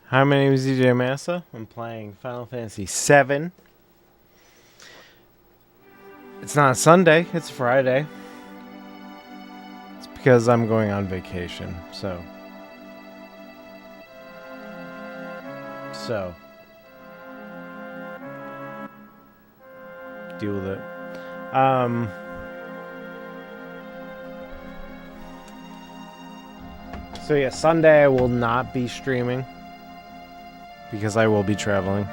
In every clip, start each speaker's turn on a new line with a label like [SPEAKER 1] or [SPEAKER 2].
[SPEAKER 1] Hi, my name is DJ Massa. I'm playing Final Fantasy VII. It's not a Sunday, it's a Friday. It's because I'm going on vacation, so. Deal with it. So yeah, Sunday I will not be streaming because I will be traveling.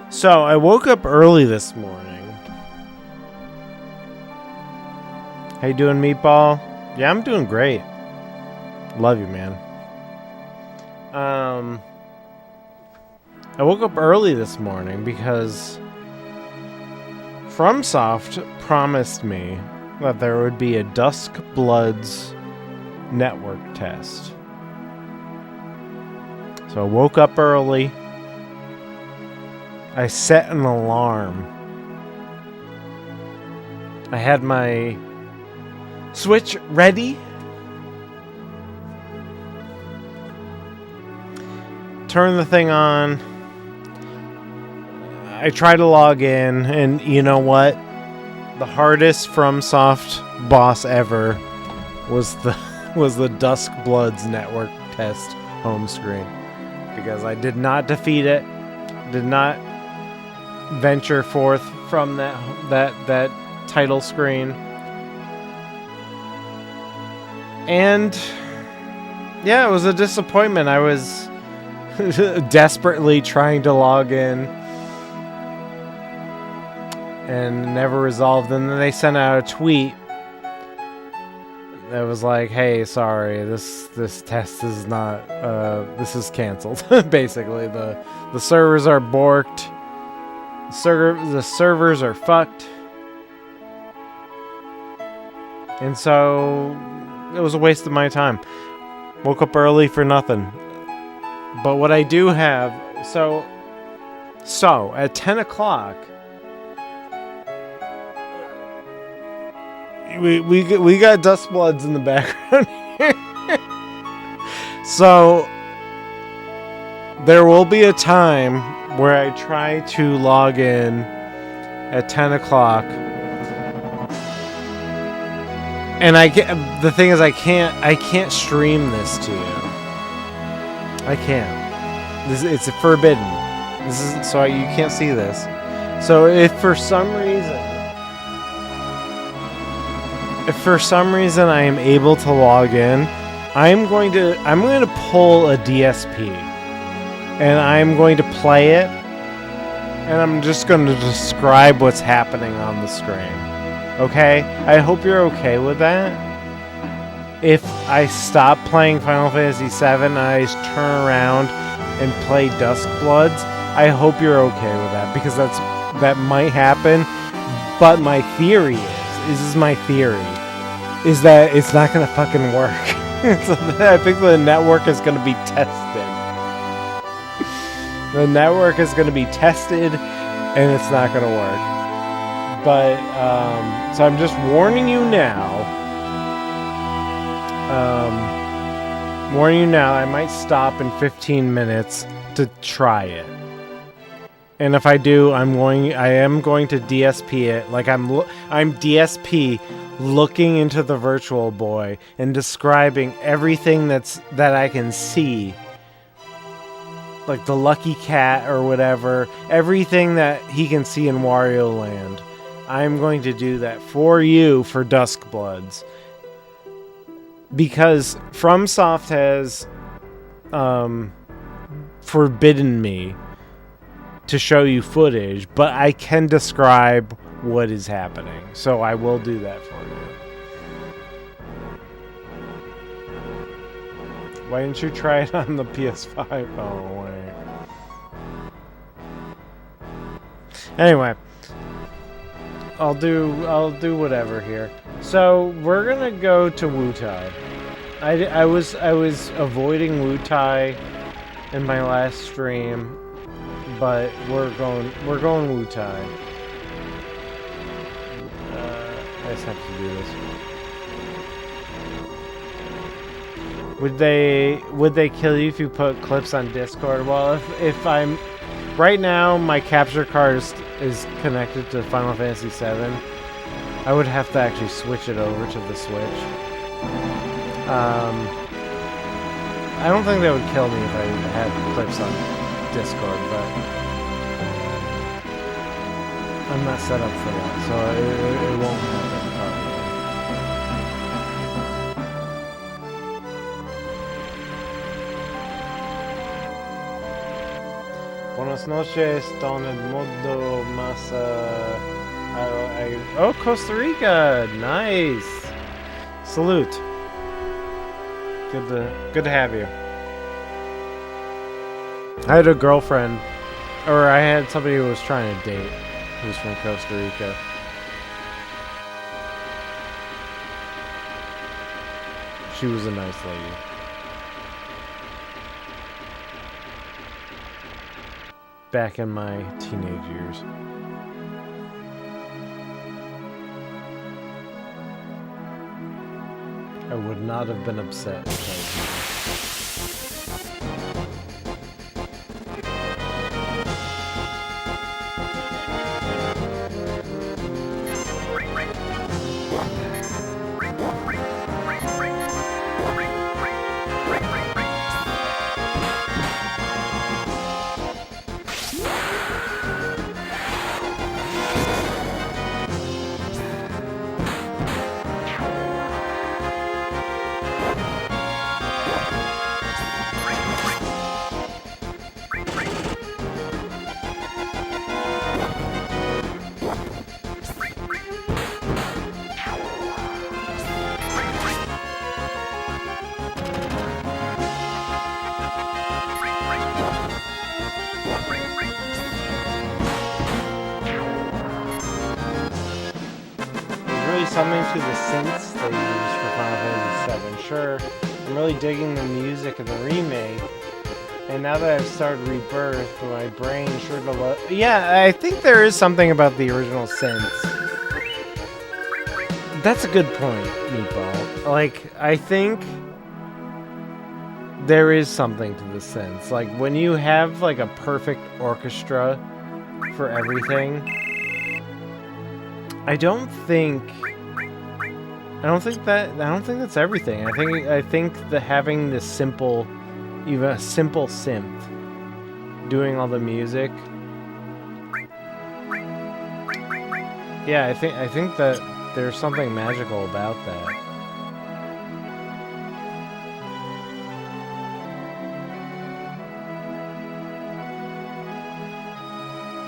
[SPEAKER 1] So I woke up early this morning. How you doing, Meatball? Yeah, I'm doing great. Love you, man. I woke up early this morning because FromSoft promised me that there would be a Dusk Bloods network test. So I woke up early. I set an alarm. I had my Switch ready. Turn the thing on. I try to log in, and you know what? The hardest FromSoft boss ever was the Dusk Bloods network test home screen, because I did not defeat it, did not venture forth from that title screen, and yeah, it was a disappointment. I was desperately trying to log in and never resolved. And then they sent out a tweet that was like, "Hey, sorry, this test is not. This is canceled." Basically, the servers are borked. The servers are fucked, and so it was a waste of my time. Woke up early for nothing. But what I do have, so at 10 o'clock. We got Dust Bloods in the background here. So there will be a time where I try to log in at 10 o'clock. And the thing is I can't stream this to you. I can't. It's forbidden. So you can't see this. So if for some reason I am able to log in, I'm going to pull a DSP, and I'm going to play it, and I'm just going to describe what's happening on the screen. Okay? I hope you're okay with that. If I stop playing Final Fantasy VII and I just turn around and play Dusk Bloods, I hope you're okay with that, because that might happen. But my theory is my theory, is that it's not going to fucking work. So I think the network is going to be tested. The network is going to be tested, and it's not going to work. But, so I'm just warning you now. I might stop in 15 minutes to try it. And if I do, I am going to DSP it. Like I'm DSP looking into the Virtual Boy and describing everything that I can see. Like the Lucky Cat or whatever, everything that he can see in Wario Land. I'm going to do that for you for Dusk Bloods. Because FromSoft has forbidden me to show you footage, but I can describe what is happening. So I will do that for you. Why didn't you try it on the PS5? Oh, wait. Anyway, I'll do whatever here. So we're gonna go to Wutai. I was avoiding Wutai in my last stream, but we're going Wutai. just have to do this. Would they kill you if you put clips on Discord? Well, if I'm right now, my capture card is connected to Final Fantasy VII. I would have to actually switch it over to the Switch. I don't think they would kill me if I had clips on Discord, but I'm not set up for that, so it won't happen probably. Buenas noches, don el modo más... oh, Costa Rica! Nice! Salute. Good to have you. I had a girlfriend, or I had somebody who was trying to date, who was from Costa Rica. She was a nice lady. Back in my teenage years. I would not have been upset if something to the synths they used for Final Fantasy VII. Sure, I'm really digging the music of the remake, and now that I've started Rebirth, my brain sure to love... Yeah, I think there is something about the original synths. That's a good point, Meatball. Like, I think there is something to the synths. Like, when you have, like, a perfect orchestra for everything, I don't think that's everything. I think that having this simple, even a simple synth doing all the music. Yeah, I think that there's something magical about that.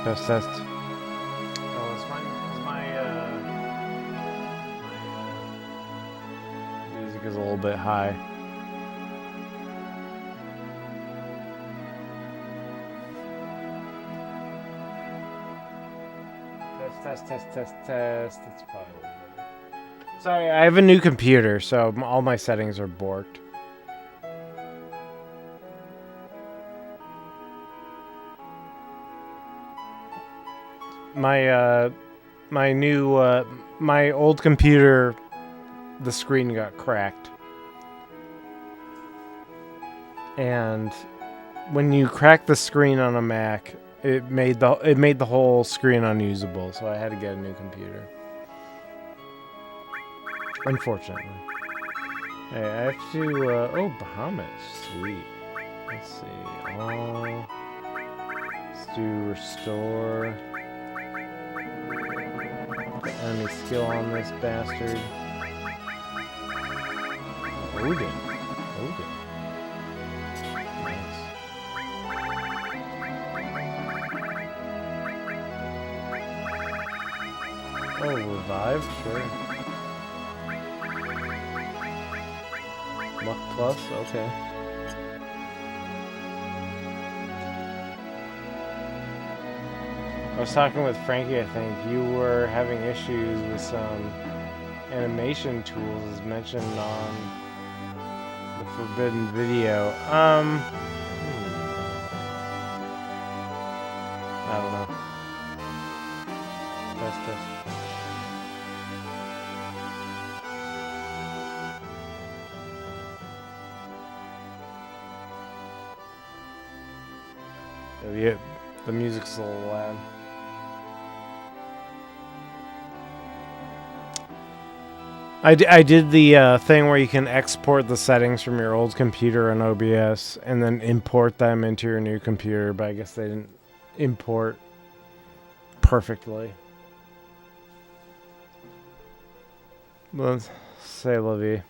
[SPEAKER 1] Test. Is a little bit high. Test. That's fine. Sorry, I have a new computer, so all my settings are borked. My old computer, the screen got cracked, and when you crack the screen on a Mac, it made the whole screen unusable. So I had to get a new computer. Unfortunately, hey, I have to. Oh, Bahamut, sweet. Let's see. Let's do restore. Enemy skill on this bastard. Odin. Nice. Oh, revive? Sure. Luck plus? Okay. I was talking with Frankie, I think. You were having issues with some animation tools as mentioned on the Forbidden Video. I don't know. Test. Yeah, the music's a little loud. I did the thing where you can export the settings from your old computer on OBS and then import them into your new computer, but I guess they didn't import perfectly. Let's say la vie.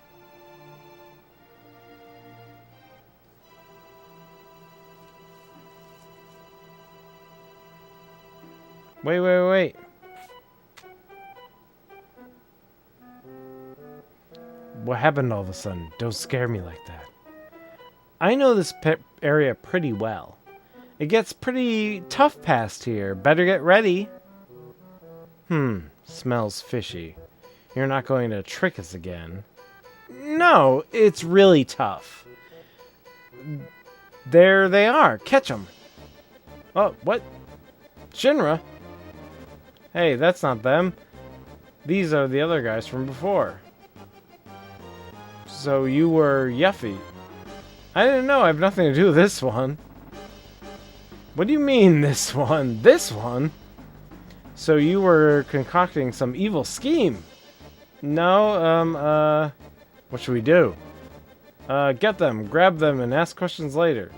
[SPEAKER 1] Wait. What happened all of a sudden? Don't scare me like that. I know this area pretty well. It gets pretty tough past here. Better get ready. Smells fishy. You're not going to trick us again. No, it's really tough. There they are. Catch them. Oh, what? Shinra? Hey, that's not them. These are the other guys from before. So you were Yuffie. I didn't know. I have nothing to do with this one. What do you mean, this one? This one? So you were concocting some evil scheme. No, what should we do? Get them, grab them, and ask questions later.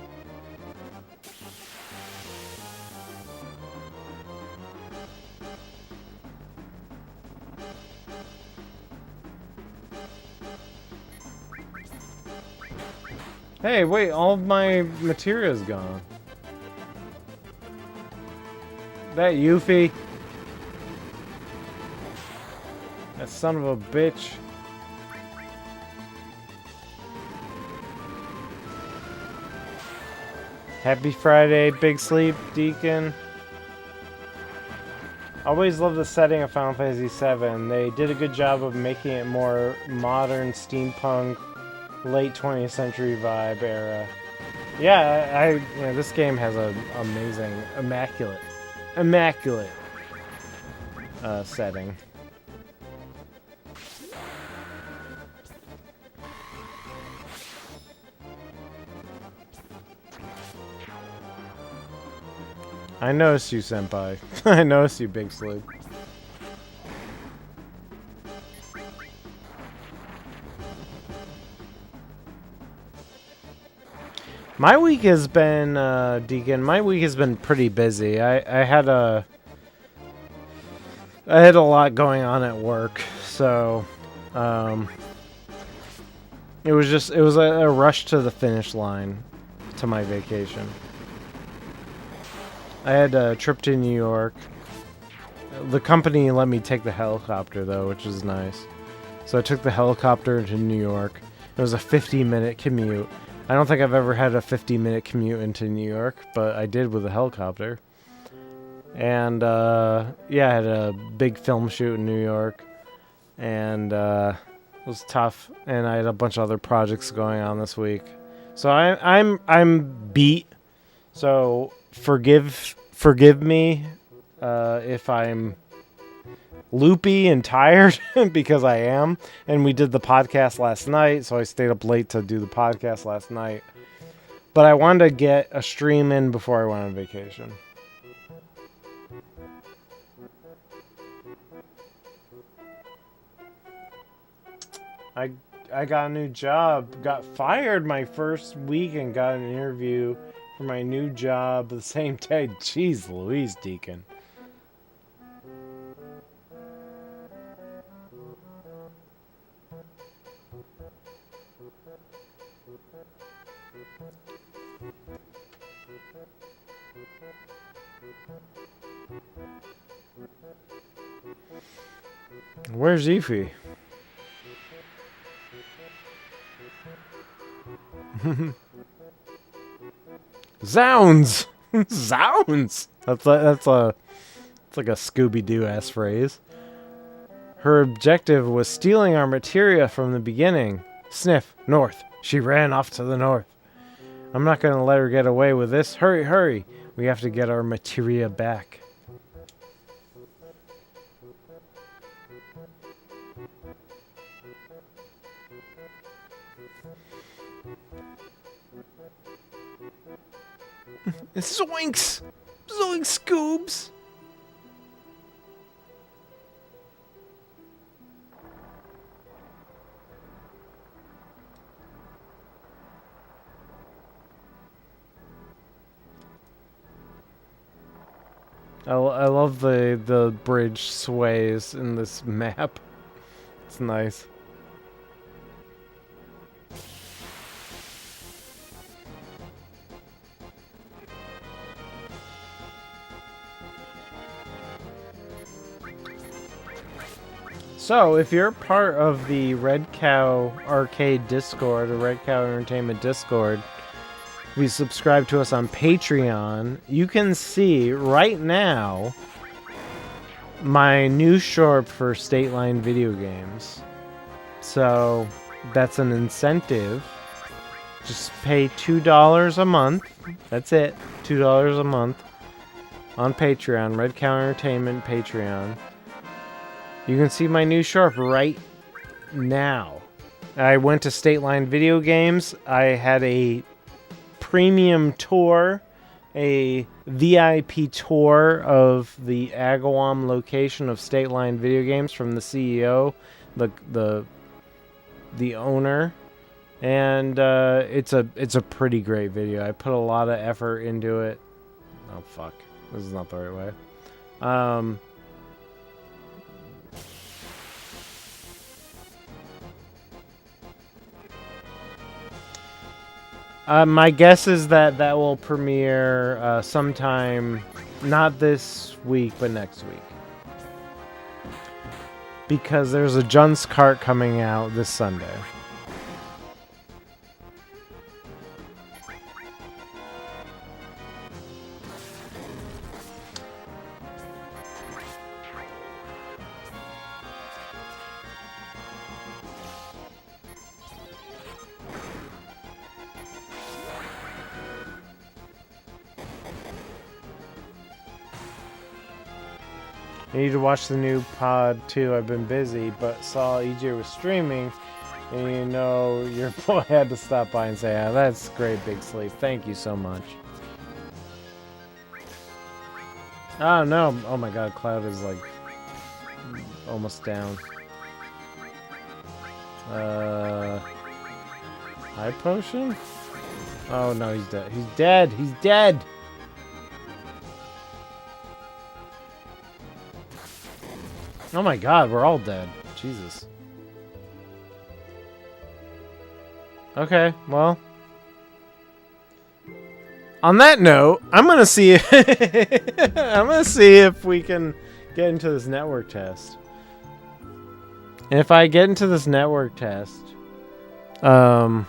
[SPEAKER 1] Hey, wait, all of my material's gone. That Yuffie. That son of a bitch. Happy Friday, Big Sleep, Deacon. Always love the setting of Final Fantasy VII. They did a good job of making it more modern, steampunk, late 20th century vibe era. Yeah, this game has an amazing, immaculate setting. I noticed you, Senpai. I noticed you, Big Sleep. My week has been, Deacon, my week has been pretty busy. I had a lot going on at work, so, it was a rush to the finish line to my vacation. I had a trip to New York. The company let me take the helicopter, though, which is nice. So I took the helicopter to New York. It was a 50-minute commute. I don't think I've ever had a 50-minute commute into New York, but I did with a helicopter. And, yeah, I had a big film shoot in New York. And, it was tough. And I had a bunch of other projects going on this week. So I'm beat. So forgive me if I'm loopy and tired because I am. And we did the podcast last night, so I stayed up late to do the podcast last night. But I wanted to get a stream in before I went on vacation. I got a new job, got fired my first week and got an interview for my new job the same day. Jeez Louise, Deacon. Where's Eefy? Zounds! Zounds! It's like a Scooby-Doo-ass phrase. Her objective was stealing our materia from the beginning. Sniff, north. She ran off to the north. I'm not gonna let her get away with this. Hurry, hurry. We have to get our materia back. Zoinks! Zoinks, Scoobs! I love the bridge sways in this map. It's nice. So, if you're part of the Red Cow Arcade Discord, or Red Cow Entertainment Discord, if you subscribe to us on Patreon, you can see right now my new short for State Line Video Games. So, that's an incentive. Just pay $2 a month. That's it. $2 a month on Patreon, Red Cow Entertainment Patreon. You can see my new short right now. I went to State Line Video Games. I had a premium tour, a VIP tour of the Agawam location of State Line Video Games from the CEO, the owner, and it's a pretty great video. I put a lot of effort into it. Oh fuck, this is not the right way. My guess is that will premiere sometime, not this week, but next week. Because there's a Jun's Cart coming out this Sunday. I need to watch the new pod too. I've been busy, but saw EJ was streaming, and you know your boy had to stop by and say, "Ah, that's great, Big Sleep. Thank you so much." Oh no! Oh my God, Cloud is like almost down. High potion? Oh no, he's dead. He's dead. He's dead. Oh my God, we're all dead. Jesus. Okay, well. On that note, I'm gonna see if we can get into this network test. And if I get into this network test, the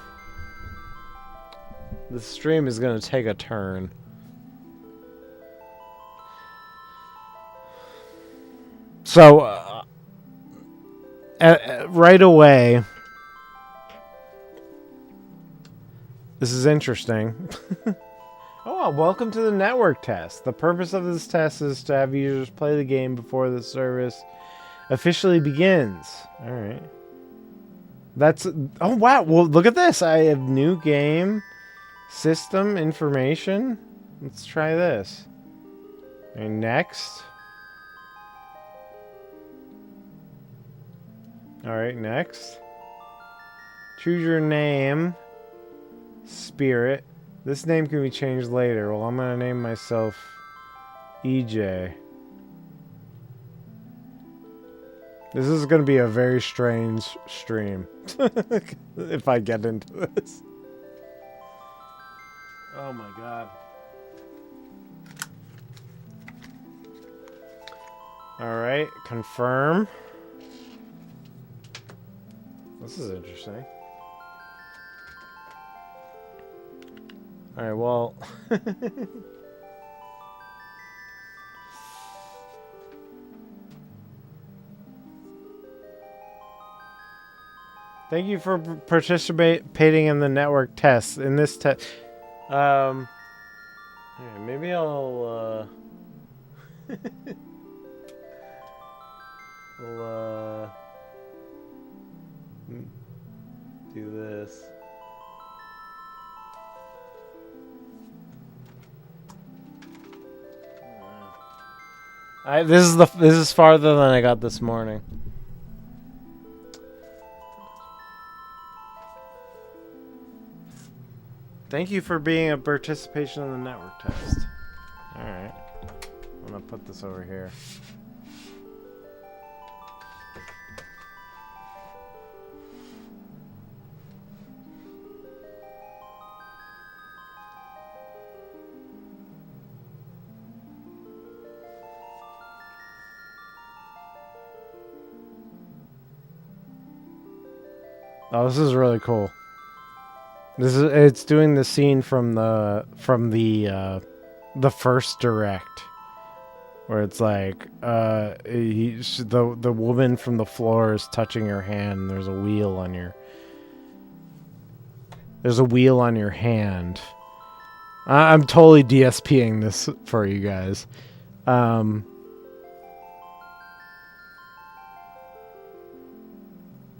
[SPEAKER 1] stream is gonna take a turn. So, right away, this is interesting. Oh, welcome to the network test. The purpose of this test is to have users play the game before the service officially begins. All right. That's... Oh, wow. Well, look at this. I have new game, system, information. Let's try this. And next. Alright, next. Choose your name. Spirit. This name can be changed later. Well, I'm going to name myself EJ. This is going to be a very strange stream. If I get into this. Oh my God. Alright, confirm. This is interesting. Alright, well... Thank you for participating in the network test. In this test... yeah, maybe I'll... I'll, do this. This is farther than I got this morning. Thank you for being a participation in the network test. Alright. I'm gonna put this over here. Oh, this is really cool. It's doing the scene from the first direct, where it's like the woman from the floor is touching your hand. And there's a wheel on your hand. I'm totally DSPing this for you guys.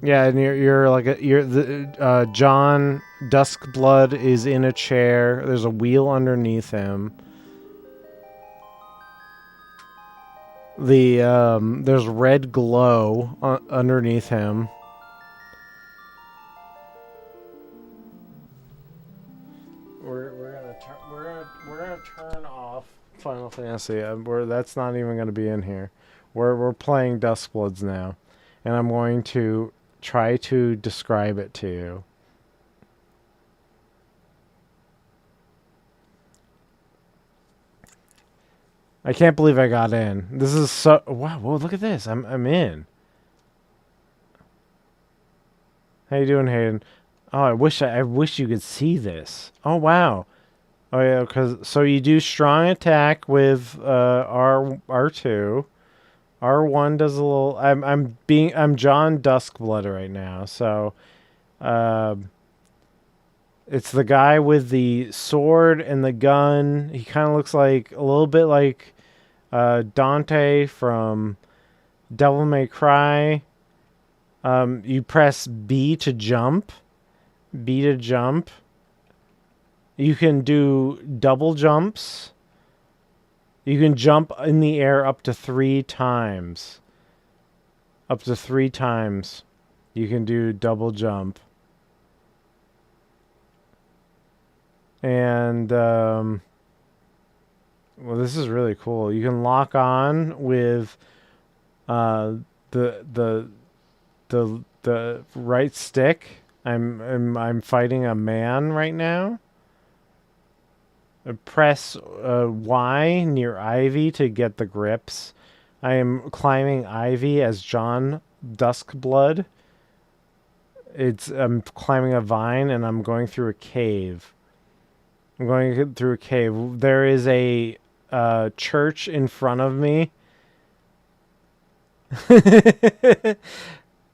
[SPEAKER 1] Yeah, and John Duskblood is in a chair. There's a wheel underneath him. There's red glow underneath him. We're gonna turn off Final Fantasy. That's not even gonna be in here. We're playing Duskbloods now, and I'm going to try to describe it to you. I can't believe I got in. This is so wow. Whoa, look at this. I'm in. How you doing, Hayden? Oh, I wish you could see this. Oh wow. Oh yeah, so you do strong attack with R2. R1 does a little. I'm John Duskblood right now, so it's the guy with the sword and the gun. He kind of looks like a little bit like Dante from Devil May Cry. You press B to jump. B to jump. You can do double jumps. You can jump in the air up to 3 times. Up to 3 times. You can do double jump. And, well, this is really cool. You can lock on with the right stick. I'm fighting a man right now. Press Y near Ivy to get the grips. I am climbing Ivy as John Duskblood. I'm climbing a vine and I'm going through a cave. There is a church in front of me.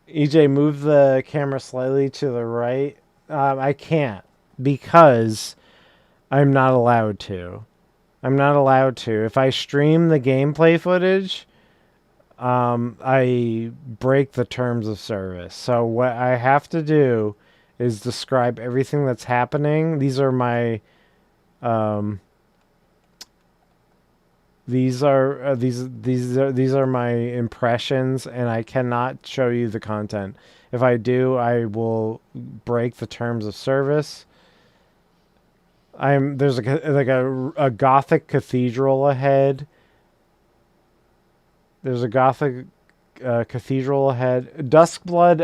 [SPEAKER 1] EJ, move the camera slightly to the right. I can't because I'm not allowed to. If I stream the gameplay footage, I break the terms of service. So what I have to do is describe everything that's happening. These are my these are my impressions, and I cannot show you the content. If I do, I will break the terms of service. There's a Gothic cathedral ahead. Duskblood,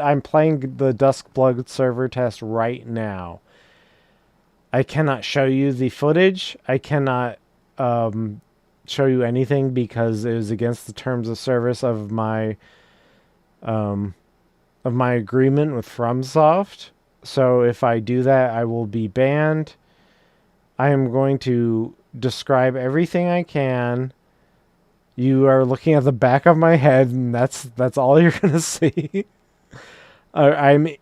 [SPEAKER 1] I'm playing the Duskblood server test right now. I cannot show you the footage. I cannot show you anything because it is against the terms of service of my agreement with FromSoft. So if I do that, I will be banned. I am going to describe everything I can. You are looking at the back of my head, and that's all you're gonna see. I'm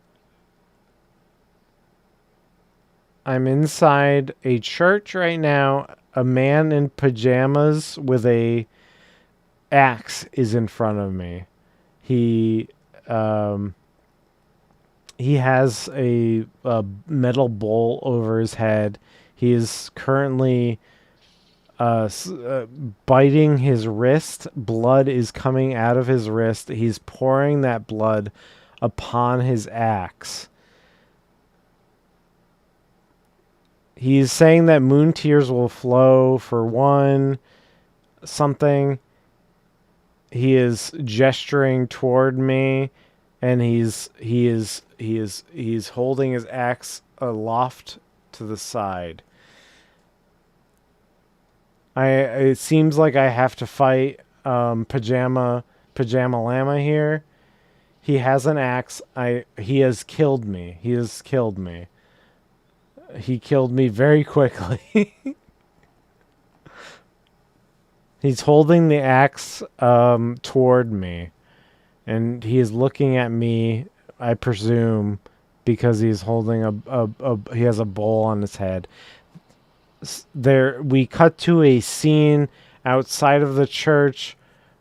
[SPEAKER 1] inside a church right now. A man in pajamas with a axe is in front of me. He has a metal bowl over his head. He is currently biting his wrist. Blood is coming out of his wrist. He's pouring that blood upon his axe. He's saying that moon tears will flow for one something. He is gesturing toward me, and he's holding his axe aloft to the side. It seems like I have to fight Pajama Lama here. He has an axe. He has killed me. He killed me very quickly. He's holding the axe toward me, and he is looking at me, I presume, because he's holding he has a bowl on his head. There, we cut to a scene outside of the church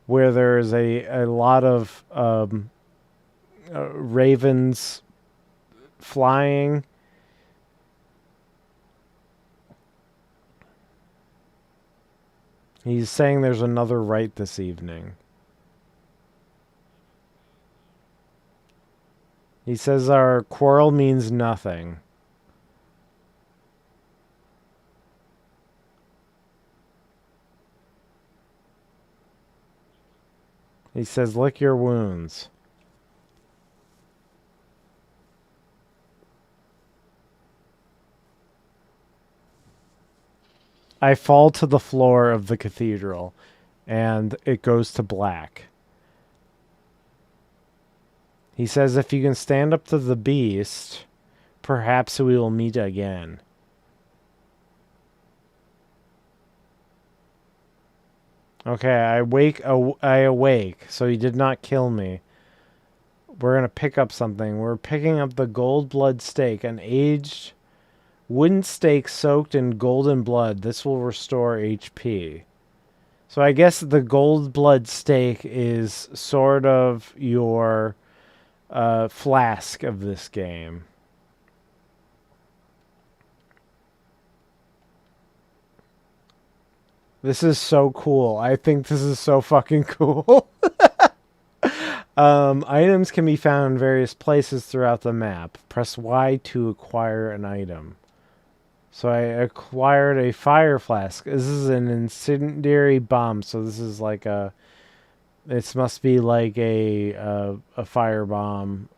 [SPEAKER 1] where there is a lot of ravens flying. He's saying there's another rite this evening. He says our quarrel means nothing. He says, lick your wounds. I fall to the floor of the cathedral, and it goes to black. He says, if you can stand up to the beast, perhaps we will meet again. Okay, I awake, so he did not kill me. We're going to pick up something. We're picking up the gold blood stake, an aged wooden stake soaked in golden blood. This will restore HP. So I guess the gold blood stake is sort of your flask of this game. This is so cool. I think this is so fucking cool. Items can be found in various places throughout the map. Press Y to acquire an item. So I acquired a fire flask. This is an incendiary bomb. So this is like a... This must be like a fire bomb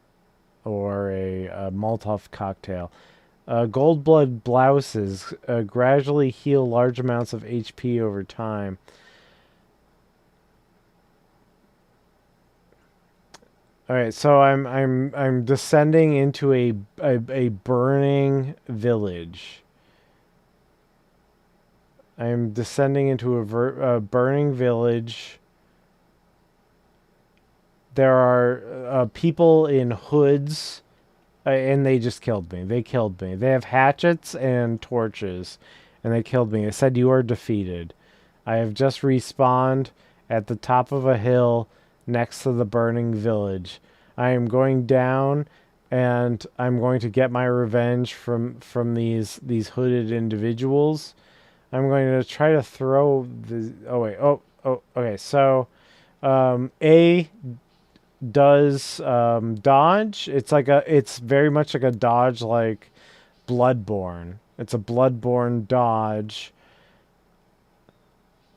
[SPEAKER 1] or a Molotov cocktail. Gold blood blouses gradually heal large amounts of HP over time. All right, so I'm descending into a burning village. I'm descending into a burning village. There are people in hoods, and they just killed me. They killed me. They have hatchets and torches, and they killed me. It said you are defeated. I have just respawned at the top of a hill next to the burning village. I am going down, and I'm going to get my revenge from these hooded individuals. I'm going to try to throw the... Oh, wait. Oh, okay. So, A does dodge. It's very much like a dodge like Bloodborne. It's a Bloodborne dodge.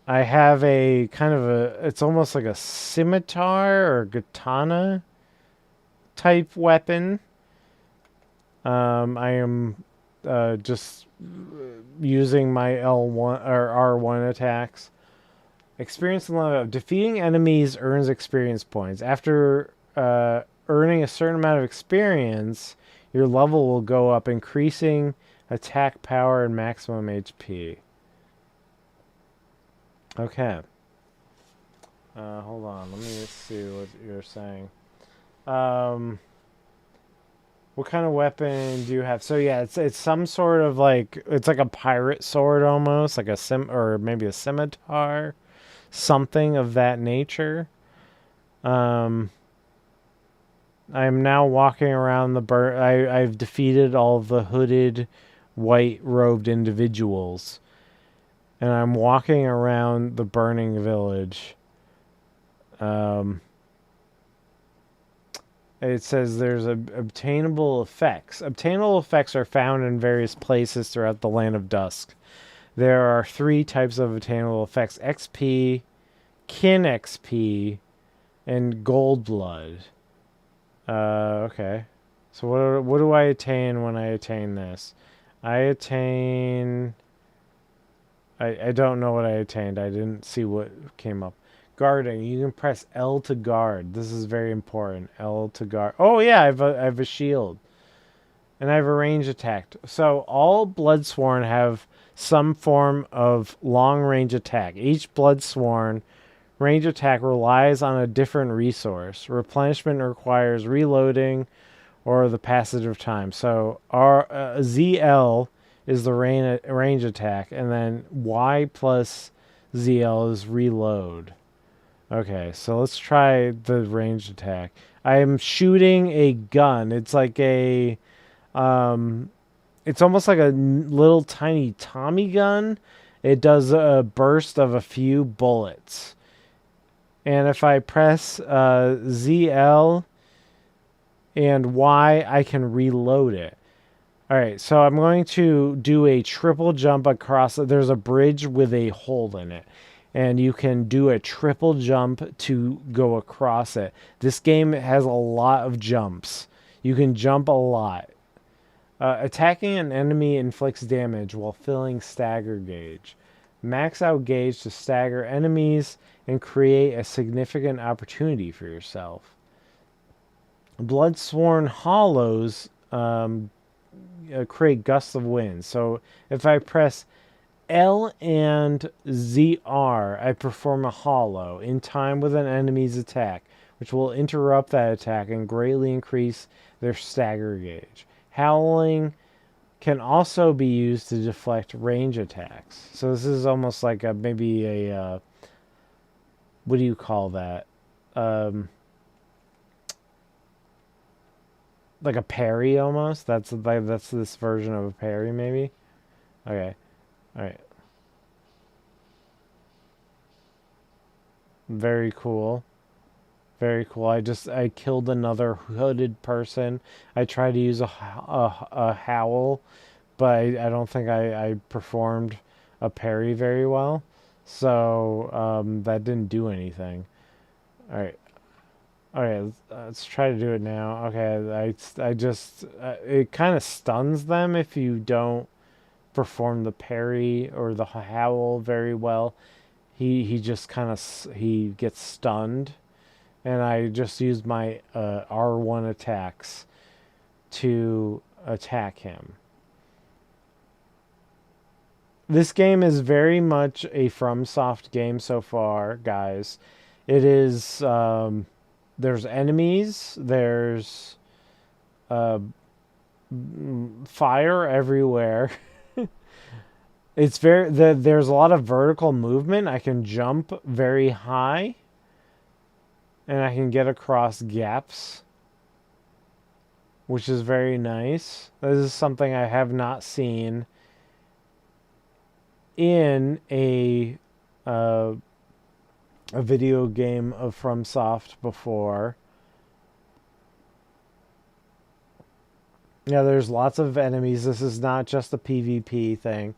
[SPEAKER 1] I have a kind of it's almost like a scimitar or katana type weapon. I am just using my L1 or R1 attacks. Experience and level up. Defeating enemies earns experience points. After earning a certain amount of experience, your level will go up, increasing attack power and maximum HP. Okay. Hold on. Let me see what you're saying. What kind of weapon do you have? So yeah, it's some sort of like, it's like a pirate sword almost, like or maybe a scimitar, something of that nature. I'm now walking around I've defeated all of the hooded, white-robed individuals. and I'm walking around the burning village. It says there's obtainable effects. Obtainable effects are found in various places throughout the Land of Dusk. There are 3 types of obtainable effects: XP, Kin XP, and Gold Blood. Okay. So what do I attain when I attain this? I attain... I don't know what I attained. I didn't see what came up. Guarding. You can press L to guard. This is very important. L to guard. Oh yeah, I have a shield. And I have a range attack. So all Bloodsworn have some form of long range attack. Each Bloodsworn range attack relies on a different resource. Replenishment requires reloading or the passage of time. So our ZL is the range attack, and then Y plus ZL is reload. Okay, so let's try the range attack. I am shooting a gun. It's like a... it's almost like a little tiny Tommy gun. It does a burst of a few bullets. And if I press ZL and Y, I can reload it. Alright, so I'm going to do a triple jump across. There's a bridge with a hole in it. And you can do a triple jump to go across it. This game has a lot of jumps. You can jump a lot. Attacking an enemy inflicts damage while filling stagger gauge. Max out gauge to stagger enemies and create a significant opportunity for yourself. Bloodsworn hollows create gusts of wind. So if I press L and ZR, I perform a hollow in time with an enemy's attack, which will interrupt that attack and greatly increase their stagger gauge. Howling can also be used to deflect range attacks. So this is almost like maybe a what do you call that? Like a parry almost. That's this version of a parry maybe. Okay. All right. Very cool. Very cool. I killed another hooded person. I tried to use a howl, but I don't think I performed a parry very well. So that didn't do anything. All right. All right, let's try to do it now. Okay, I just it kind of stuns them if you don't perform the parry or the howl very well. He just kind of he gets stunned, and I just used my R1 attacks to attack him. This game is very much a FromSoft game so far, guys. It is there's enemies, there's fire everywhere. It's there's a lot of vertical movement. I can jump very high, and I can get across gaps, which is very nice. This is something I have not seen in a video game of FromSoft before. Yeah, there's lots of enemies. This is not just a PvP thing.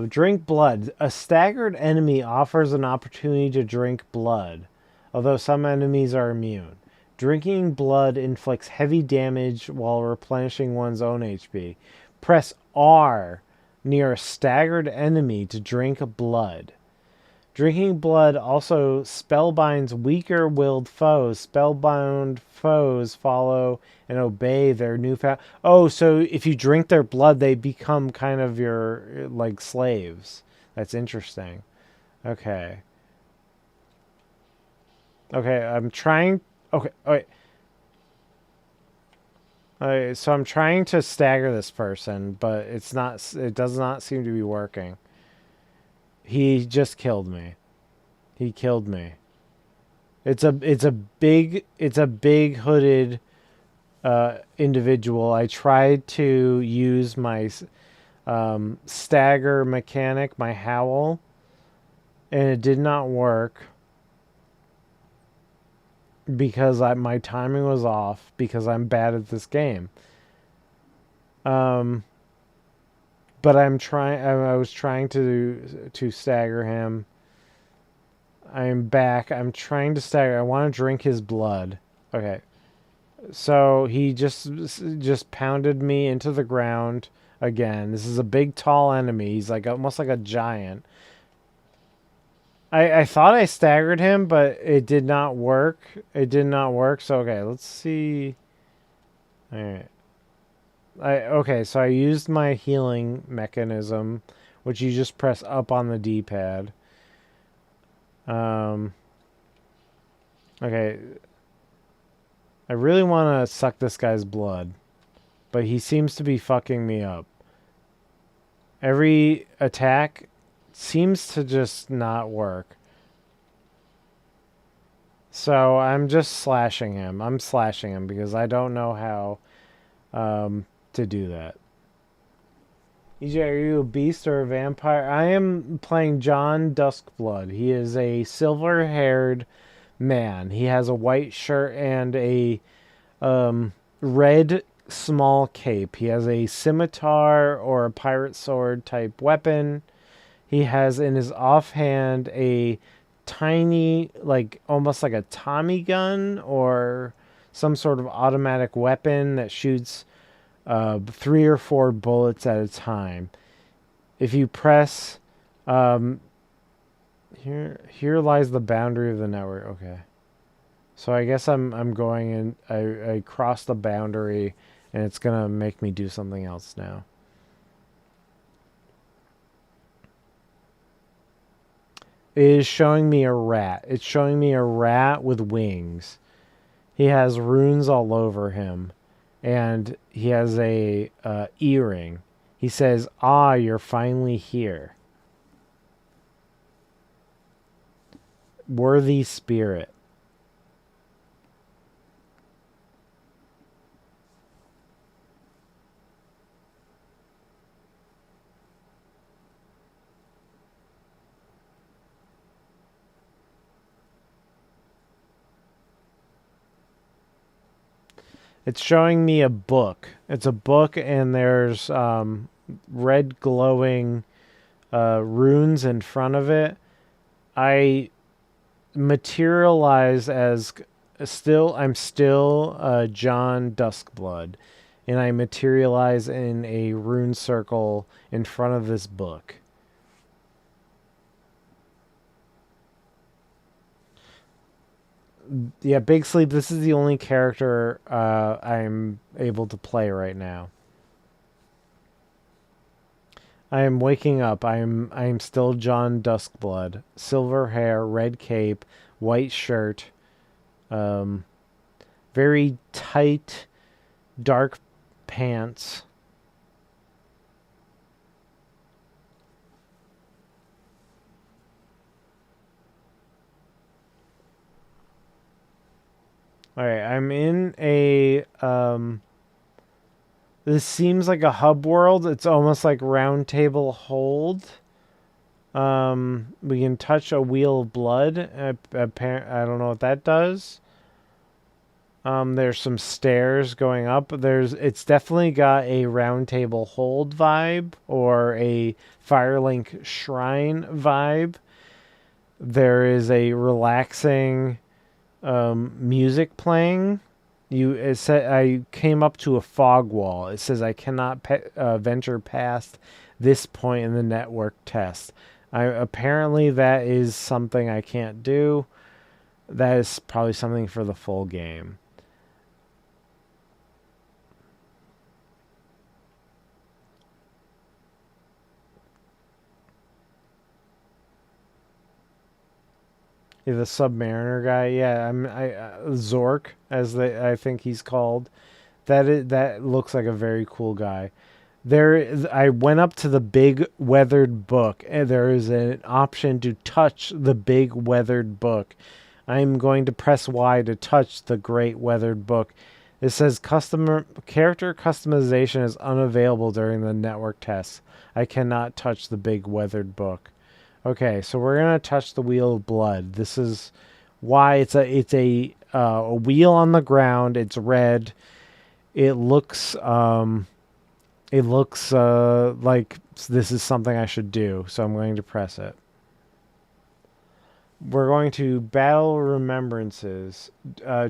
[SPEAKER 1] Drink blood. A staggered enemy offers an opportunity to drink blood, although some enemies are immune. Drinking blood inflicts heavy damage while replenishing one's own HP. Press R near a staggered enemy to drink blood. Drinking blood also spellbinds weaker-willed foes. Spellbound foes follow and obey their newfound... Oh, so if you drink their blood, they become kind of your, like, slaves. That's interesting. Okay. Okay, I'm trying... Okay, wait. Okay, so I'm trying to stagger this person, but it's not... It does not seem to be working. He just killed me. He killed me. It's a big hooded individual. I tried to use my stagger mechanic, my howl, and it did not work because my timing was off because I'm bad at this game. But I'm trying. I was trying to stagger him. I'm back. I'm trying to stagger. I want to drink his blood. Okay. So he just pounded me into the ground again. This is a big, tall enemy. He's like almost like a giant. I thought I staggered him, but it did not work. It did not work. So okay, let's see. All right. Okay, so I used my healing mechanism, which you just press up on the D-pad. Okay. I really want to suck this guy's blood, but he seems to be fucking me up. Every attack seems to just not work. So I'm just slashing him. I'm slashing him because I don't know how to do that. EJ, are you a beast or a vampire? I am playing John Duskblood. He is a silver-haired man. He has a white shirt and a red small cape. He has a scimitar or a pirate sword type weapon. He has in his offhand a tiny, like almost like a Tommy gun or some sort of automatic weapon that shoots 3 or 4 bullets at a time. If you press, here lies the boundary of the network. Okay, so I guess I'm going in. I crossed the boundary, and it's gonna make me do something else now. It is showing me a rat. It's showing me a rat with wings. He has runes all over him. And he has a earring. He says, "Ah, you're finally here. Worthy spirit." It's showing me a book. It's a book, and there's red glowing runes in front of it. I materialize as I'm still John Duskblood, and I materialize in a rune circle in front of this book. Yeah, Big Sleep, this is the only character I'm able to play right now. I am waking up. I am still John Duskblood. Silver hair, red cape, white shirt. Very tight, dark pants. Alright, I'm in a this seems like a hub world. It's almost like round table hold. We can touch a wheel of blood. I don't know what that does. There's some stairs going up. It's definitely got a round table hold vibe or a Firelink shrine vibe. There is a relaxing music playing. It said I came up to a fog wall. It says I cannot venture past this point in the network test. Apparently that is something I can't do. That is probably something for the full game. Yeah, the Submariner guy. Yeah, Zork, as I think he's called. That looks like a very cool guy. I went up to the big weathered book, and there is an option to touch the big weathered book. I'm going to press Y to touch the great weathered book. It says customer character customization is unavailable during the network tests. I cannot touch the big weathered book. Okay, so we're gonna touch the wheel of blood. This is why it's a wheel on the ground. It's red. It looks like this is something I should do. So I'm going to press it. We're going to Battle Remembrances.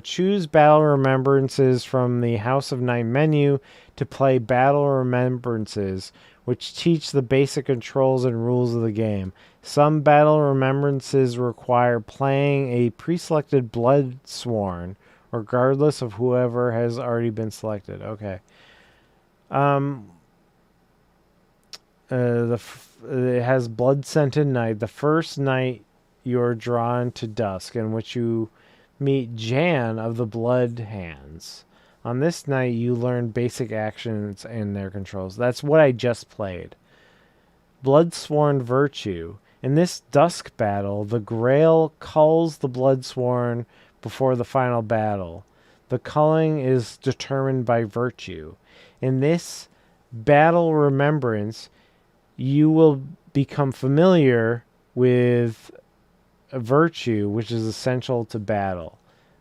[SPEAKER 1] Choose Battle Remembrances from the House of Night menu to play Battle Remembrances, which teach the basic controls and rules of the game. Some Battle Remembrances require playing a pre-selected Blood Sworn, regardless of whoever has already been selected. Okay. It has Blood Scented Night. The first night you're drawn to dusk, in which you meet Jan of the Blood Hands. On this night, you learn basic actions and their controls. That's what I just played. Bloodsworn Virtue. In this dusk battle, the Grail culls the Bloodsworn before the final battle. The culling is determined by virtue. In this battle remembrance, you will become familiar with a virtue, which is essential to battle.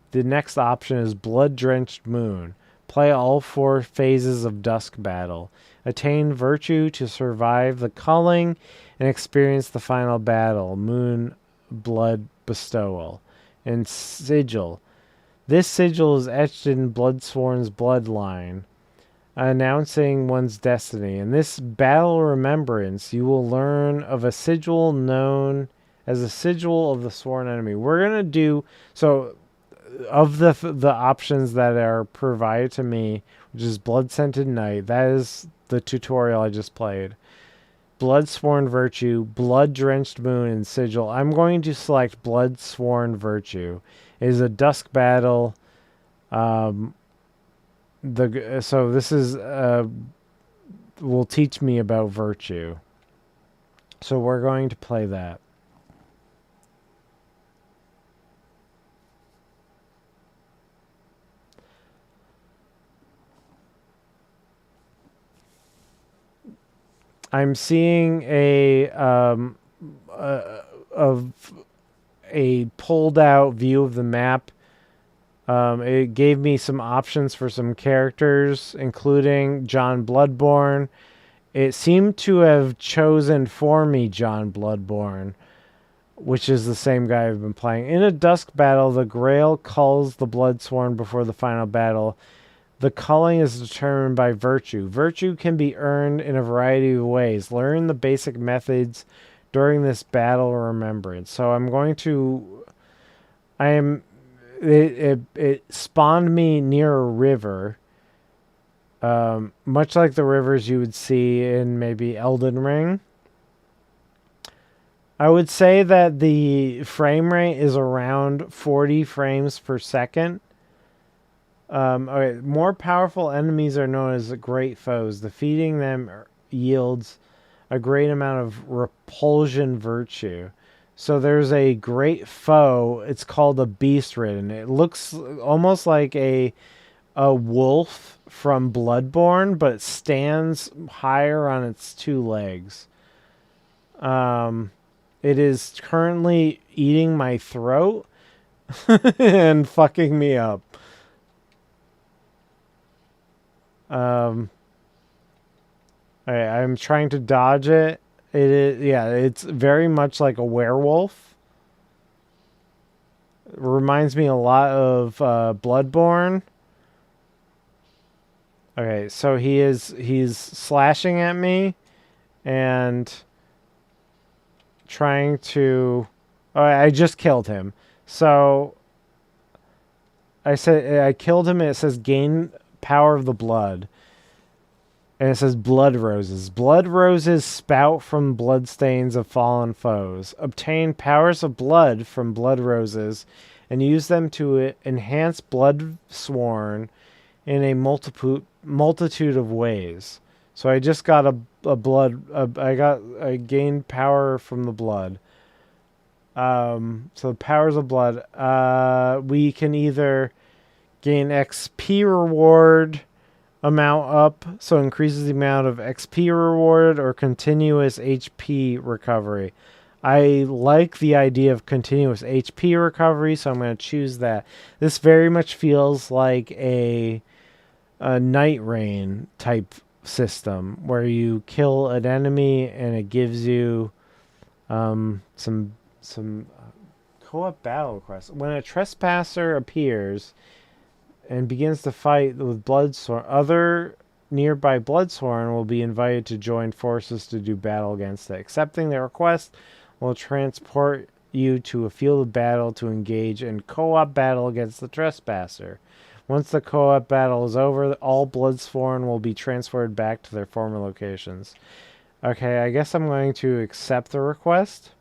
[SPEAKER 1] The next option is Blood-Drenched Moon. Play all 4 phases of Dusk Battle. Attain virtue to survive the culling and experience the final battle, Moon Blood Bestowal. And Sigil. This sigil is etched in Bloodsworn's bloodline, announcing one's destiny. In this battle remembrance, you will learn of a sigil known as a sigil of the sworn enemy. We're going to do, so of the options that are provided to me, which is Blood Scented Night, that is the tutorial I just played. Blood Sworn Virtue, Blood Drenched Moon, and Sigil. I'm going to select Blood Sworn Virtue. It is a dusk battle. So this is will teach me about virtue. So we're going to play that. I'm seeing a pulled out view of the map. It gave me some options for some characters, including John Bloodborne. It seemed to have chosen for me John Bloodborne, which is the same guy I've been playing. In a dusk battle, the Grail culls the Bloodsworn before the final battle. The culling is determined by virtue. Virtue can be earned in a variety of ways. Learn the basic methods during this battle remembrance. So I'm going to... It spawned me near a river. Much like the rivers you would see in maybe Elden Ring. I would say that the frame rate is around 40 frames per second. Okay, more powerful enemies are known as great foes. Defeating them yields a great amount of repulsion virtue. So there's a great foe. It's called a Beast Ridden. It looks almost like a wolf from Bloodborne, but it stands higher on its 2 legs. It is currently eating my throat and fucking me up. I'm trying to dodge it. It is, yeah, it's very much like a werewolf. It reminds me a lot of Bloodborne. Okay, so he's slashing at me and trying to... Oh, I just killed him. So I killed him and it says gain power of the blood. And it says blood roses. Blood roses spout from bloodstains of fallen foes. Obtain powers of blood from blood roses and use them to enhance blood sworn in a multitude of ways. So I just got I gained power from the blood. So powers of blood. We can either Gain XP reward amount up, so increases the amount of XP rewarded or continuous HP recovery. I like the idea of continuous HP recovery, so I'm going to choose that. This very much feels like a Night Rain type system where you kill an enemy and it gives you some co-op battle requests. When a trespasser appears and begins to fight with Bloodsworn, other nearby Bloodsworn will be invited to join forces to do battle against it. Accepting the request will transport you to a field of battle to engage in co-op battle against the trespasser. Once the co-op battle is over, all Bloodsworn will be transferred back to their former locations. Okay, I guess I'm going to accept the request.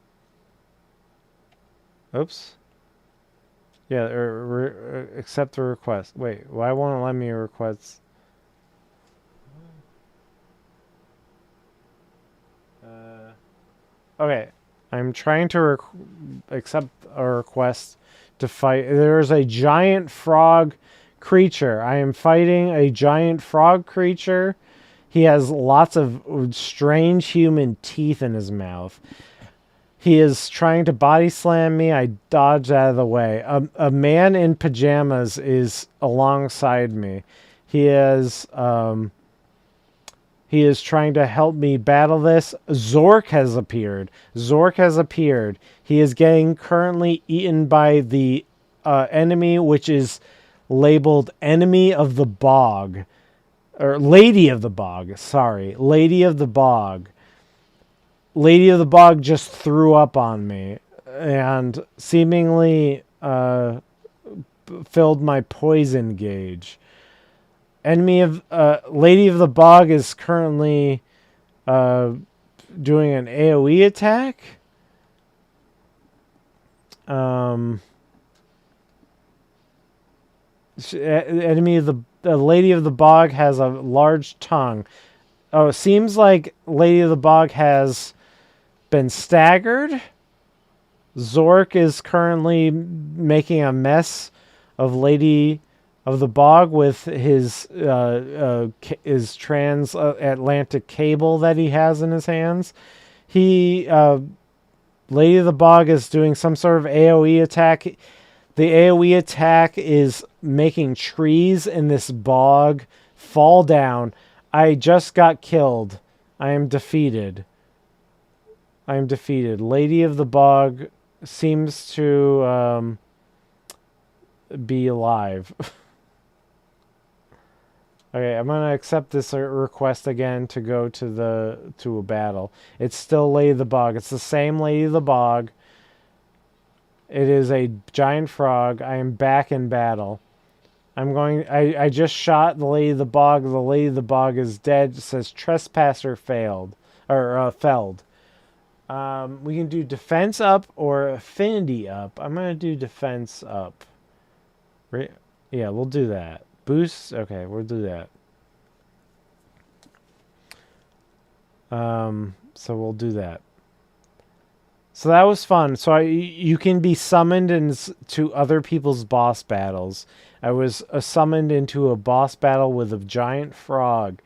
[SPEAKER 1] Oops. Yeah, accept the request. Wait, why won't it let me request? Okay, I'm trying to accept a request to fight. There's a giant frog creature. I am fighting a giant frog creature. He has lots of strange human teeth in his mouth. He is trying to body slam me. I dodge out of the way. A man in pajamas is alongside me. He is trying to help me battle this. Zork has appeared. He is getting currently eaten by the enemy, which is labeled Enemy of the Bog. Or Lady of the Bog. Sorry. Lady of the Bog. Lady of the Bog just threw up on me and seemingly filled my poison gauge. Lady of the Bog is currently doing an AoE attack. Lady of the Bog has a large tongue. Oh, it seems like Lady of the Bog has been staggered. Zork is currently making a mess of Lady of the Bog with his transatlantic cable that he has in his hands. Lady of the Bog is doing some sort of AoE attack. The AoE attack is making trees in this bog fall down. I just got killed. I am defeated. Lady of the Bog seems to be alive. Okay, I'm gonna accept this request again to go to a battle. It's still Lady of the Bog. It's the same Lady of the Bog. It is a giant frog. I am back in battle. I just shot the Lady of the Bog. The Lady of the Bog is dead. It says trespasser felled. We can do defense up or affinity up. I'm going to do defense up. Right? Yeah, we'll do that. Boost. Okay, we'll do that. So we'll do that. So that was fun. So you can be summoned into other people's boss battles. I was summoned into a boss battle with a giant frog.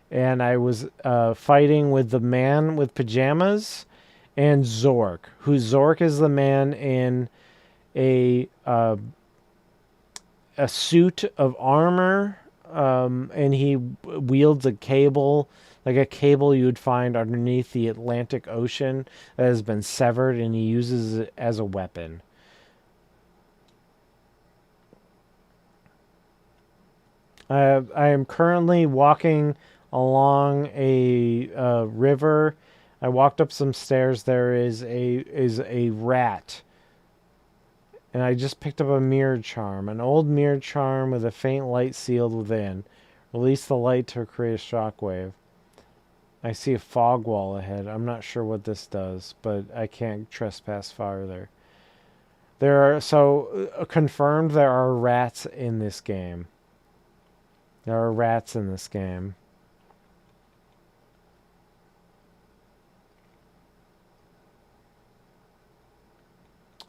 [SPEAKER 1] And I was fighting with the man with pajamas and Zork. Zork is the man in a suit of armor. And he wields a cable, like a cable you would find underneath the Atlantic Ocean that has been severed, and he uses it as a weapon. I am currently walking along a river. I walked up some stairs. There is a rat. And I just picked up a mirror charm. An old mirror charm with a faint light sealed within. Release the light to create a shockwave. I see a fog wall ahead. I'm not sure what this does, but I can't trespass farther. Confirmed there are rats in this game. There are rats in this game.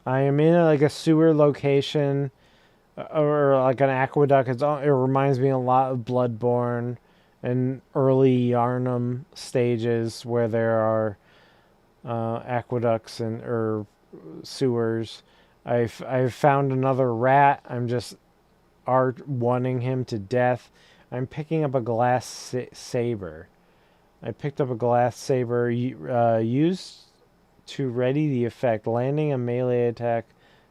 [SPEAKER 1] I am in a sewer location or like an aqueduct. It reminds me a lot of Bloodborne and early Yarnum stages where there are aqueducts and or sewers. I've found another rat. I'm just wanting him to death. I'm picking up a glass saber. I picked up a glass saber used to ready the effect. Landing a melee attack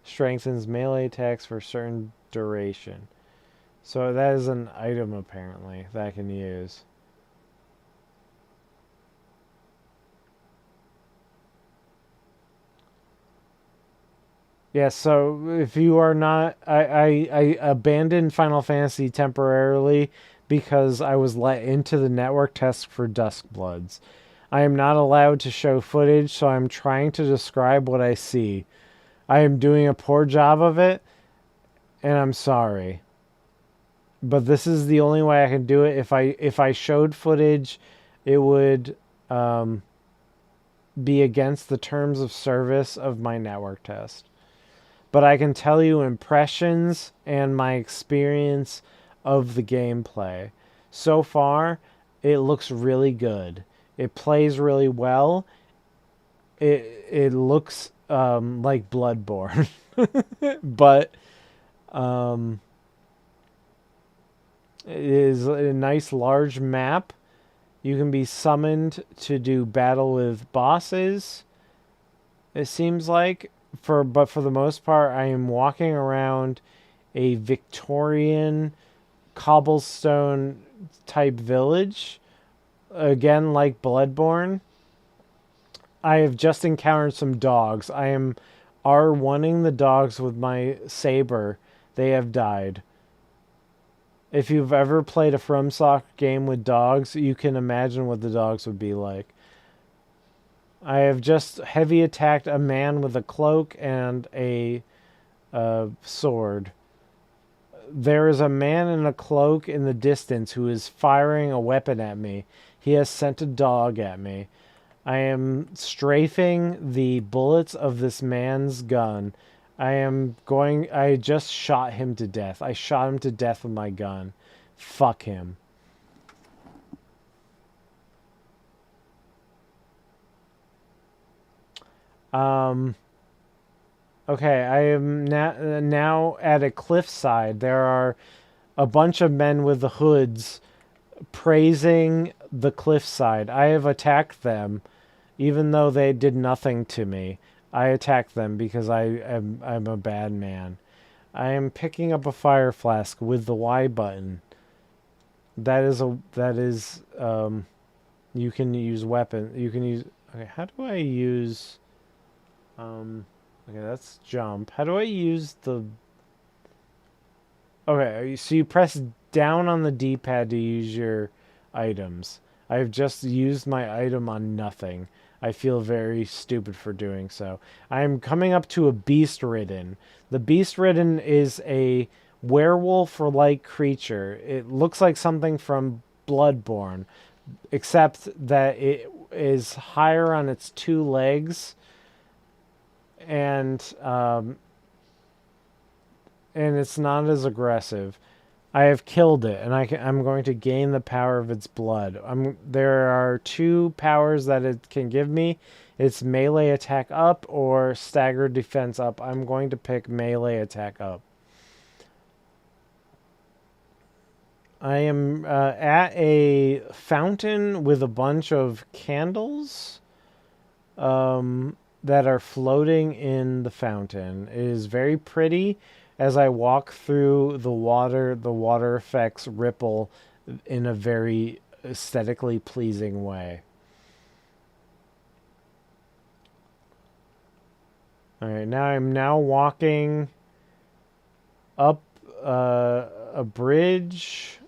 [SPEAKER 1] strengthens melee attacks for a certain duration. So that is an item apparently that I can use. Yeah, so if you are not, I abandoned Final Fantasy temporarily because I was let into the network test for Duskbloods. I am not allowed to show footage, so I'm trying to describe what I see. I am doing a poor job of it, and I'm sorry. But this is the only way I can do it. If I showed footage, it would be against the terms of service of my network test. But I can tell you impressions and my experience of the gameplay. So far, it looks really good. It plays really well. It looks like Bloodborne, but it is a nice large map. You can be summoned to do battle with bosses. It seems like but for the most part, I am walking around a Victorian cobblestone type village. Again, like Bloodborne. I have just encountered some dogs. I am R1ing the dogs with my saber. They have died. If you've ever played a FromSoft game with dogs, you can imagine what the dogs would be like. I have just heavy attacked a man with a cloak and a sword. There is a man in a cloak in the distance who is firing a weapon at me. He has sent a dog at me. I am strafing the bullets of this man's gun. I just shot him to death. I shot him to death with my gun. Fuck him. Okay, I am now at a cliffside. There are a bunch of men with the hoods praising the cliffside. I have attacked them, even though they did nothing to me. I attacked them because I'm a bad man. I am picking up a fire flask with the Y button. That is you can use weapon. You can use. Okay, how do I use? Okay, that's jump. How do I use the? Okay, so you press down on the D-pad to use your items. I've just used my item on nothing. I feel very stupid for doing so. I'm coming up to a Beast Ridden. The Beast Ridden is a werewolf-like creature. It looks like something from Bloodborne, except that it is higher on its two legs, and it's not as aggressive. I have killed it, and I'm going to gain the power of its blood. There are two powers that it can give me. It's melee attack up or staggered defense up. I'm going to pick melee attack up. I am at a fountain with a bunch of candles that are floating in the fountain. It is very pretty. As I walk through the water effects ripple in a very aesthetically pleasing way. All right, I'm walking up a bridge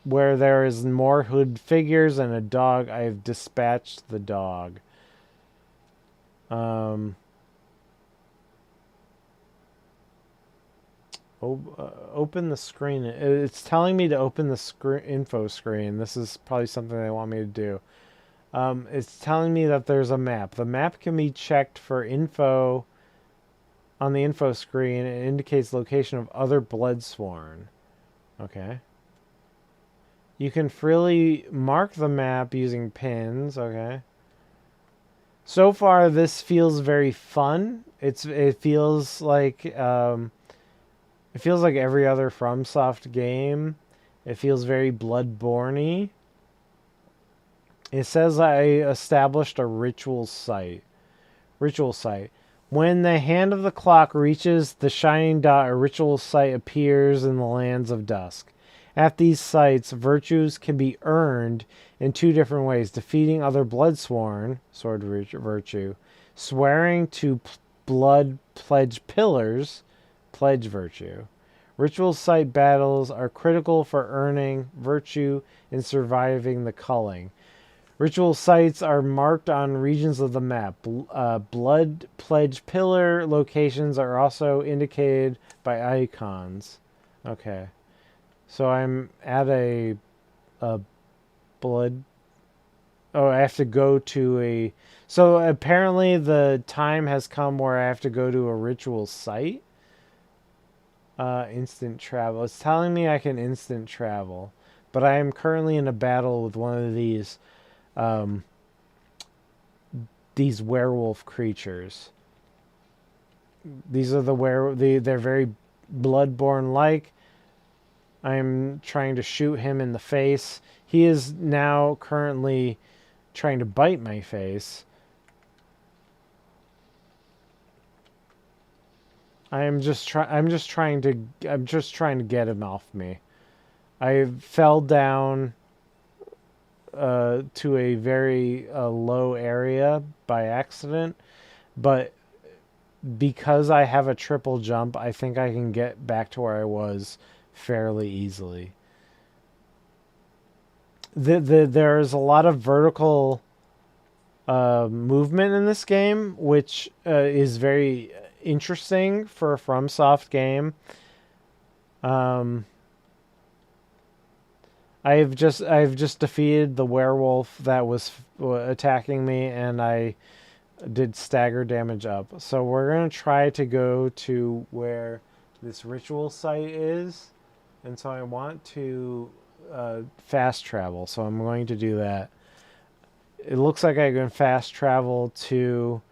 [SPEAKER 1] where there is more hood figures and a dog. I've dispatched the dog. Open the screen. It's telling me to open the info screen. This is probably something they want me to do. It's telling me that there's a map. The map can be checked for info on the info screen. It indicates location of other Bloodsworn. Okay. You can freely mark the map using pins. Okay. So far, this feels very fun. It feels like every other FromSoft game. It feels very Bloodborne-y. It says I established a ritual site. Ritual site. When the hand of the clock reaches the shining dot, a ritual site appears in the lands of dusk. At these sites, virtues can be earned in two different ways: defeating other Bloodsworn, sword virtue, swearing to blood pledge pillars, pledge virtue. Ritual site battles are critical for earning virtue and surviving the culling. Ritual sites are marked on regions of the map. Blood pledge pillar locations are also indicated by icons. Okay. So I'm at a blood... Oh, I have to go to a... So apparently the time has come where I have to go to a ritual site. Instant travel. It's telling me I can instant travel. But I am currently in a battle with one of these werewolf creatures. These are they're very Bloodborne-like. I'm trying to shoot him in the face. He is now currently trying to bite my face. I'm just trying to get him off me. I fell down to a very low area by accident, but because I have a triple jump, I think I can get back to where I was fairly easily. There's a lot of vertical movement in this game, which is very interesting for a FromSoft game. I've just defeated the werewolf that was attacking me, and I did stagger damage up. So we're going to try to go to where this ritual site is. And so I want to fast travel. So I'm going to do that. It looks like I can fast travel to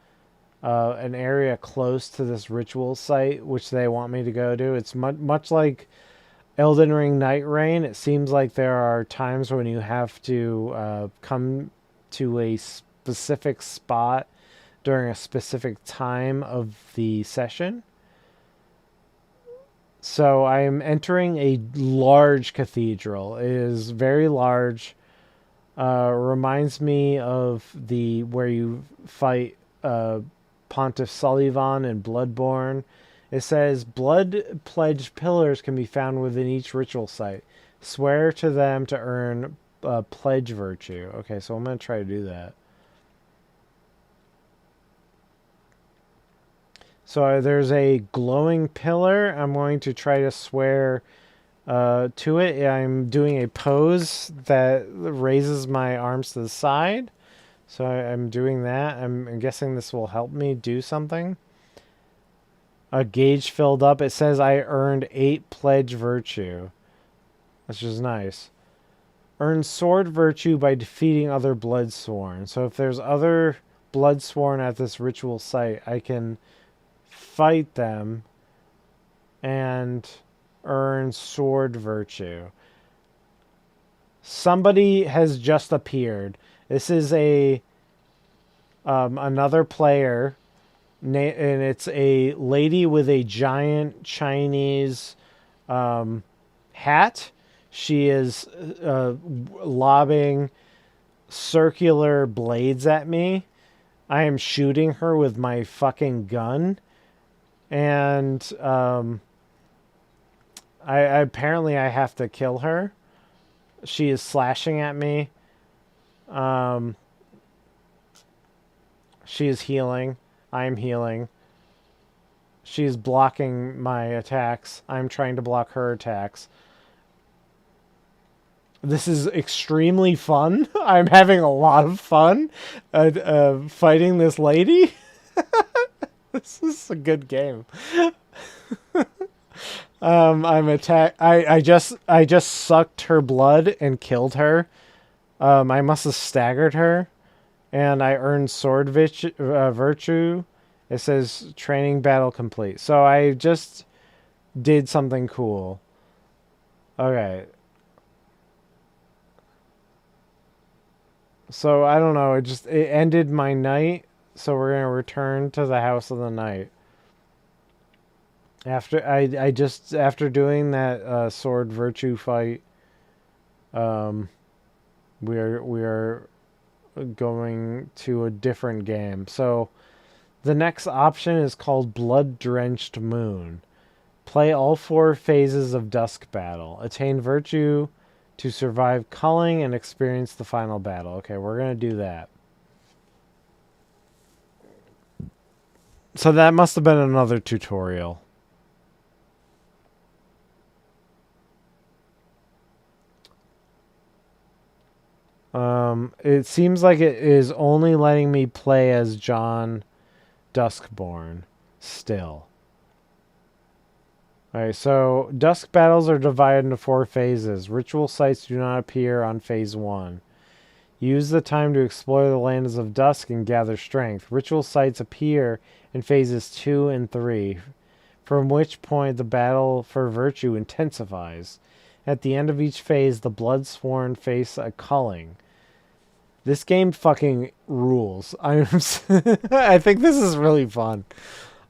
[SPEAKER 1] an area close to this ritual site, which they want me to go to. It's much like Elden Ring Night Rain. It seems like there are times when you have to come to a specific spot during a specific time of the session. So I'm entering a large cathedral. It is very large. Reminds me of where you fight Pontiff Sullivan in Bloodborne. It says blood pledge pillars can be found within each ritual site. Swear to them to earn pledge virtue. Okay, so I'm going to try to do that. So there's a glowing pillar. I'm going to try to swear to it. I'm doing a pose that raises my arms to the side. So I'm doing that. I'm guessing this will help me do something. A gauge filled up. It says I earned 8 pledge virtue. That's just nice. Earn sword virtue by defeating other Bloodsworn. So if there's other Bloodsworn at this ritual site, I can fight them and earn sword virtue. Somebody has just appeared. This is another player, and it's a lady with a giant Chinese hat. She is lobbing circular blades at me. I am shooting her with my fucking gun. And I apparently I have to kill her. She is slashing at me. She is healing. I am healing. She is blocking my attacks. I'm trying to block her attacks. This is extremely fun. I'm having a lot of fun fighting this lady. This is a good game. I'm attack. I just sucked her blood and killed her. I must have staggered her, and I earned virtue. It says training battle complete. So I just did something cool. Okay. So I don't know. It ended my night. So we're gonna return to the house of the night. After doing that sword virtue fight, um, we are going to a different game. So the next option is called Blood Drenched Moon. Play all 4 phases of Dusk Battle. Attain virtue to survive culling and experience the final battle. Okay, we're gonna do that. So that must have been another tutorial. It seems like it is only letting me play as John Duskborn still. Alright, so Dusk battles are divided into 4 phases. Ritual sites do not appear on phase 1. Use the time to explore the lands of Dusk and gather strength. Ritual sites appear in phases 2 and 3, from which point the battle for virtue intensifies. At the end of each phase, the Bloodsworn face a culling. This game fucking rules. I think this is really fun.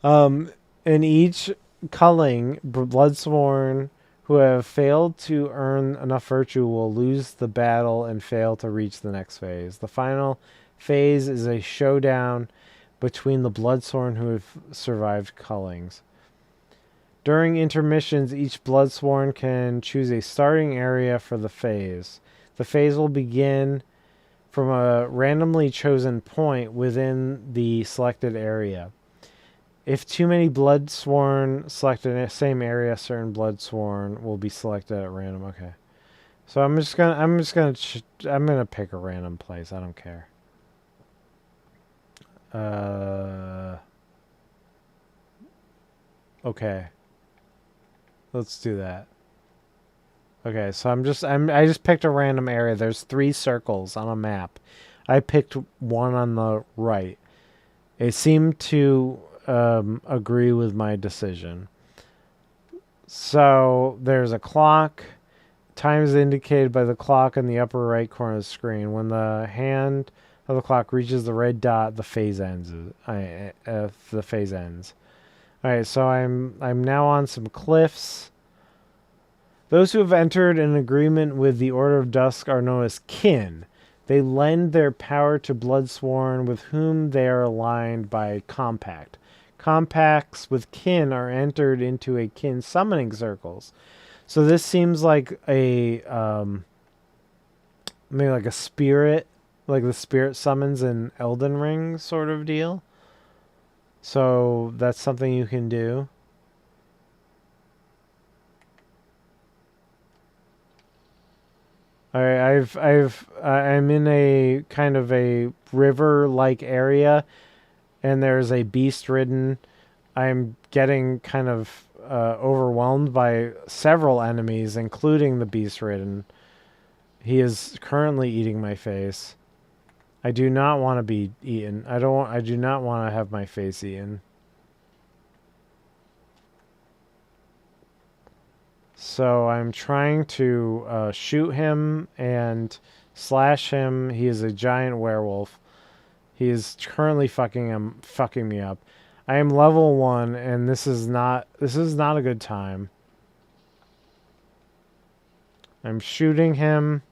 [SPEAKER 1] In each culling, Bloodsworn who have failed to earn enough virtue will lose the battle and fail to reach the next phase. The final phase is a showdown between the Bloodsworn who have survived cullings. During intermissions, each Bloodsworn can choose a starting area for the phase. The phase will begin from a randomly chosen point within the selected area. If too many Bloodsworn select the same area, certain Bloodsworn will be selected at random. Okay, so I'm gonna pick a random place. I don't care. Okay, let's do that. Okay, so I just picked a random area. There's 3 circles on a map. I picked one on the right. It seemed to agree with my decision. So there's a clock. Time is indicated by the clock in the upper right corner of the screen. When the hand of the clock reaches the red dot, the phase ends. The phase ends. All right, so I'm now on some cliffs. Those who have entered an agreement with the Order of Dusk are known as kin. They lend their power to Bloodsworn with whom they are aligned by compact. Compacts with kin are entered into a kin summoning circles. So this seems like a maybe like a spirit, like the spirit summons in Elden Ring sort of deal. So that's something you can do. I'm in a kind of a river-like area, and there's a beast ridden. I'm getting kind of overwhelmed by several enemies, including the beast ridden. He is currently eating my face. I do not want to be eaten. I do not want to have my face eaten. So I'm trying to shoot him and slash him. He is a giant werewolf. He is currently fucking me up. I am level 1, and this is not a good time. I'm shooting him.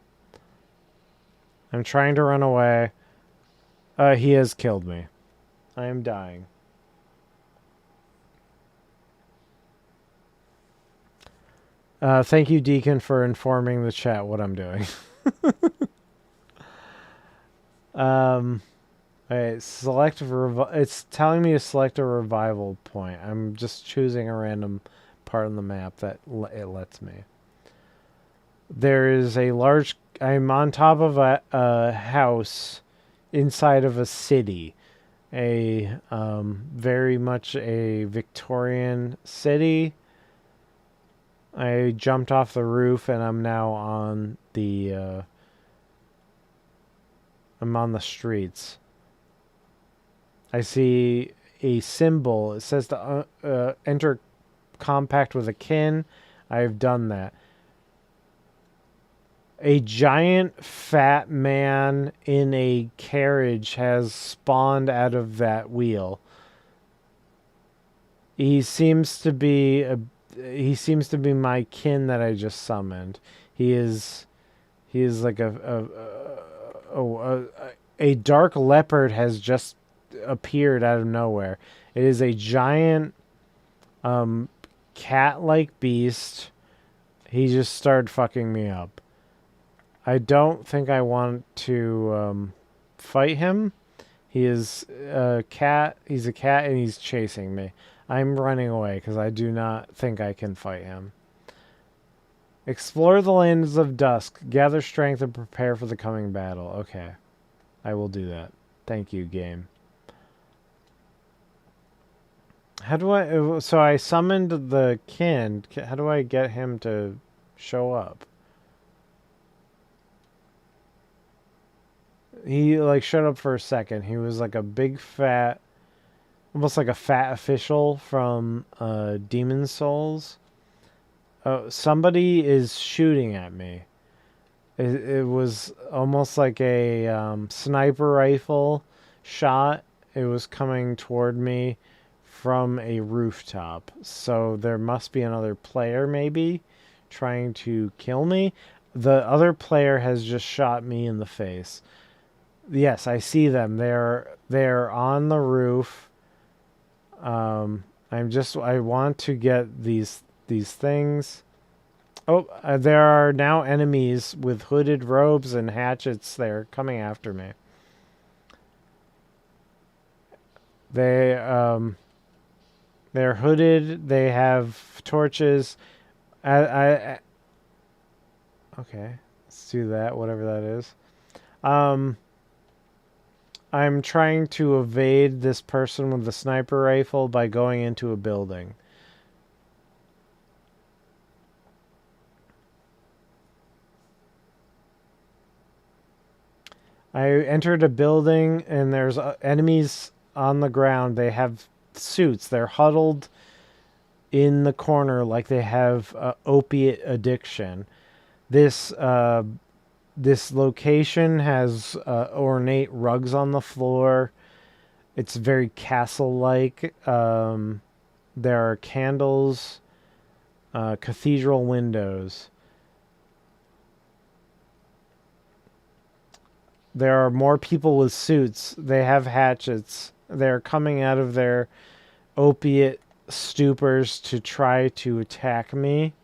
[SPEAKER 1] I'm trying to run away. He has killed me. I am dying. Thank you, Deacon, for informing the chat what I'm doing. Alright, it's telling me to select a revival point. I'm just choosing a random part on the map that it lets me. There is a I'm on top of a house inside of a city. very much a Victorian city. I jumped off the roof and I'm now on the streets. I see a symbol. It says to enter compact with a kin. I've done that. A giant fat man in a carriage has spawned out of that wheel. He seems to be my kin that I just summoned. He is like a dark leopard has just appeared out of nowhere. It is a giant cat-like beast. He just started fucking me up. I don't think I want to fight him. He is a cat. He's a cat and he's chasing me. I'm running away because I do not think I can fight him. Explore the lands of dusk. Gather strength and prepare for the coming battle. Okay. I will do that. Thank you, game. How do I... So I summoned the kin. How do I get him to show up? He, like, showed up for a second. He was like a big fat... Almost like a fat official from Demon Souls. Oh, somebody is shooting at me. It was almost like a sniper rifle shot. It was coming toward me from a rooftop. So there must be another player maybe trying to kill me. The other player has just shot me in the face. Yes, I see them. They're on the roof. I want to get these things. Oh, there are now enemies with hooded robes and hatchets. They're coming after me. They're hooded. They have torches. Okay, let's do that. Whatever that is. I'm trying to evade this person with the sniper rifle by going into a building. I entered a building and there's enemies on the ground. They have suits. They're huddled in the corner like they have opiate addiction. This location has ornate rugs on the floor. It's very castle-like. There are candles, cathedral windows. There are more people with suits. They have hatchets. They're coming out of their opiate stupors to try to attack me.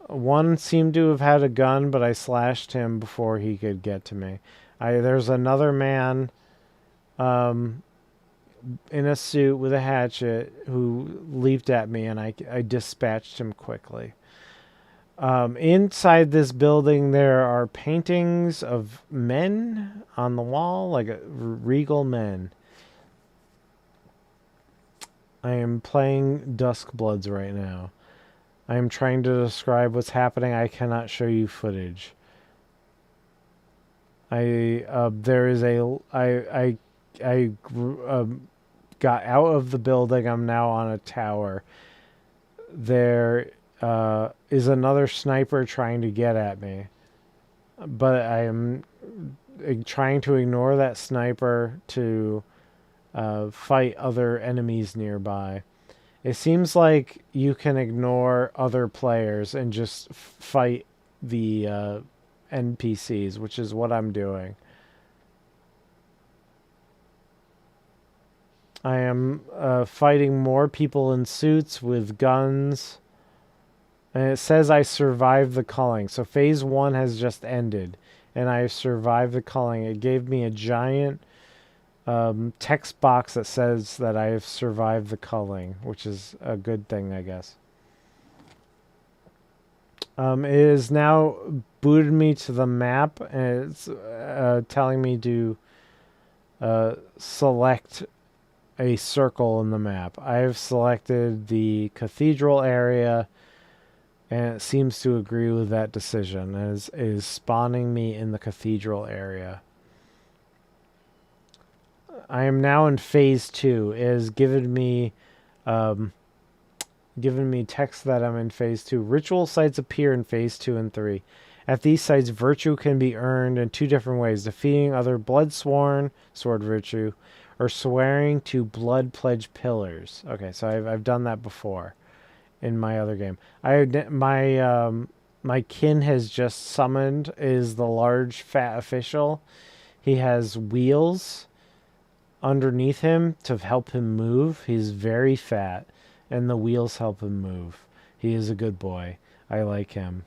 [SPEAKER 1] One seemed to have had a gun, but I slashed him before he could get to me. There's another man in a suit with a hatchet who leaped at me, and I dispatched him quickly. Inside this building, there are paintings of men on the wall, like regal men. I am playing Duskbloods right now. I am trying to describe what's happening. I cannot show you footage. I got out of the building. I'm now on a tower. There is another sniper trying to get at me, but I am trying to ignore that sniper to fight other enemies nearby. It seems like you can ignore other players and just fight the NPCs, which is what I'm doing. I am fighting more people in suits with guns. And it says I survived the culling. So phase 1 has just ended. And I survived the culling. It gave me a giant text box that says that I have survived the culling, which is a good thing, I guess. It has now booted me to the map, and it's telling me to select a circle in the map. I've selected the cathedral area, and it seems to agree with that decision. Is spawning me in the cathedral area. I am now in phase 2. It has given me text that I'm in phase 2. Ritual sites appear in phase 2 and 3. At these sites, virtue can be earned in 2 different ways: defeating other bloodsworn sword virtue, or swearing to blood pledge pillars. Okay, so I've done that before in my other game. My kin has just summoned is the large fat official. He has wheels underneath him to help him move. He's very fat, and the wheels help him move. He is a good boy. I like him.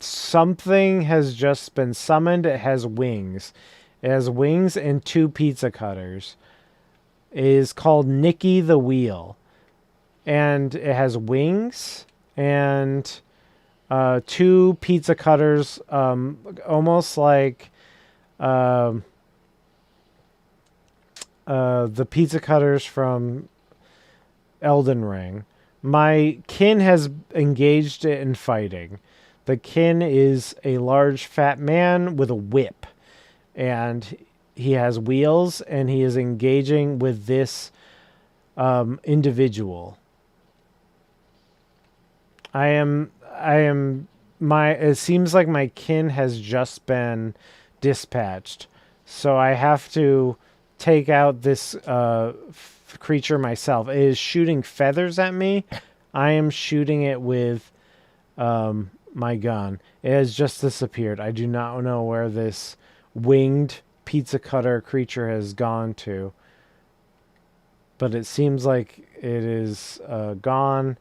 [SPEAKER 1] Something has just been summoned. It has wings. It has wings and 2 pizza cutters. It is called Nicky the Wheel. And it has wings and 2 pizza cutters, almost like the pizza cutters from Elden Ring. My kin has engaged it in fighting. The kin is a large fat man with a whip, and he has wheels, and he is engaging with this individual. It seems like my kin has just been dispatched, so I have to take out this creature myself. It is shooting feathers at me. I am shooting it with my gun. It has just disappeared. I do not know where this winged pizza cutter creature has gone to, but it seems like it is gone.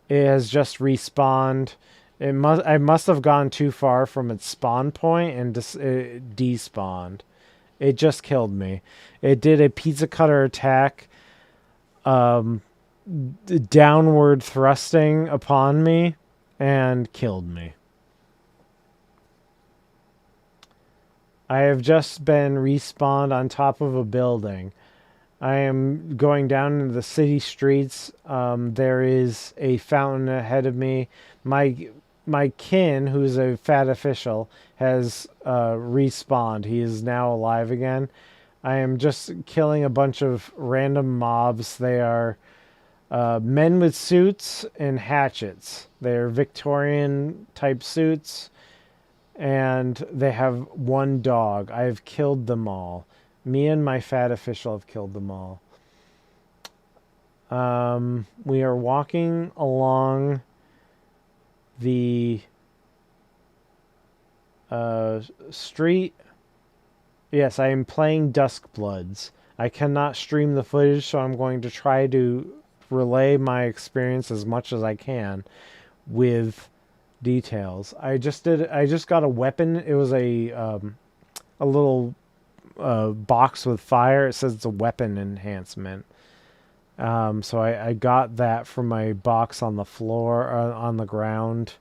[SPEAKER 1] It has just respawned. I must have gone too far from its spawn point and it despawned. It just killed me. It did a pizza cutter attack, downward thrusting upon me, and killed me. I have just been respawned on top of a building. I am going down into the city streets. There is a fountain ahead of me. My kin, who's a fat official, has respawned. He is now alive again. I am just killing a bunch of random mobs. They are men with suits and hatchets. They're Victorian type suits, and they have 1 dog. I have killed them all. Me and my fat official have killed them all. We are walking along the street. Yes, I am playing Duskbloods. I cannot stream the footage, so I'm going to try to relay my experience as much as I can with details. I just got a weapon. It was a little box with fire. It says it's a weapon enhancement. So I got that from my box on the floor, on the ground.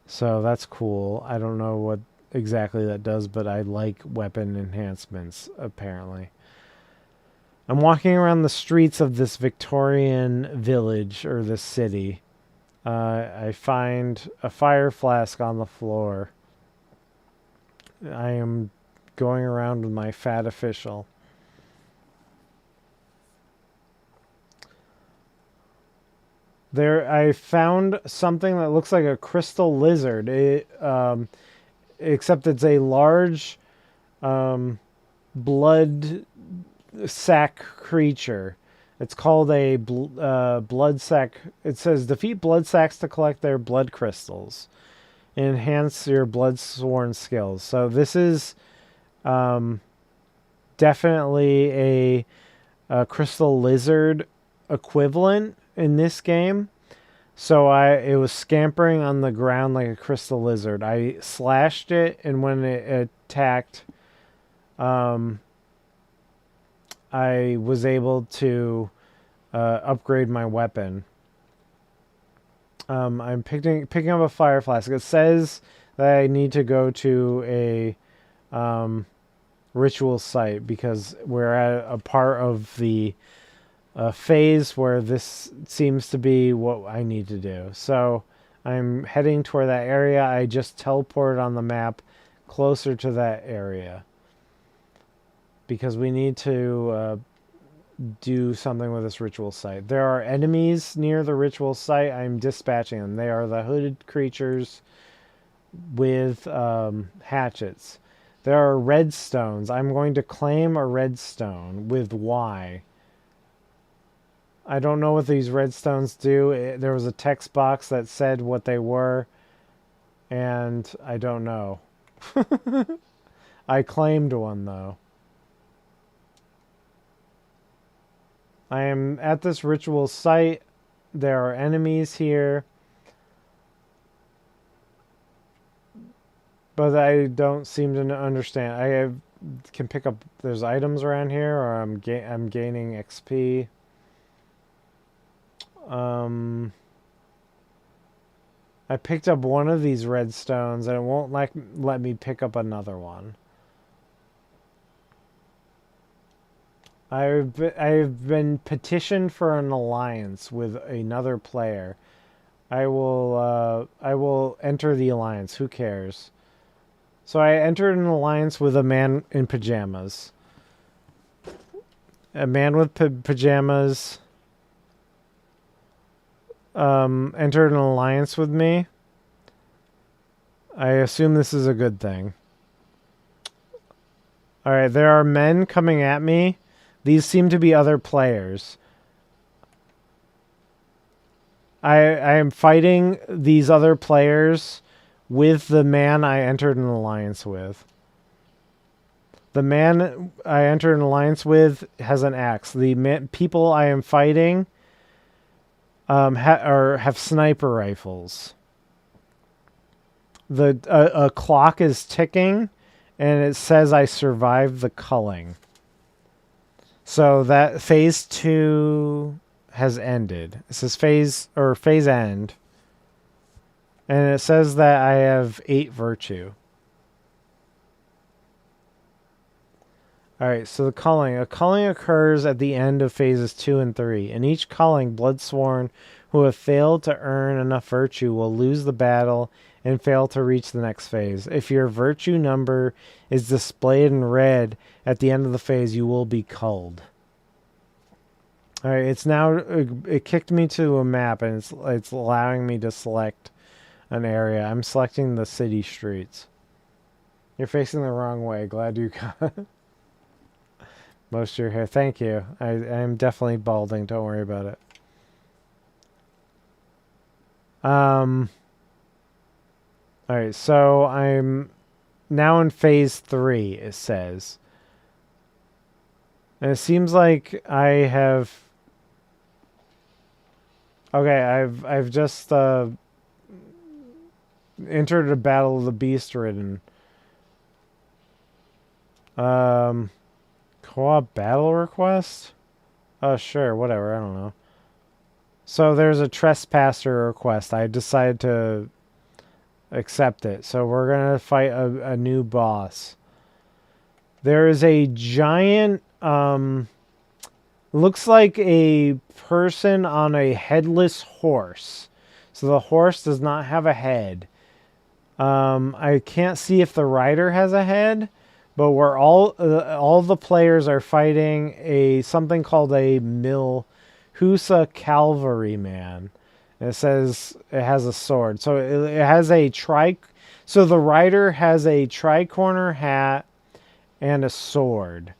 [SPEAKER 1] So that's cool. I don't know what exactly that does, but I like weapon enhancements, apparently. I'm walking around the streets of this Victorian village, or this city. I find a fire flask on the floor. I am going around with my fat official. I found something that looks like a crystal lizard. Except it's a large blood sack creature. It's called a blood sack. It says defeat blood sacks to collect their blood crystals. Enhance your blood sworn skills. So this is definitely a crystal lizard equivalent in this game. So it was scampering on the ground like a crystal lizard. I slashed it, and when it attacked, I was able to upgrade my weapon. I'm picking up a fire flask. It says that I need to go to a ritual site because we're at a part of the phase where this seems to be what I need to do. So I'm heading toward that area. I just teleported on the map closer to that area because we need to do something with this ritual site. There are enemies near the ritual site. I'm dispatching them. They are the hooded creatures with hatchets. There are redstones. I'm going to claim a redstone with Y. I don't know what these redstones do. There was a text box that said what they were, and I don't know. I claimed one, though. I am at this ritual site. There are enemies here. But I don't seem to understand. Can pick up... There's items around here, or I'm gaining XP. I picked up one of these redstones, and it won't let me pick up another one. I've been petitioned for an alliance with another player. I will enter the alliance. Who cares? So I entered an alliance with a man in pajamas. A man with pajamas entered an alliance with me. I assume this is a good thing. Alright, there are men coming at me. These seem to be other players. I am fighting these other players with the man I entered an alliance with. The man I entered an alliance with has an axe. The people I am fighting have sniper rifles. A clock is ticking, and it says I survived the culling. So that phase 2 has ended. It says phase end. And it says that I have 8 virtue. Alright, so the culling. A culling occurs at the end of phases 2 and 3. In each culling, Bloodsworn who have failed to earn enough virtue will lose the battle and fail to reach the next phase. If your virtue number is displayed in red at the end of the phase, you will be culled. Alright, it's now... It kicked me to a map, and it's allowing me to select an area. I'm selecting the city streets. You're facing the wrong way. Glad you got most of your hair. Thank you. I'm definitely balding. Don't worry about it. Alright, so I'm now in phase 3, it says. And it seems like I have... Okay, I've just entered a battle of the beast ridden. Co-op battle request? Oh, sure, whatever, I don't know. So there's a trespasser request. I decided to accept it. So we're going to fight a new boss. There is a giant, looks like a person on a headless horse. So the horse does not have a head. I can't see if the rider has a head, but we're all the players are fighting something called a Milhusa Cavalryman. And it says it has a sword. So it has a so the rider has a tricorner hat and a sword.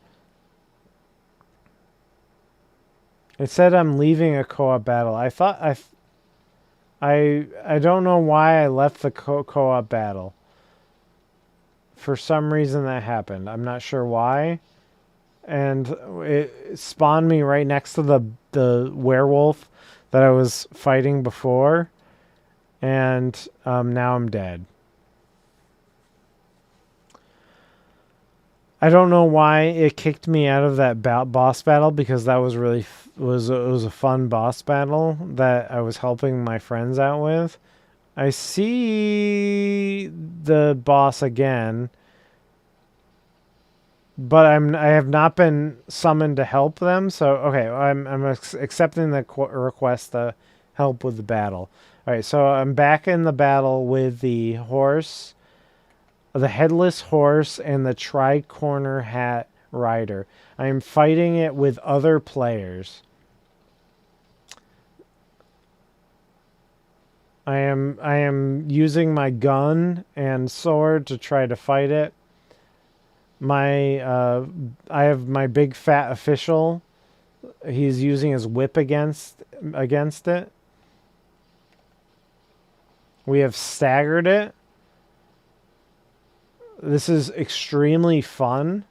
[SPEAKER 1] It said I'm leaving a co-op battle. I thought I don't know why I left the co-op battle. For some reason that happened. I'm not sure why. And it spawned me right next to the werewolf that I was fighting before. And now I'm dead. I don't know why it kicked me out of that boss battle, because that was really it was a fun boss battle that I was helping my friends out with. I see the boss again, but I have not been summoned to help them. So okay, I'm accepting the request to help with the battle. All right, so I'm back in the battle with the horse, the headless horse, and the tri-corner hat rider. I am fighting it with other players. I am using my gun and sword to try to fight it. I have my big fat official. He's using his whip against it. We have staggered it. This is extremely fun.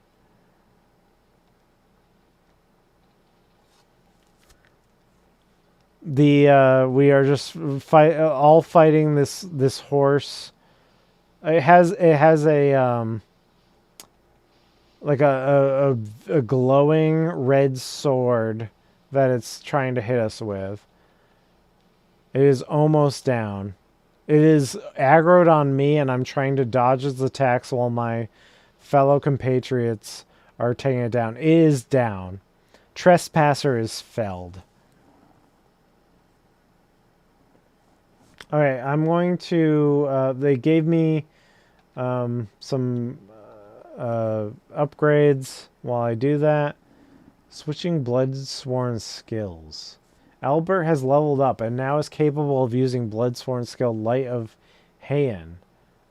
[SPEAKER 1] We are just all fighting this horse. It has a like a glowing red sword that it's trying to hit us with. It is almost down. It is aggroed on me, and I'm trying to dodge its attacks while my fellow compatriots are taking it down. It is down. Trespasser is felled. Alright, I'm going to... they gave me some upgrades while I do that. Switching Bloodsworn skills. Albert has leveled up and now is capable of using Bloodsworn skill Light of Heian.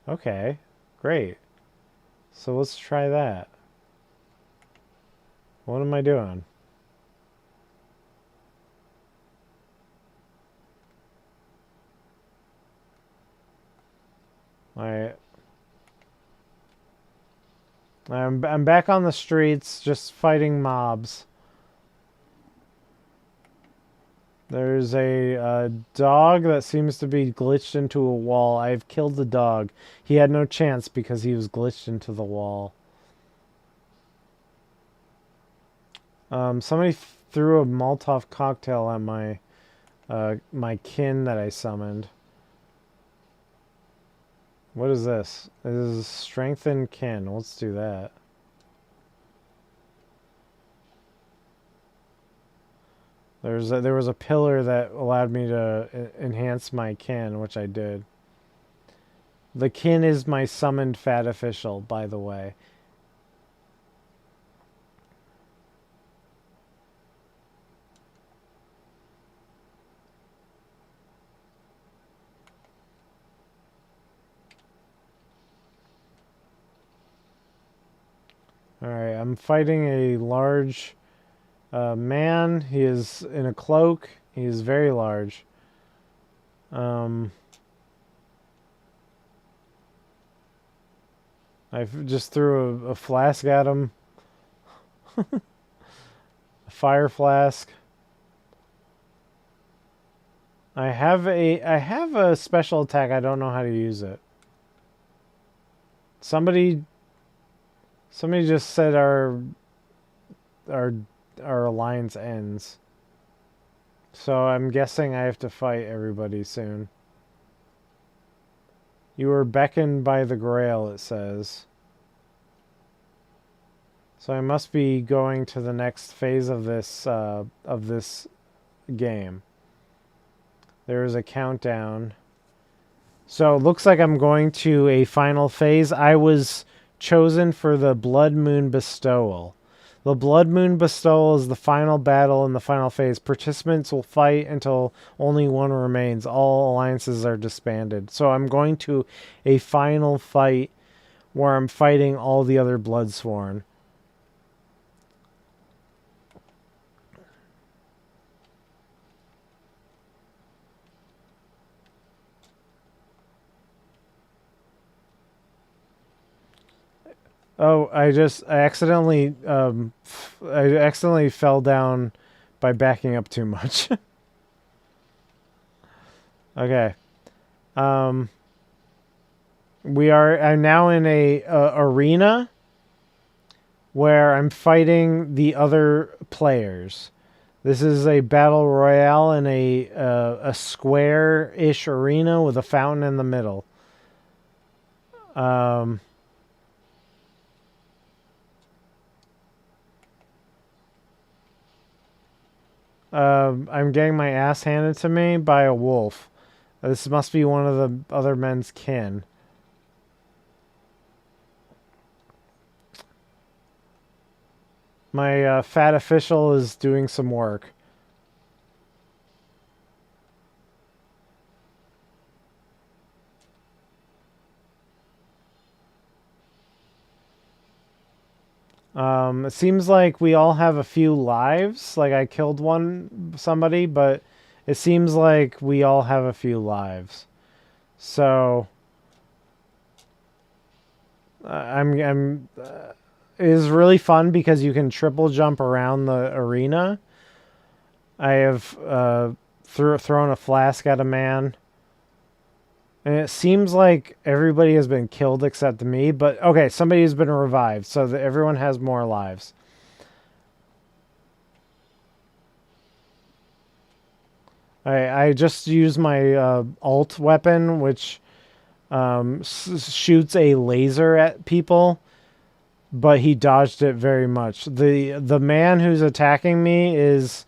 [SPEAKER 1] Okay, great. So let's try that. What am I doing? Alright. I'm back on the streets, just fighting mobs. There's a dog that seems to be glitched into a wall. I've killed the dog. He had no chance because he was glitched into the wall. Somebody threw a Molotov cocktail at my kin that I summoned. What is this? This is strengthen kin. Let's do that. There was a pillar that allowed me to enhance my kin, which I did. The kin is my summoned fat official, by the way. Alright, I'm fighting a large man. He is in a cloak. He is very large. I just threw a flask at him. A fire flask. I have a special attack. I don't know how to use it. Somebody just said our alliance ends. So I'm guessing I have to fight everybody soon. You were beckoned by the Grail, it says. So I must be going to the next phase of this game. There is a countdown. So it looks like I'm going to a final phase. I was chosen for the Blood Moon Bestowal. The Blood Moon Bestowal is the final battle in the final phase. Participants will fight until only one remains. All alliances are disbanded. So I'm going to a final fight where I'm fighting all the other Bloodsworn. Oh, I accidentally fell down by backing up too much. Okay. I'm now in a arena where I'm fighting the other players. This is a battle royale in a square-ish arena with a fountain in the middle. I'm getting my ass handed to me by a wolf. This must be one of the other men's kin. My fat official is doing some work. It seems like we all have a few lives. Like I killed somebody, but it seems like we all have a few lives. So it is really fun because you can triple jump around the arena. I have thrown a flask at a man. And it seems like everybody has been killed except me. But, okay, somebody has been revived. So that everyone has more lives. I just used my alt weapon, which shoots a laser at people. But he dodged it very much. The man who's attacking me is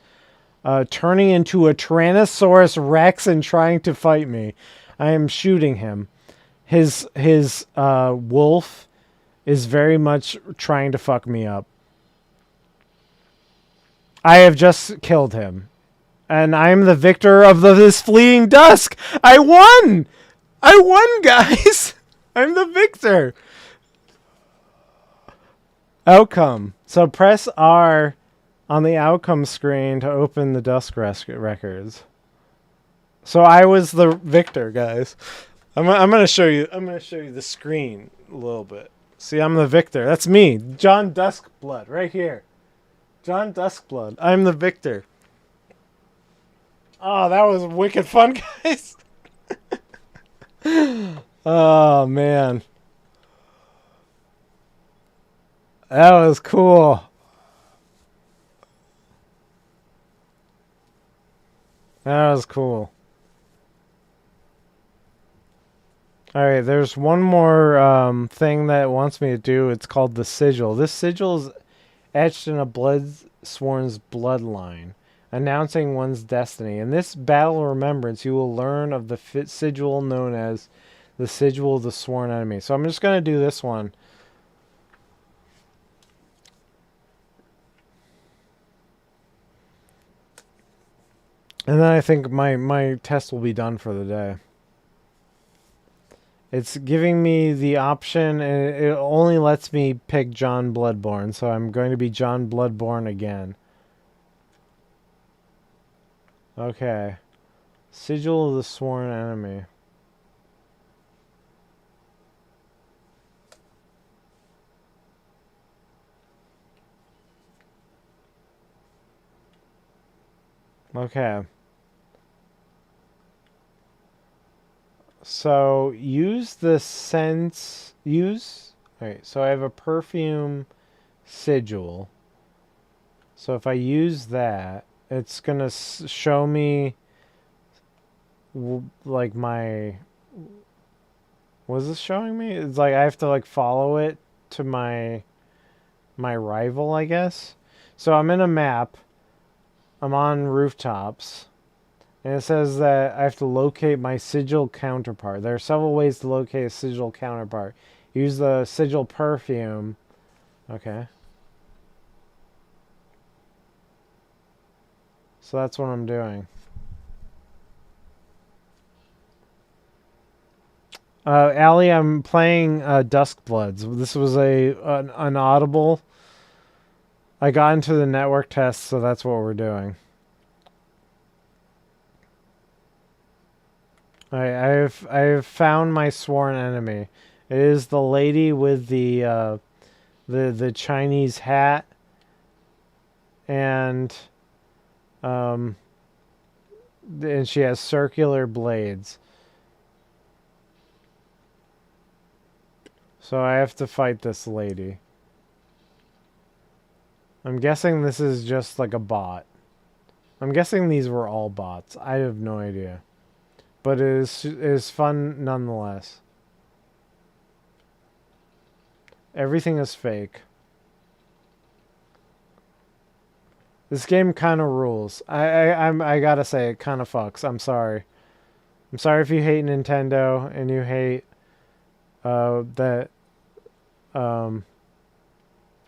[SPEAKER 1] turning into a Tyrannosaurus Rex and trying to fight me. I am shooting him. His wolf is very much trying to fuck me up. I have just killed him. And I'm the victor of this fleeing dusk. I won! I won, guys! I'm the victor. Outcome. So press R on the outcome screen to open the dusk records. So I was the victor, guys. I'm gonna show you. I'm gonna show you the screen a little bit. See, I'm the victor. That's me, John Duskblood, right here. John Duskblood. I'm the victor. Oh, that was wicked fun, guys. Oh man, that was cool. That was cool. Alright, there's one more thing that it wants me to do. It's called the sigil. This sigil is etched in a blood-sworn's bloodline, announcing one's destiny. In this battle remembrance, you will learn of the sigil known as the sigil of the sworn enemy. So I'm just going to do this one. And then I think my test will be done for the day. It's giving me the option, and it only lets me pick John Bloodborne, so I'm going to be John Bloodborne again. Okay. Sigil of the Sworn Enemy. Okay. So use the sense. Alright, so I have a perfume sigil. So if I use that, it's gonna show me like my. What is this showing me? It's like I have to like follow it to my rival, I guess. So I'm in a map. I'm on rooftops. And it says that I have to locate my sigil counterpart. There are several ways to locate a sigil counterpart. Use the sigil perfume. Okay. So that's what I'm doing. Allie, I'm playing Duskbloods. This was an audible. I got into the network test, so that's what we're doing. I have found my sworn enemy. It is the lady with the Chinese hat and she has circular blades. So I have to fight this lady. I'm guessing this is just like a bot. I'm guessing these were all bots. I have no idea. But it is fun nonetheless. Everything is fake. This game kind of rules. I gotta say, it kind of fucks. I'm sorry. I'm sorry if you hate Nintendo and you hate that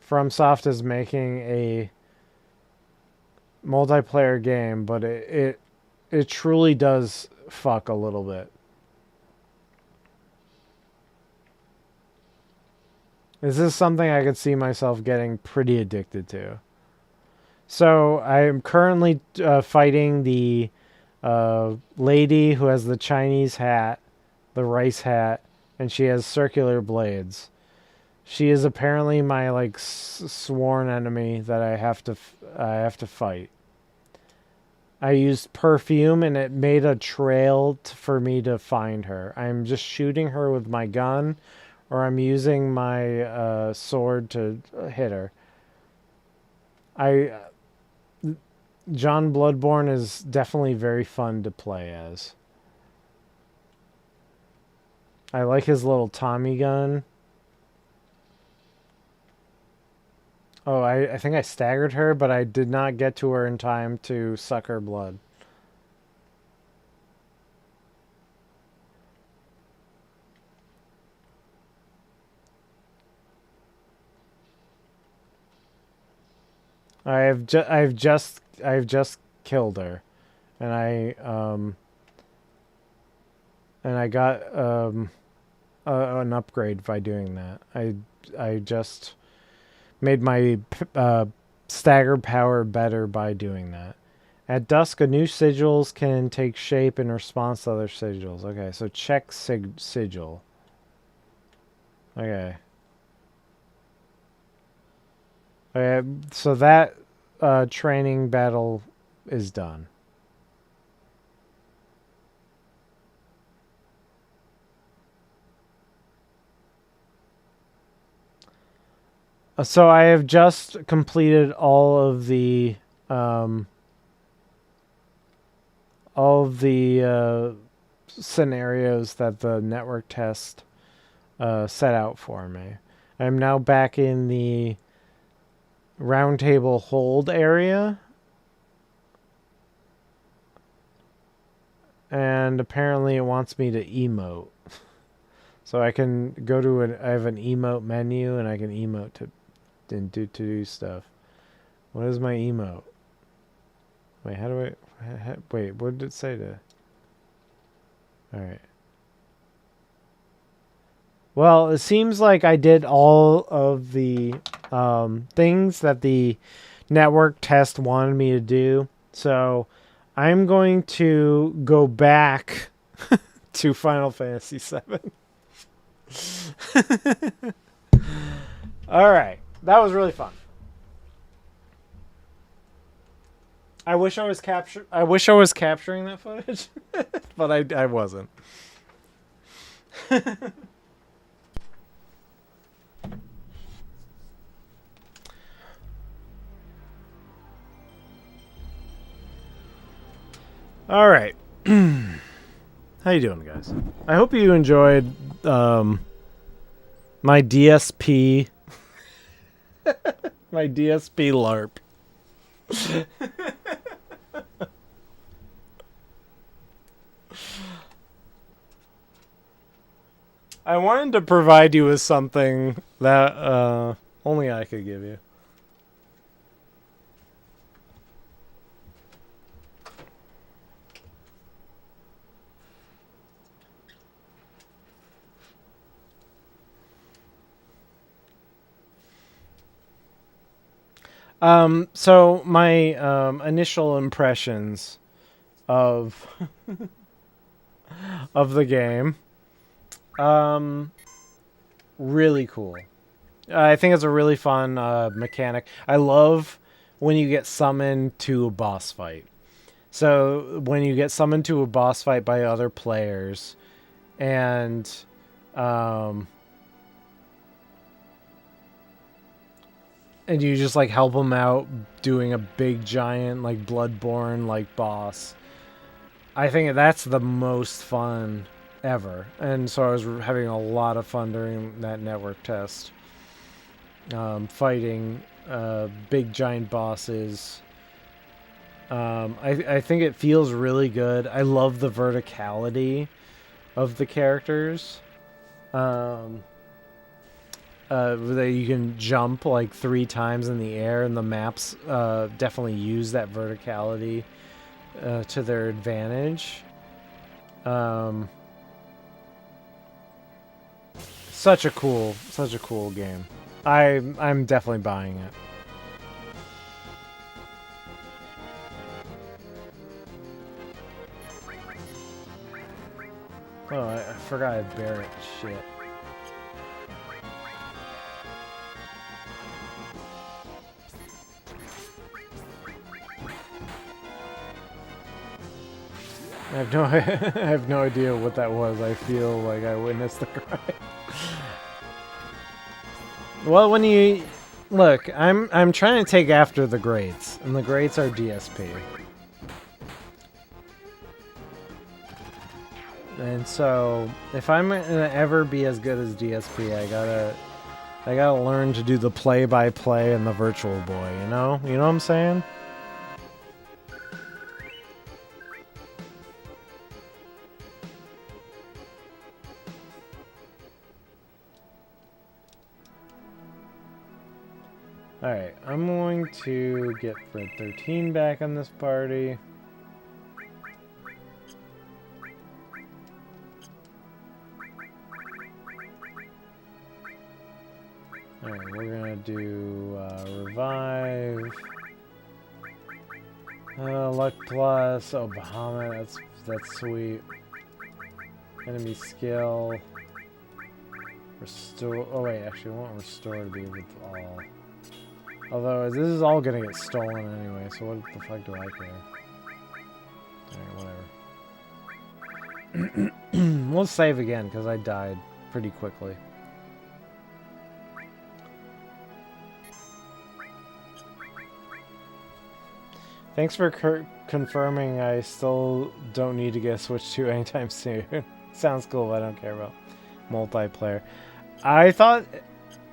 [SPEAKER 1] FromSoft is making a multiplayer game, but it truly does fuck a little bit. This is something I could see myself getting pretty addicted to. So I am currently fighting the lady who has the Chinese hat, the rice hat, and she has circular blades. She is apparently my like sworn enemy that I have to fight. I used perfume and it made a trail for me to find her. I'm just shooting her with my gun, or I'm using my sword to hit her. John Bloodborne is definitely very fun to play as. I like his little Tommy gun. Oh, I think I staggered her, but I did not get to her in time to suck her blood. I've just killed her, and I got an upgrade by doing that. I just made my stagger power better by doing that. At dusk, a new sigils can take shape in response to other sigils. Okay, so check sigil. Okay. Okay, so that training battle is done. So I have just completed all of the scenarios that the network test set out for me. I'm now back in the roundtable hold area. And apparently it wants me to emote. So I can go to I have an emote menu and I can emote to do stuff. What is my emote? Wait, how do I... Wait, what did it say to... Alright. Well, it seems like I did all of the things that the network test wanted me to do. So I'm going to go back to Final Fantasy VII. Alright. That was really fun. I wish I was capturing that footage, but I wasn't. All right. How you doing, guys? I hope you enjoyed my DSP my DSP LARP. I wanted to provide you with something that only I could give you. So my initial impressions of of the game, really cool. I think it's a really fun mechanic. I love when you get summoned to a boss fight. So when you get summoned to a boss fight by other players, and and you just like help them out doing a big giant like Bloodborne like boss. I think that's the most fun ever, and so I was having a lot of fun during that network test, fighting big giant bosses. I think it feels really good. I love the verticality of the characters. That you can jump like 3 times in the air, and the maps definitely use that verticality to their advantage. Such a cool game. I'm definitely buying it. Oh, I forgot I had Barrett. Shit. I have no idea what that was. I feel like I witnessed the cry. Well, when you look, I'm trying to take after the greats, and the greats are DSP. And so, if I'm gonna ever be as good as DSP, I gotta learn to do the play-by-play and the Virtual Boy. You know what I'm saying? Alright, I'm going to get Red 13 back on this party. Alright, we're gonna do Revive. Luck Plus. Oh, Bahamut, that's sweet. Enemy Skill. Restore. Oh, wait, actually, I want Restore to be with all. Although, this is all gonna get stolen anyway, so what the fuck do I care? Alright, whatever. We'll save again, because I died pretty quickly. Thanks for confirming I still don't need to get a Switch 2 anytime soon. Sounds cool, but I don't care about multiplayer.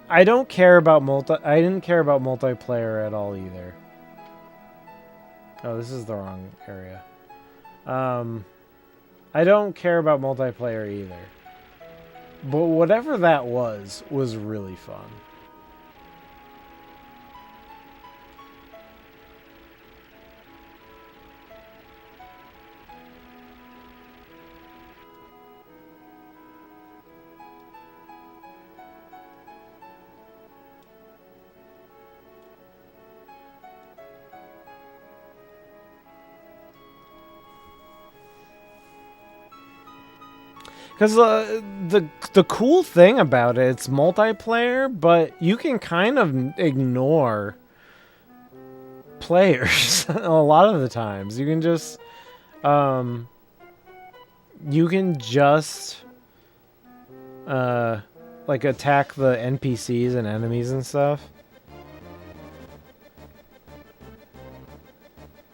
[SPEAKER 1] I don't care about I didn't care about multiplayer at all either. Oh, this is the wrong area. I don't care about multiplayer either. But whatever that was really fun. Because the cool thing about it, it's multiplayer, but you can kind of ignore players a lot of the times. You can just like attack the NPCs and enemies and stuff.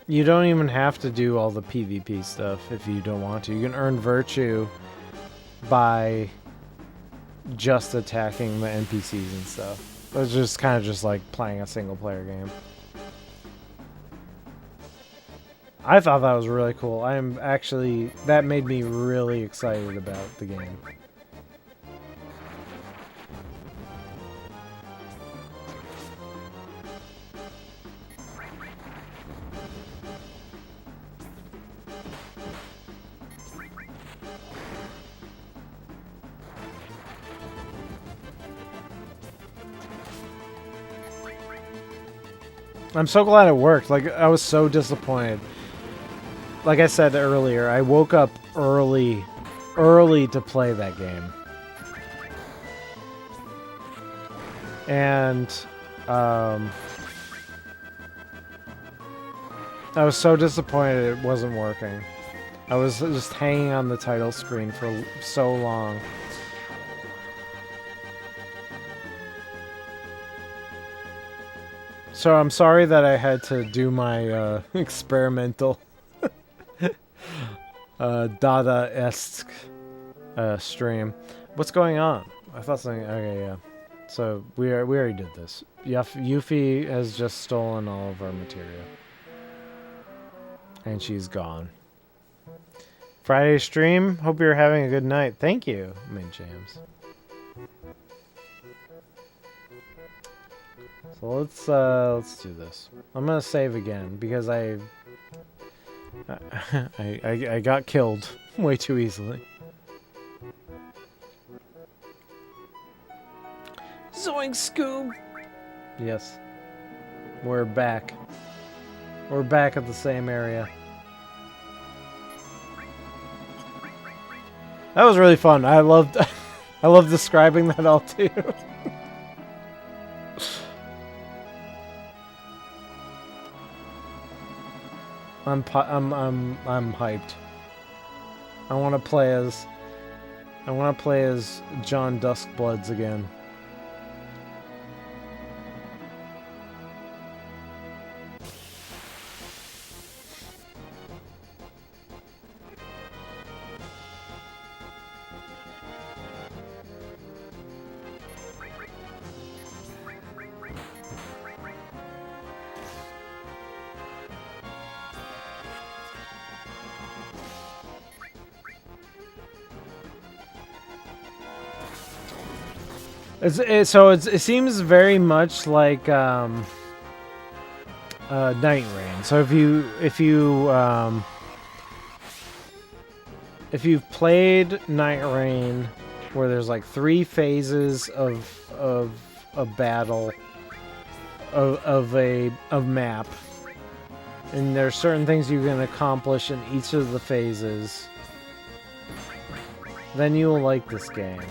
[SPEAKER 1] You don't even have to do all the PvP stuff if you don't want to. You can earn virtue by just attacking the NPCs and stuff. It's just kind of just like playing a single player game. I thought that was really cool. That made me really excited about the game. I'm so glad it worked. Like, I was so disappointed. Like I said earlier, I woke up early to play that game. And, I was so disappointed it wasn't working. I was just hanging on the title screen for so long. So I'm sorry that I had to do my experimental Dada-esque stream. What's going on? I thought something. Okay, yeah. So we already did this. Yuffie has just stolen all of our material, and she's gone. Friday stream. Hope you're having a good night. Thank you, Mint James. So let's do this. I'm gonna save again because I got killed way too easily. Zoink Scoob! Yes. We're back. We're back at the same area. That was really fun. I loved describing that all too. I'm hyped. I want to play as John Duskbloods again. It seems very much like Night Rain. So if you've played Night Rain, where there's like 3 phases of a battle of map, and there's certain things you can accomplish in each of the phases, then you will like this game.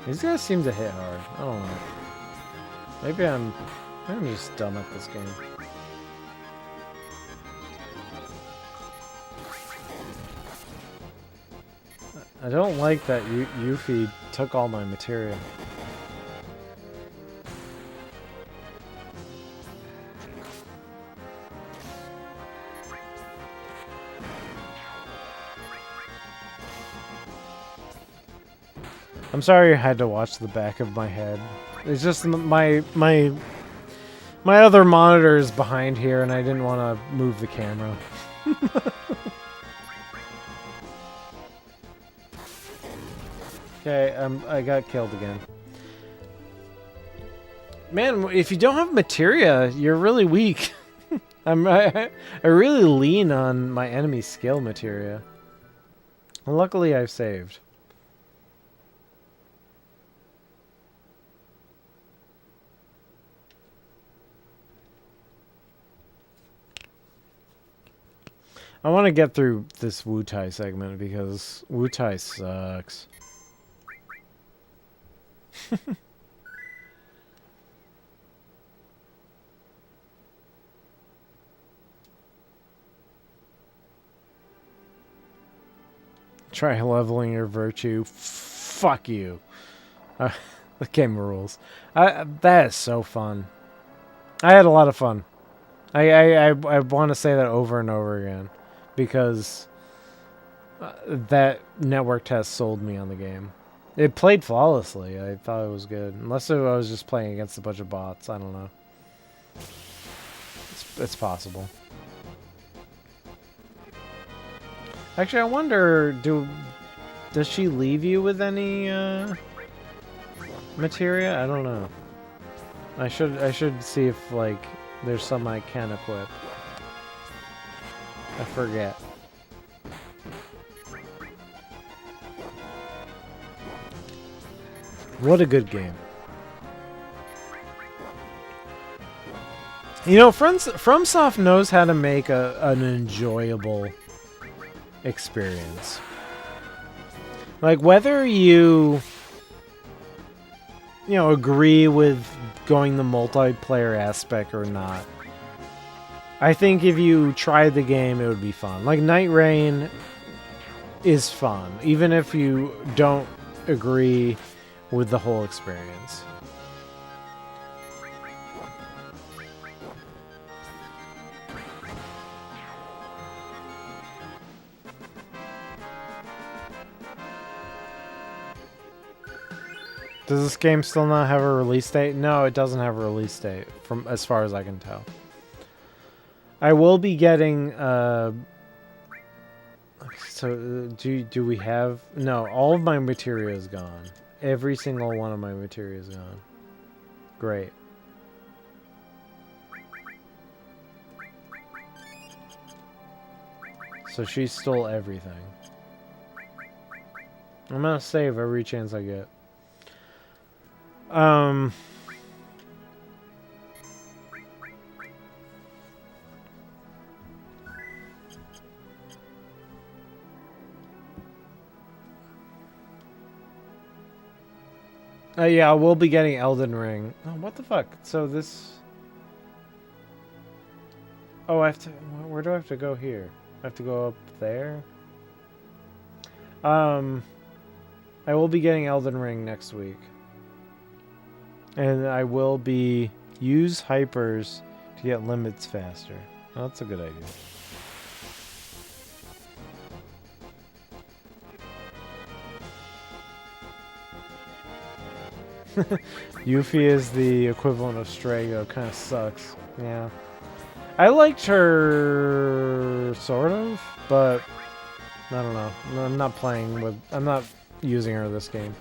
[SPEAKER 1] These guys seem to hit hard. I don't know. Maybe I'm just dumb at this game. I don't like that Yuffie took all my material. I'm sorry I had to watch the back of my head. It's just my other monitor is behind here, and I didn't want to move the camera. Okay, I got killed again. Man, if you don't have materia, you're really weak. I really lean on my enemy skill materia. Luckily, I've saved. I want to get through this Wu-Tai segment because Wu-Tai sucks. Try leveling your virtue. Fuck you. The game rules. That is so fun. I had a lot of fun. I want to say that over and over again. Because that network test sold me on the game. It played flawlessly. I thought it was good. Unless I was just playing against a bunch of bots. I don't know. It's possible. Actually, I wonder, does she leave you with any materia? I don't know. I should see if like there's some I can equip. I forget. What a good game. You know, FromSoft knows how to make an enjoyable experience. Like, whether you agree with going the multiplayer aspect or not, I think if you tried the game, it would be fun. Like Night Rain, is fun, even if you don't agree with the whole experience. Does this game still not have a release date? No, it doesn't have a release date, from as far as I can tell. I will be getting. So do we have? No, all of my material is gone. Every single one of my material is gone. Great. So she stole everything. I'm gonna save every chance I get. Yeah, we'll be getting Elden Ring. Oh, what the fuck? So this... Oh, I have to... Where do I have to go here? I have to go up there? I will be getting Elden Ring next week. And I will be... Use hypers to get limits faster. Oh, that's a good idea. Yuffie is the equivalent of Strago. Kind of sucks. Yeah. I liked her... sort of, but... I don't know. I'm not playing with... I'm not using her this game.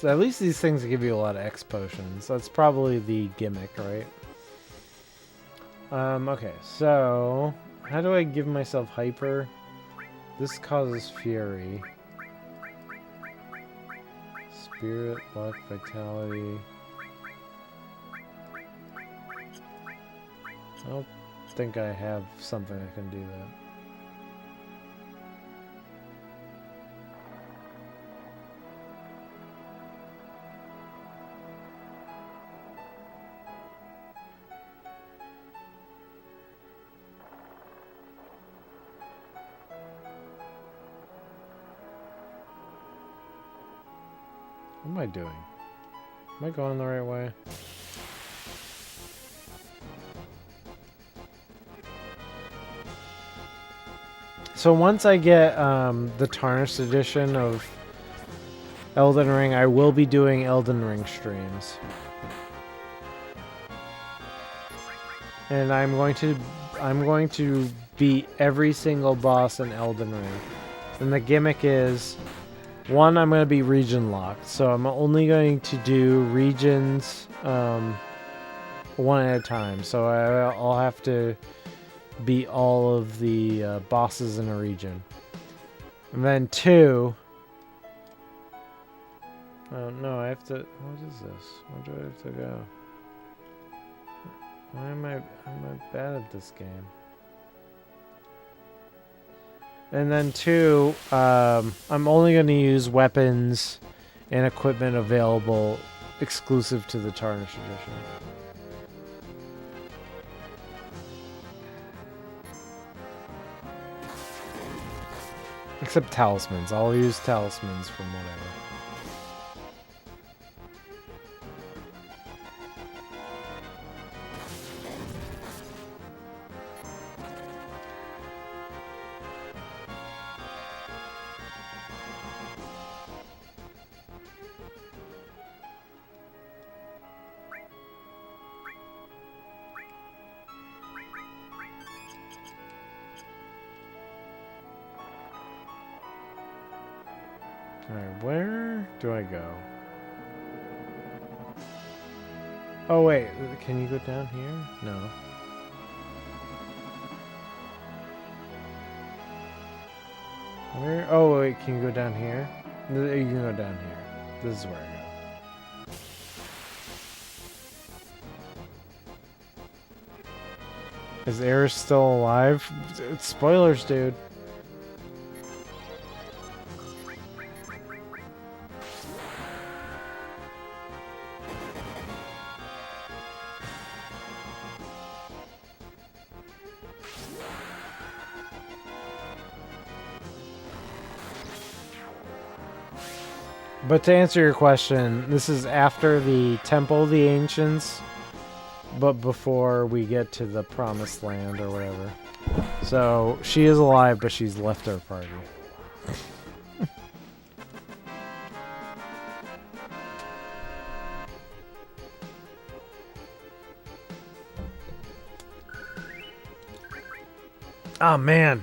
[SPEAKER 1] At least these things give you a lot of X potions. That's probably the gimmick, right? Okay, so... How do I give myself hyper? This causes fury. Spirit, luck, vitality... I don't think I have something that can do that. What am I doing? Am I going the right way? So once I get the Tarnished edition of Elden Ring, I will be doing Elden Ring streams. And I'm going to beat every single boss in Elden Ring. And the gimmick is... One, I'm going to be region locked, so I'm only going to do regions one at a time. So I'll have to beat all of the bosses in a region. And then two... Oh, no, I have to... What is this? Where do I have to go? Why am I bad at this game? And then two, I'm only going to use weapons and equipment available exclusive to the Tarnished edition. Except talismans. I'll use talismans from whatever. Alright, where do I go? Oh wait, can you go down here? No. Where? Oh wait, can you go down here? You can go down here. This is where I go. Is Eris still alive? Spoilers, dude. But to answer your question, this is after the Temple of the Ancients, but before we get to the Promised Land or whatever. So she is alive, but she's left her party. Oh man,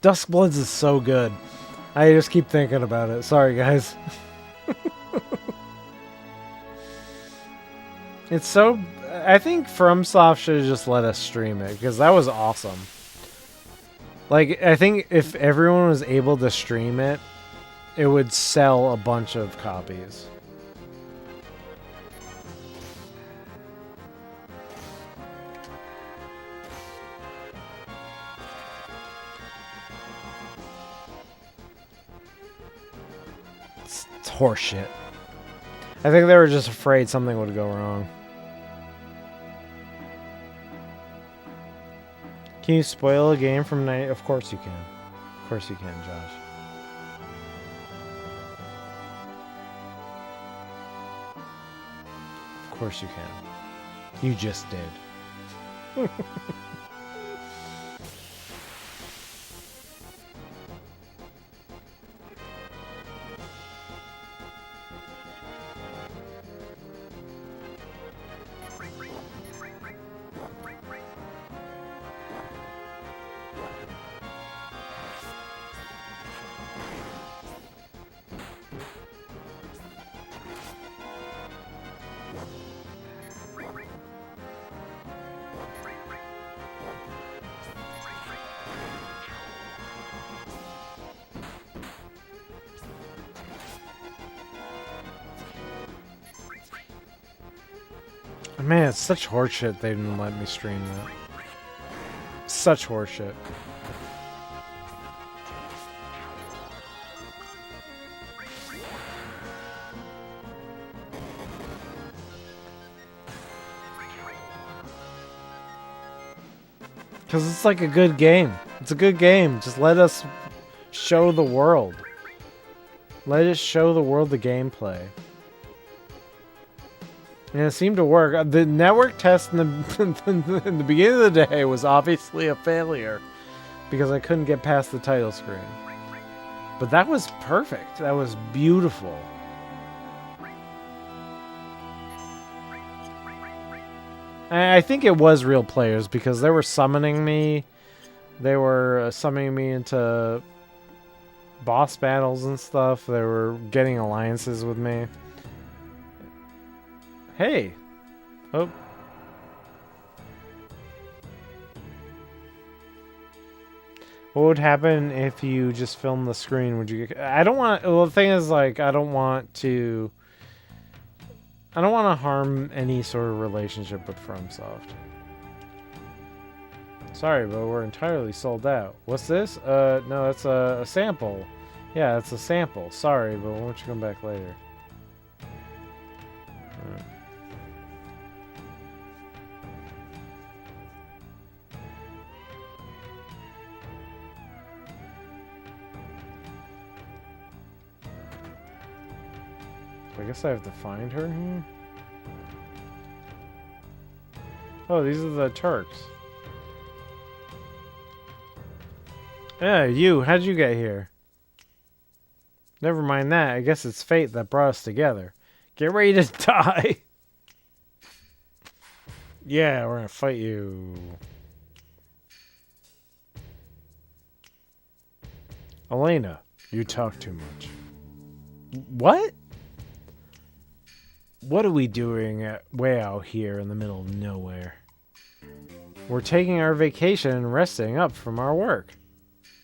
[SPEAKER 1] Duskbloods is so good. I just keep thinking about it. Sorry, guys. It's so... I think FromSoft should have just let us stream it, because that was awesome. Like, I think if everyone was able to stream it, it would sell a bunch of copies. It's horseshit. I think they were just afraid something would go wrong. Can you spoil a game from night? Of course you can. Of course you can, Josh. Of course you can. You just did. Man, it's such horseshit they didn't let me stream that. Such horseshit. Because it's like a good game. It's a good game. Just let us show the world. Let us show the world the gameplay. And it seemed to work. The network test in the beginning of the day was obviously a failure because I couldn't get past the title screen. But that was perfect. That was beautiful. I think it was real players because they were summoning me. They were summoning me into boss battles and stuff. They were getting alliances with me. Hey. Oh. What would happen if you just filmed the screen? Would you get... I don't want... Well, the thing is, like, I don't want to harm any sort of relationship with FromSoft. Sorry, but we're entirely sold out. What's this? No, it's a sample. Yeah, it's a sample. Sorry, but why don't you come back later? Alright. I guess I have to find her here. Oh, these are the Turks. Yeah, you. How'd you get here? Never mind that. I guess it's fate that brought us together. Get ready to die. Yeah, we're gonna fight you. Elena, you talk too much. What? What are we doing way out here in the middle of nowhere? We're taking our vacation and resting up from our work.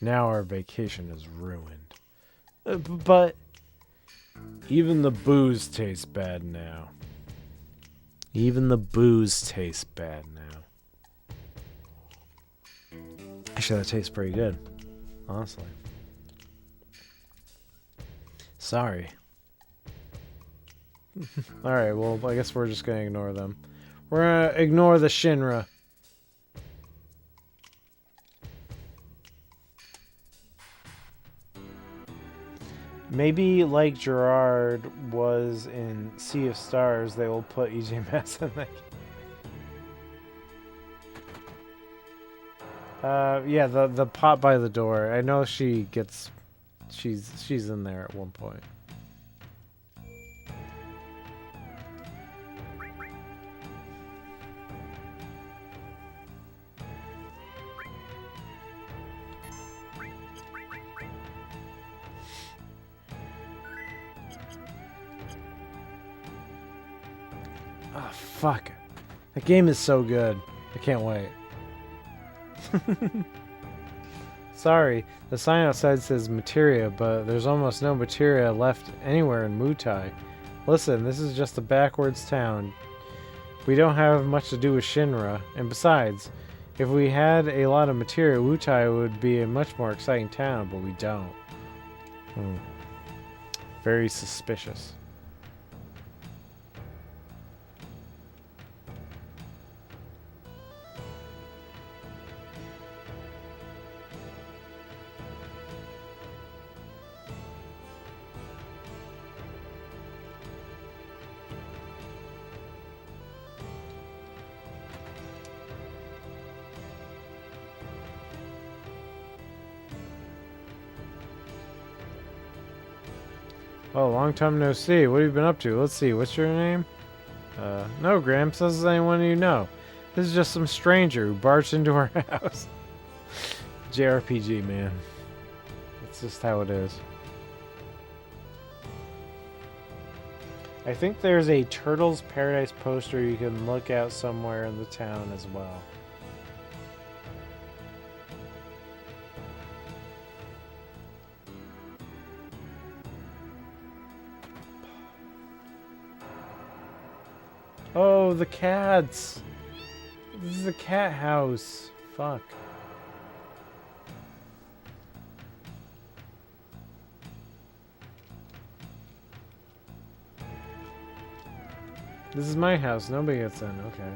[SPEAKER 1] Now our vacation is ruined. But even the booze tastes bad now. Even the booze tastes bad now. Actually, that tastes pretty good. Honestly. Sorry. Alright, well, I guess we're just gonna ignore them. We're gonna ignore the Shinra. Maybe like Gerard was in Sea of Stars, they will put EJ Mess in there. Yeah, the pot by the door. I know she gets, she's in there at one point. Oh, fuck. That game is so good. I can't wait. Sorry, the sign outside says materia, but there's almost no materia left anywhere in Mutai. Listen, this is just a backwards town. We don't have much to do with Shinra, and besides, if we had a lot of materia, Wutai would be a much more exciting town, but we don't. Very suspicious. Oh, long time no see. What have you been up to? Let's see. What's your name? No, Gramps. This is anyone you know. This is just some stranger who barged into our house. JRPG, man. That's just how it is. I think there's a Turtles Paradise poster you can look at somewhere in the town as well. Oh, the cats! This is a cat house. Fuck. This is my house. Nobody gets in. Okay.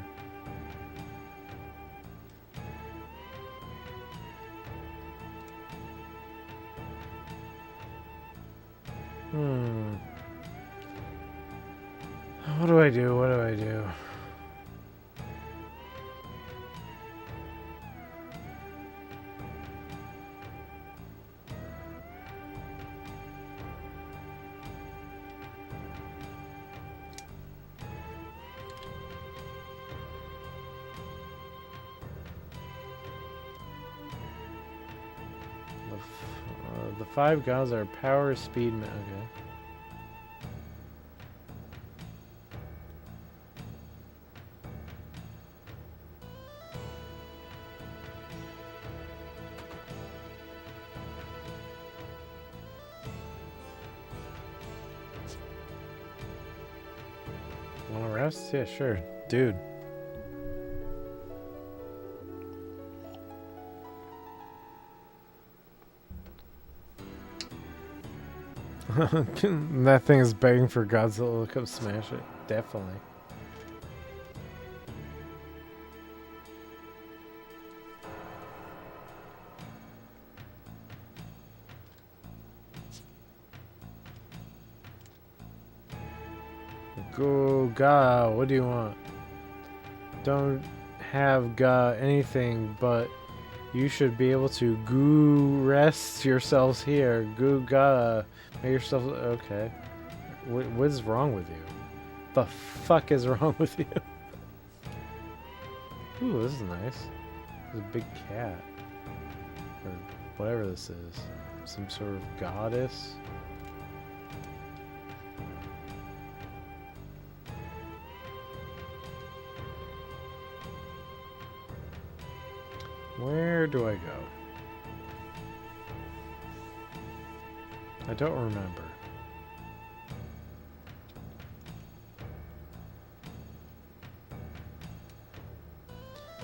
[SPEAKER 1] What do I do? What do I do? The 5 guns are power, speed, okay. Wanna rest? Yeah, sure. Dude. That thing is begging for Godzilla to come smash it. Definitely. Go, Ga, what do you want? Don't have Ga anything, but you should be able to goo rest yourselves here. Goo Ga, make yourself okay. What is wrong with you? The fuck is wrong with you? Ooh, this is nice. This is a big cat. Or whatever this is. Some sort of goddess. Where do I go? I don't remember.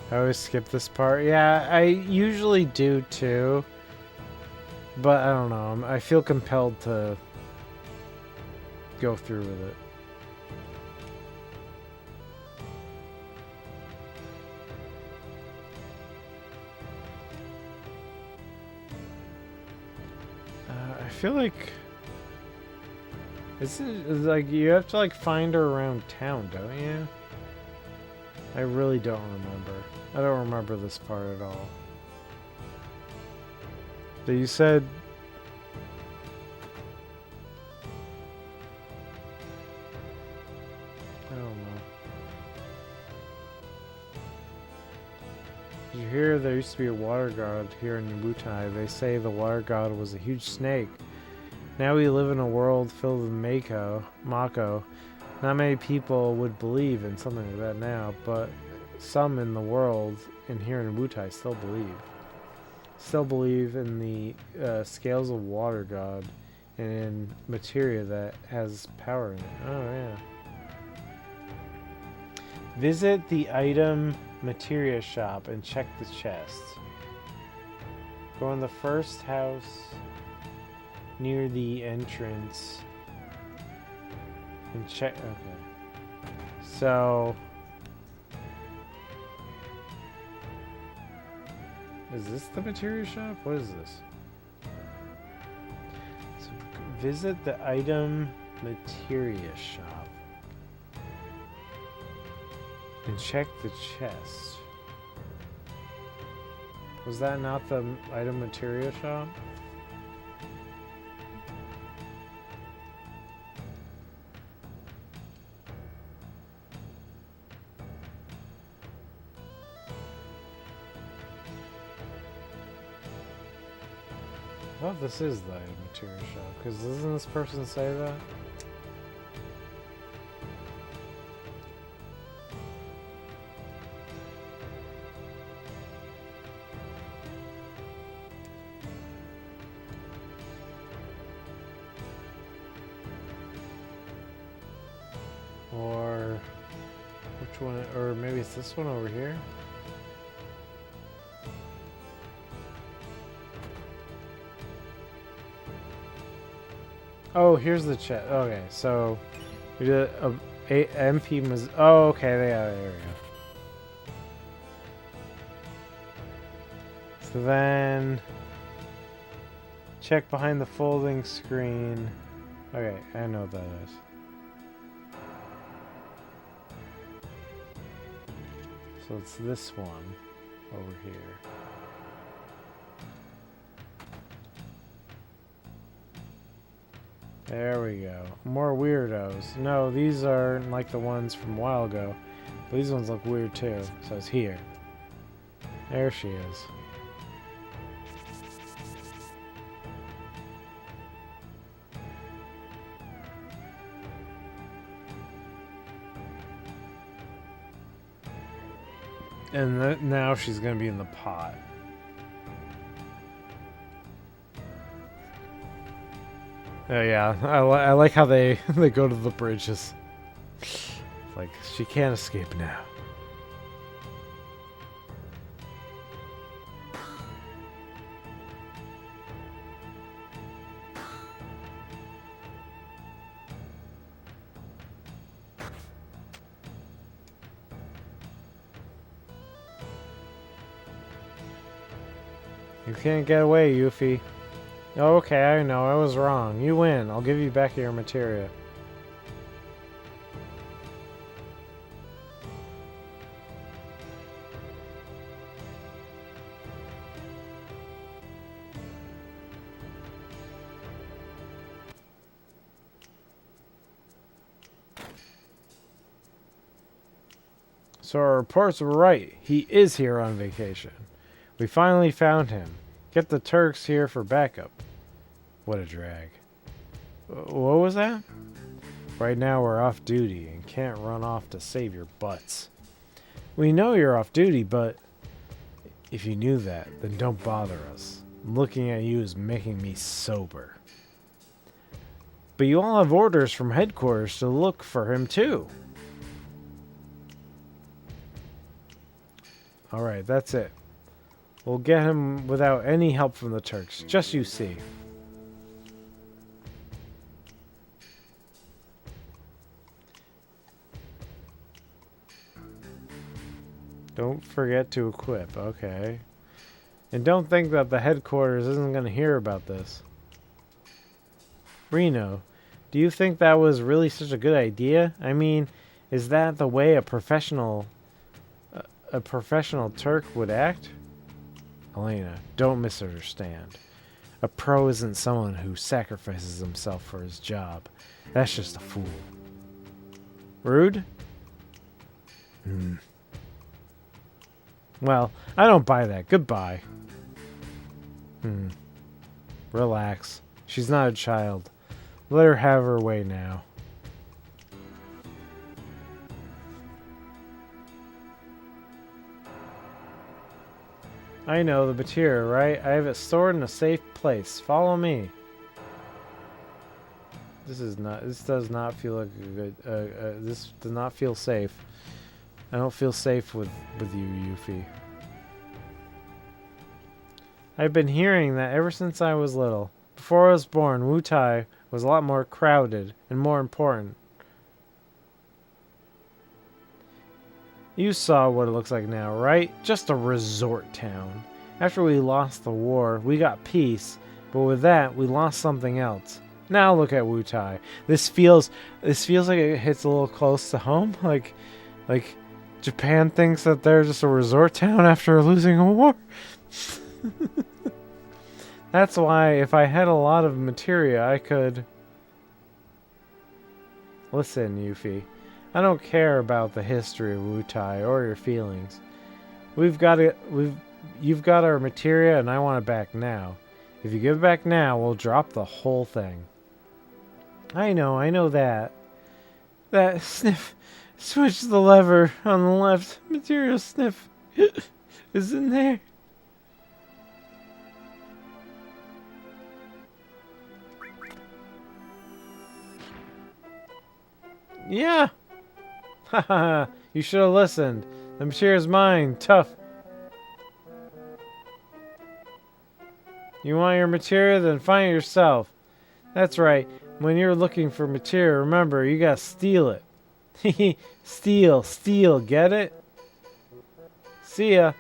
[SPEAKER 1] I always skip this part. Yeah, I usually do too. But I don't know. I feel compelled to go through with it. I feel like This is like you have to like find her around town, don't you? I really don't remember. I don't remember this part at all. So you said I don't know. Did you hear there used to be a water god here in Wutai? They say the water god was a huge snake. Now we live in a world filled with Mako. Not many people would believe in something like that now, but some in the world and here in Wutai still believe. Still believe in the scales of water god and in materia that has power in it. Oh yeah. Visit the item materia shop and check the chest. Go in the first house near the entrance and check. Okay. So is this the materia shop? What is this? So visit the item materia shop and check the chest. Was that not the item materia shop? I thought this is the item material shop, because doesn't this person say that? Or which one? Or maybe it's this one over here? Oh, here's the chat. Okay, so we did a MP. Oh, okay, there we go. So then check behind the folding screen. Okay, I know what that is. So it's this one over here. There we go. More weirdos. No, these are like the ones from a while ago. But these ones look weird too. So it's here. There she is. And now she's going to be in the pot. Oh yeah, I like how they go to the bridges. It's like, she can't escape now. You can't get away, Yuffie. Okay, I know, I was wrong. You win. I'll give you back your materia. So our reports were right. He is here on vacation. We finally found him. Get the Turks here for backup. What a drag. What was that? Right now we're off duty and can't run off to save your butts. We know you're off duty, but if you knew that, then don't bother us. Looking at you is making me sober. But you all have orders from headquarters to look for him too. Alright, that's it. We'll get him without any help from the Turks. Just you see. Don't forget to equip. Okay. And don't think that the headquarters isn't going to hear about this. Reno, Do you think that was really such a good idea? I mean, is that the way a professional Turk would act? Elena, don't misunderstand. A pro isn't someone who sacrifices himself for his job. That's just a fool. Rude? Well, I don't buy that. Goodbye. Relax. She's not a child. Let her have her way now. I know the material, right? I have it stored in a safe place. Follow me. This does not feel like a good, this does not feel safe. I don't feel safe with you, Yuffie. I've been hearing that ever since I was little. Before I was born, Wutai was a lot more crowded and more important. You saw what it looks like now, right? Just a resort town. After we lost the war, we got peace, but with that, we lost something else. Now look at Wutai. This feels like it hits a little close to home. Like Japan thinks that they're just a resort town after losing a war. That's why if I had a lot of materia, I could... Listen, Yuffie. I don't care about the history of Wutai or your feelings. You've got our materia and I want it back now. If you give it back now, we'll drop the whole thing. I know that. That sniff. Switch the lever on the left. Material sniff is in there. Yeah. Haha. You should have listened. The material's mine. Tough. You want your materia? Then find it yourself. That's right. When you're looking for materia, remember, you gotta steal it. Steal, get it? See ya.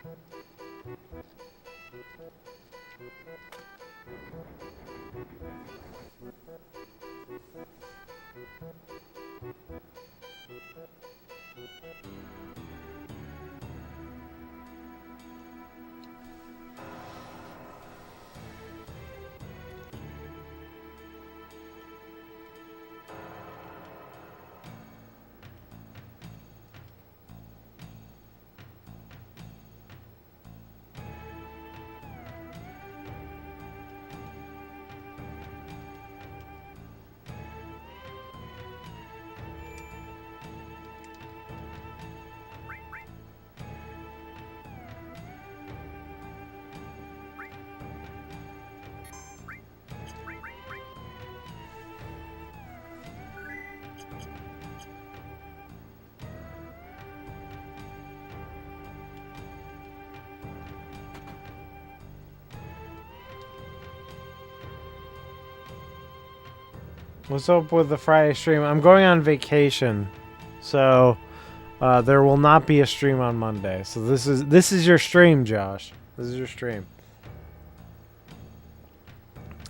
[SPEAKER 1] What's up with the Friday stream? I'm going on vacation, so there will not be a stream on Monday. So this is your stream, Josh. This is your stream.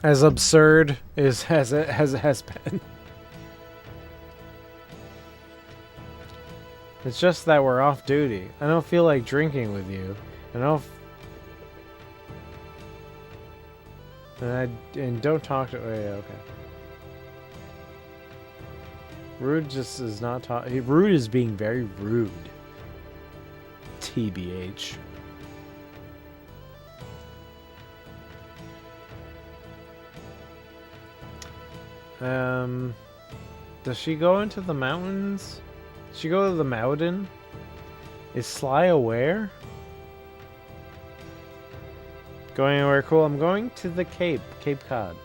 [SPEAKER 1] As absurd as it has been. It's just that we're off duty. I don't feel like drinking with you. I don't. And don't talk to. Oh, yeah, okay. Rude just is not talking. Rude is being very rude. TBH. Does she go into the mountains? Does she go to the mountain? Is Sly aware? Going anywhere cool? I'm going to the Cape Cod.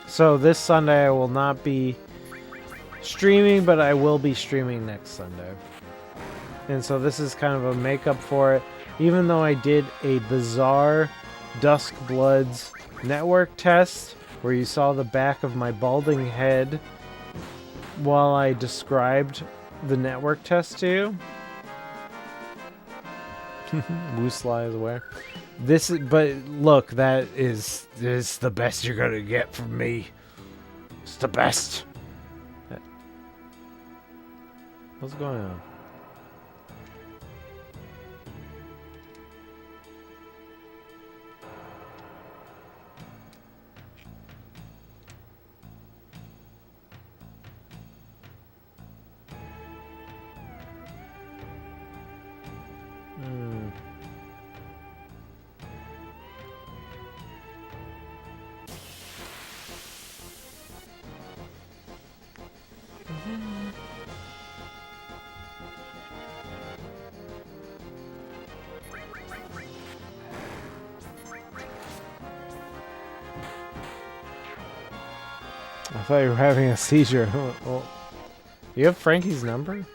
[SPEAKER 1] So this Sunday I will not be streaming, but I will be streaming next Sunday. And so this is kind of a makeup for it. Even though I did a bizarre Dusk Bloods network test where you saw the back of my balding head while I described the network test to you. Woosly is aware. This is, but look, this is the best you're gonna get from me. It's the best. What's going on? I thought you were having a seizure. Well, you have Frankie's number?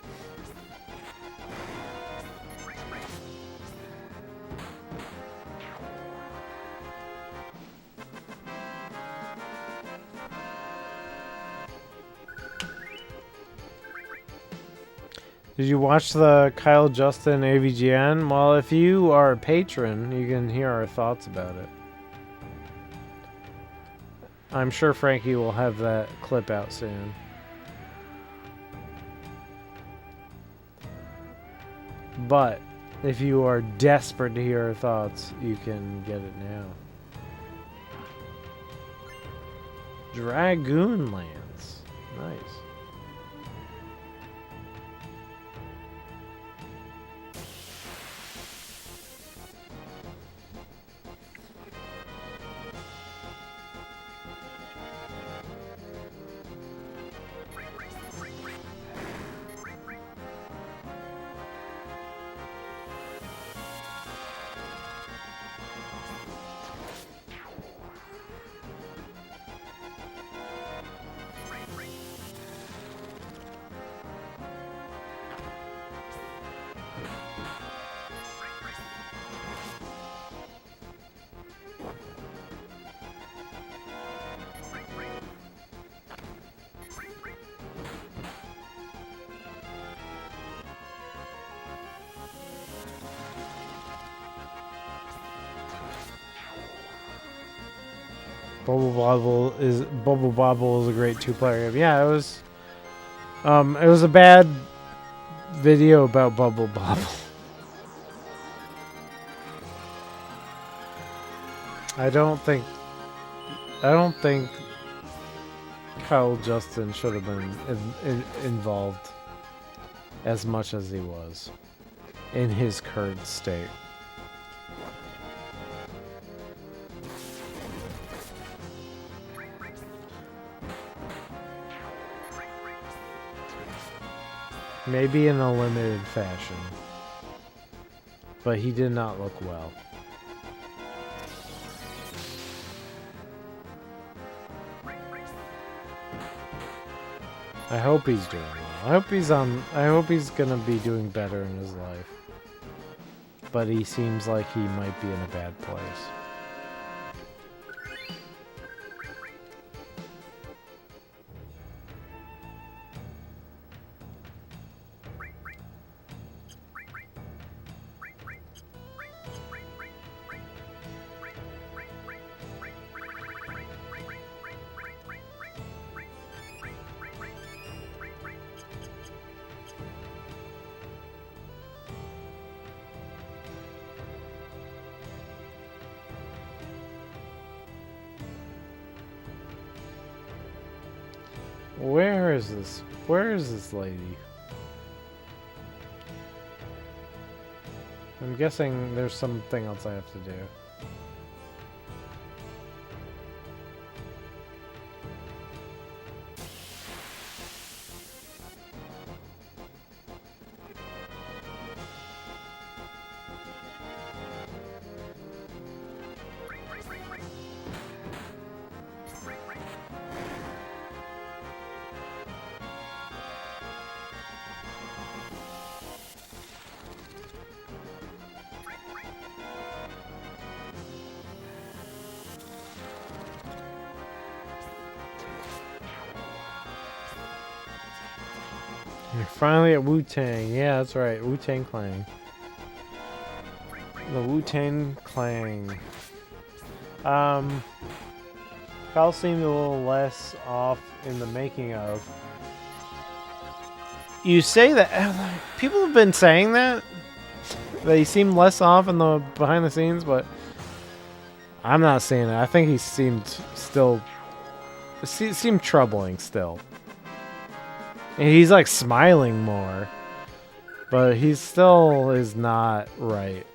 [SPEAKER 1] Did you watch the Kyle Justin AVGN? Well, if you are a patron, you can hear our thoughts about it. I'm sure Frankie will have that clip out soon. But if you are desperate to hear our thoughts, you can get it now. Dragoonlands. Nice. Bubble Bobble is a great two-player game. Yeah, it was a bad video about Bubble Bobble. I don't think Kyle Justin should have been involved as much as he was in his current state. Maybe in a limited fashion. But he did not look well. I hope he's doing well. I hope he's gonna be doing better in his life. But he seems like he might be in a bad place. Where is this? Where is this lady? I'm guessing there's something else I have to do. You're finally at Wu-Tang. Yeah, that's right. Wu-Tang Clan. The Wu-Tang Clan. Kyle seemed a little less off in the making of. You say that people have been saying that he seemed less off in the behind the scenes, but I'm not seeing it. I think he seemed troubling still. And he's like smiling more, but he still is not right.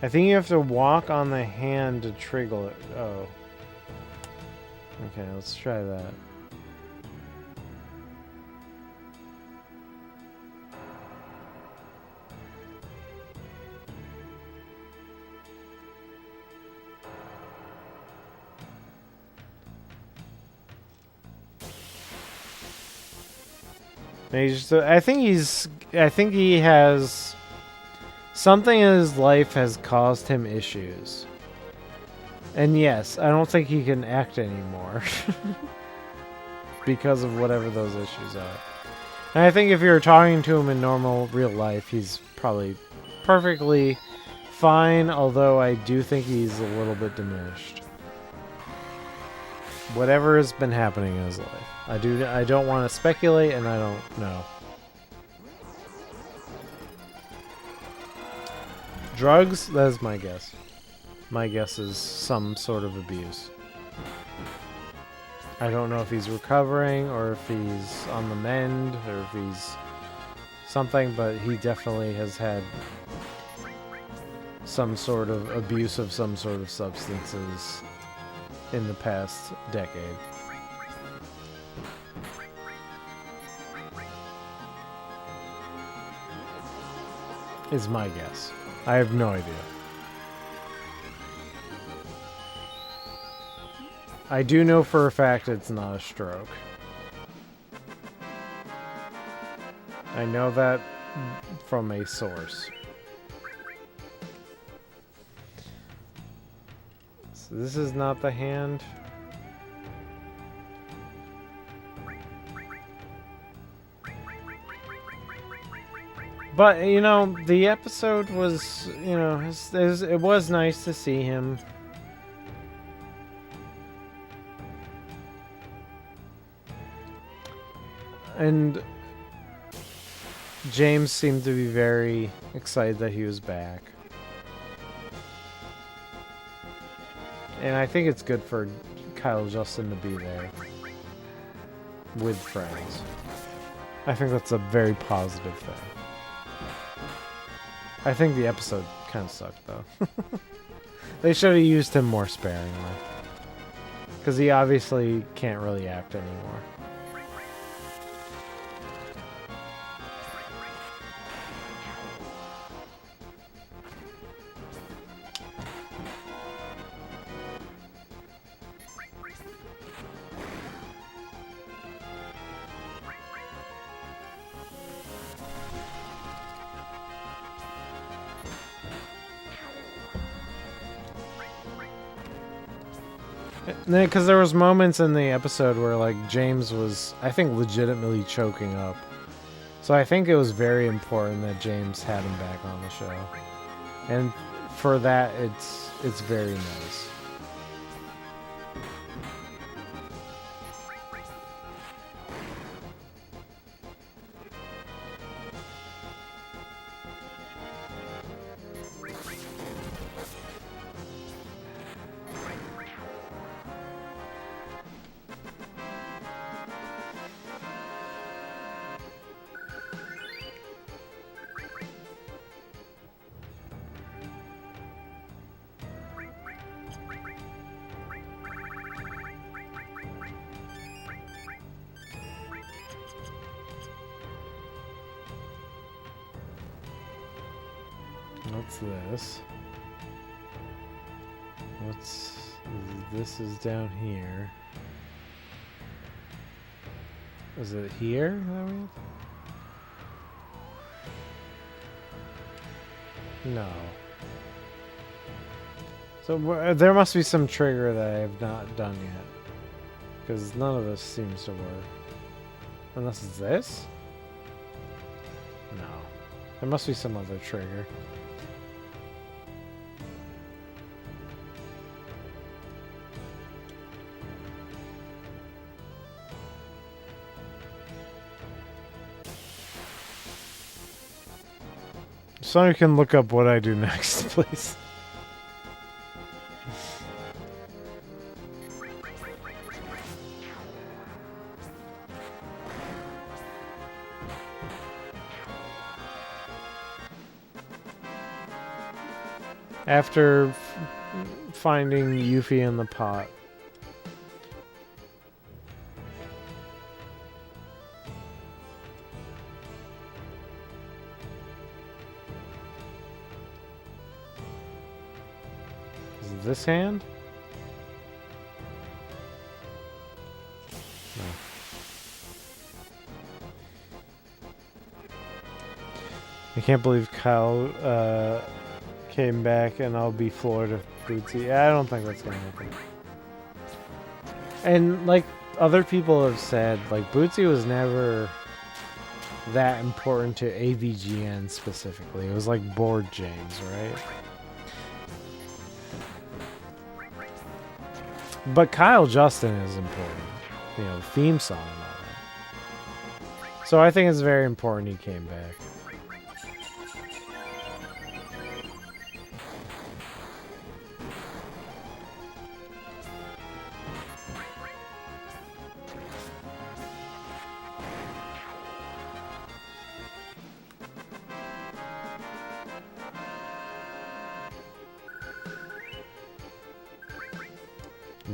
[SPEAKER 1] I think you have to walk on the hand to trigger it. Oh. Okay, let's try that. I think he has something in his life has caused him issues. And yes, I don't think he can act anymore because of whatever those issues are. And I think if you're talking to him in normal real life, he's probably perfectly fine, although I do think he's a little bit diminished. Whatever has been happening in his life. I don't want to speculate, and I don't know. Drugs? That is my guess. My guess is some sort of abuse. I don't know if he's recovering, or if he's on the mend, or if he's something, but he definitely has had some sort of abuse of some sort of substances in the past decade. Is my guess. I have no idea. I do know for a fact it's not a stroke. I know that from a source. So this is not the hand. But, you know, the episode was, you know, it was nice to see him. And James seemed to be very excited that he was back. And I think it's good for Kyle Justin to be there with friends. I think that's a very positive thing. I think the episode kind of sucked, though. They should have used him more sparingly. Because he obviously can't really act anymore. Because there was moments in the episode where, like, James was, I think, legitimately choking up. So I think it was very important that James had him back on the show. And for that, it's very nice. What's this? This is down here. Is it here? No. So there must be some trigger that I have not done yet. Because none of this seems to work. Unless it's this? No. There must be some other trigger. Someone can look up what I do next, please. After finding Yuffie in the pot. Is it this hand? No. I can't believe Kyle came back and I'll be floored if Bootsy. I don't think that's gonna happen. And like other people have said, like Bootsy was never that important to AVGN specifically. It was like board James, right? But Kyle Justin is important. You know, theme song and all that. So I think it's very important he came back.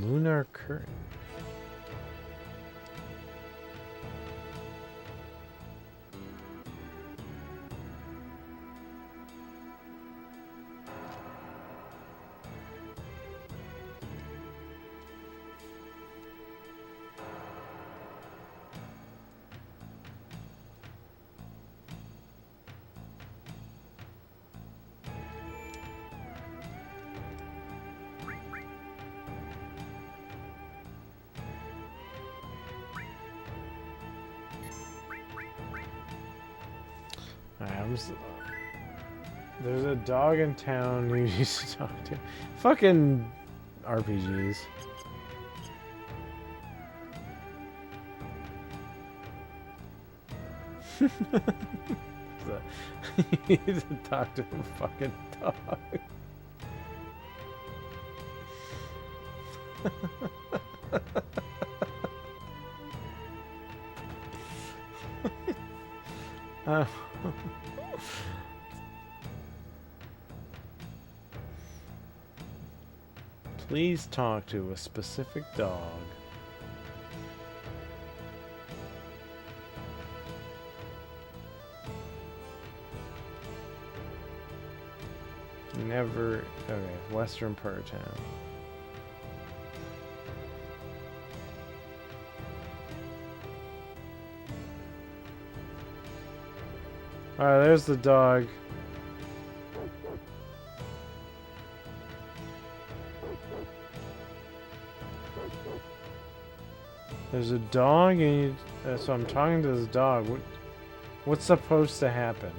[SPEAKER 1] Lunar current. There's a dog in town you used to talk to. Fucking RPGs. You need to talk to a fucking dog. Please talk to a specific dog. Never. Okay, western part of town. Alright, there's the dog. There's a dog, and you, so I'm talking to this dog. What's supposed to happen?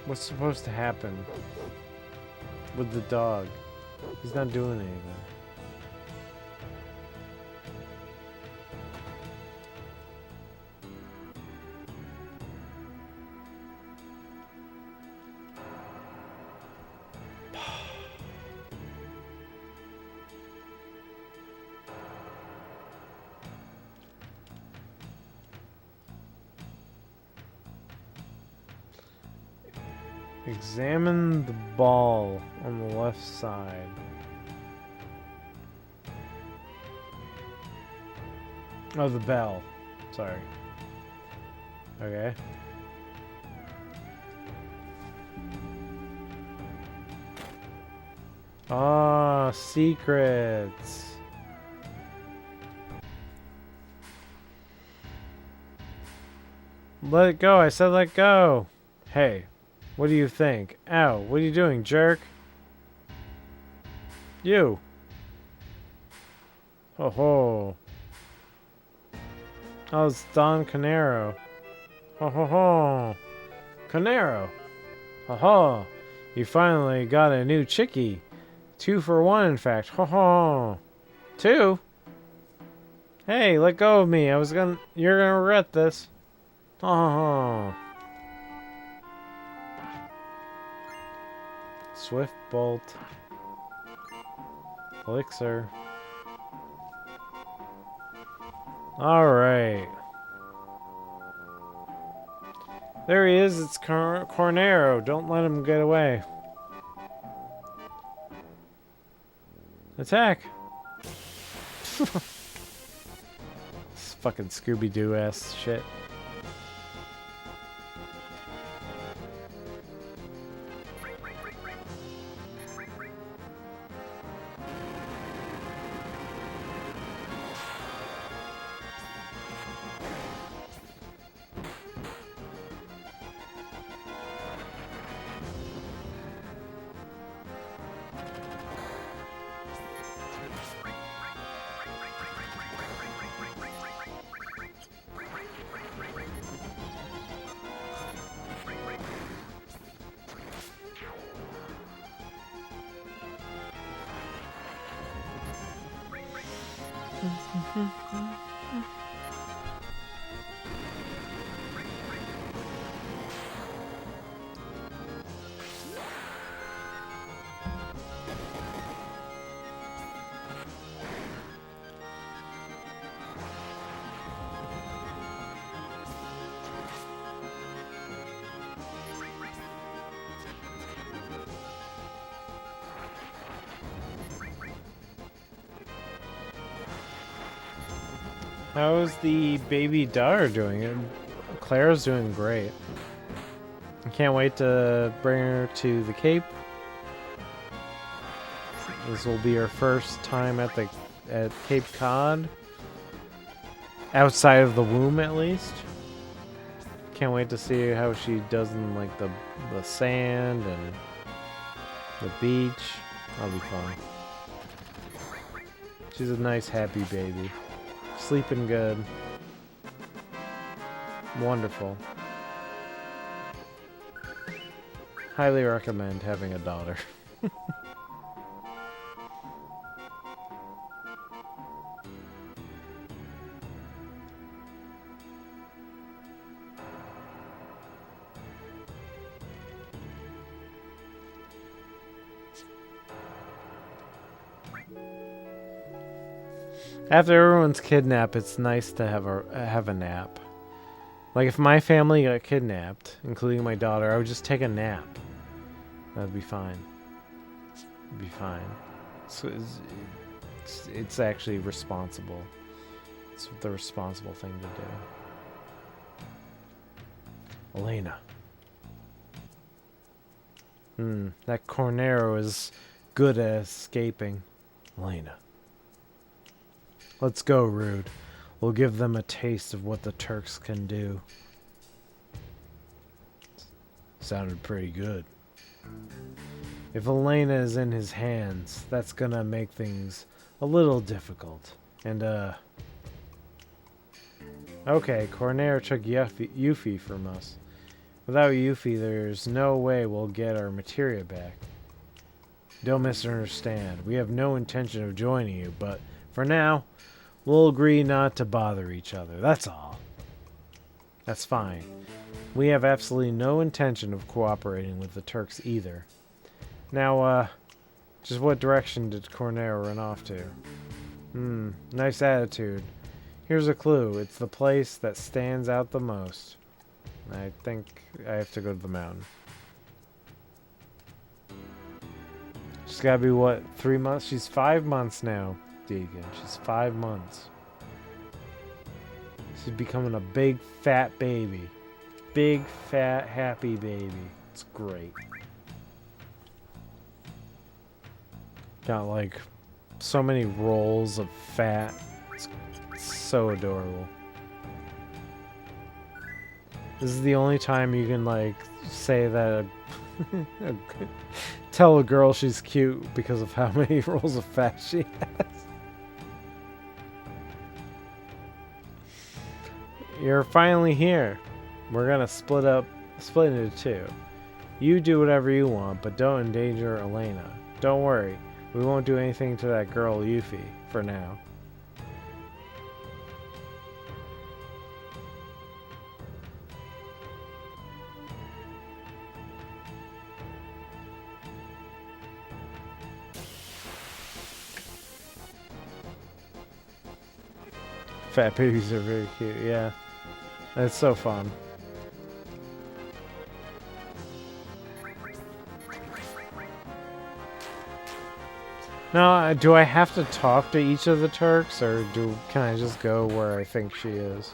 [SPEAKER 1] What's supposed to happen with the dog? He's not doing anything. Examine the ball on the left side. Oh, the bell. Sorry. Okay. Ah, secrets. Let it go. I said let go. Hey. What do you think? Ow, what are you doing, jerk? You. Ho ho. Oh, it's Don Canero. Ho ho ho. Canero. Ho ho. You finally got a new chickie. 2 for 1, in fact. Ho ho. 2? Hey, let go of me. You're gonna regret this. Ho ho ho. Swift Bolt. Elixir. Alright. There he is. It's Cornero. Don't let him get away. Attack. This fucking Scooby-Doo ass shit. How's the baby daughter doing? Claire's doing great. I can't wait to bring her to the Cape. This will be her first time at Cape Cod. Outside of the womb, at least. Can't wait to see how she does in like the sand and the beach. That'll be fun. She's a nice, happy baby. Sleeping good. Wonderful. Highly recommend having a daughter. After everyone's kidnapped, it's nice to have a nap. Like if my family got kidnapped, including my daughter, I would just take a nap. That'd be fine. It'd be fine. So it's actually responsible. It's the responsible thing to do. Elena. That Cornero is good at escaping. Elena. Let's go, Rude. We'll give them a taste of what the Turks can do. Sounded pretty good. If Elena is in his hands, that's gonna make things a little difficult. And, okay, Cornero took Yuffie from us. Without Yuffie, there's no way we'll get our materia back. Don't misunderstand. We have no intention of joining you, but for now, we'll agree not to bother each other. That's all. That's fine. We have absolutely no intention of cooperating with the Turks either. Now, just what direction did Cornero run off to? Nice attitude. Here's a clue. It's the place that stands out the most. I think I have to go to the mountain. She's gotta be, what, 3 months? She's 5 months now. Deegan. She's 5 months. She's becoming a big fat baby. Big fat happy baby. It's great. Got like so many rolls of fat. It's so adorable. This is the only time you can like say that tell a girl she's cute because of how many rolls of fat she has. you're finally here. We're gonna split into two. You do whatever you want, but don't endanger Elena. Don't worry, we won't do anything to that girl Yuffie for now. Fat babies are very cute, yeah. That's so fun. Now, do I have to talk to each of the Turks, or can I just go where I think she is?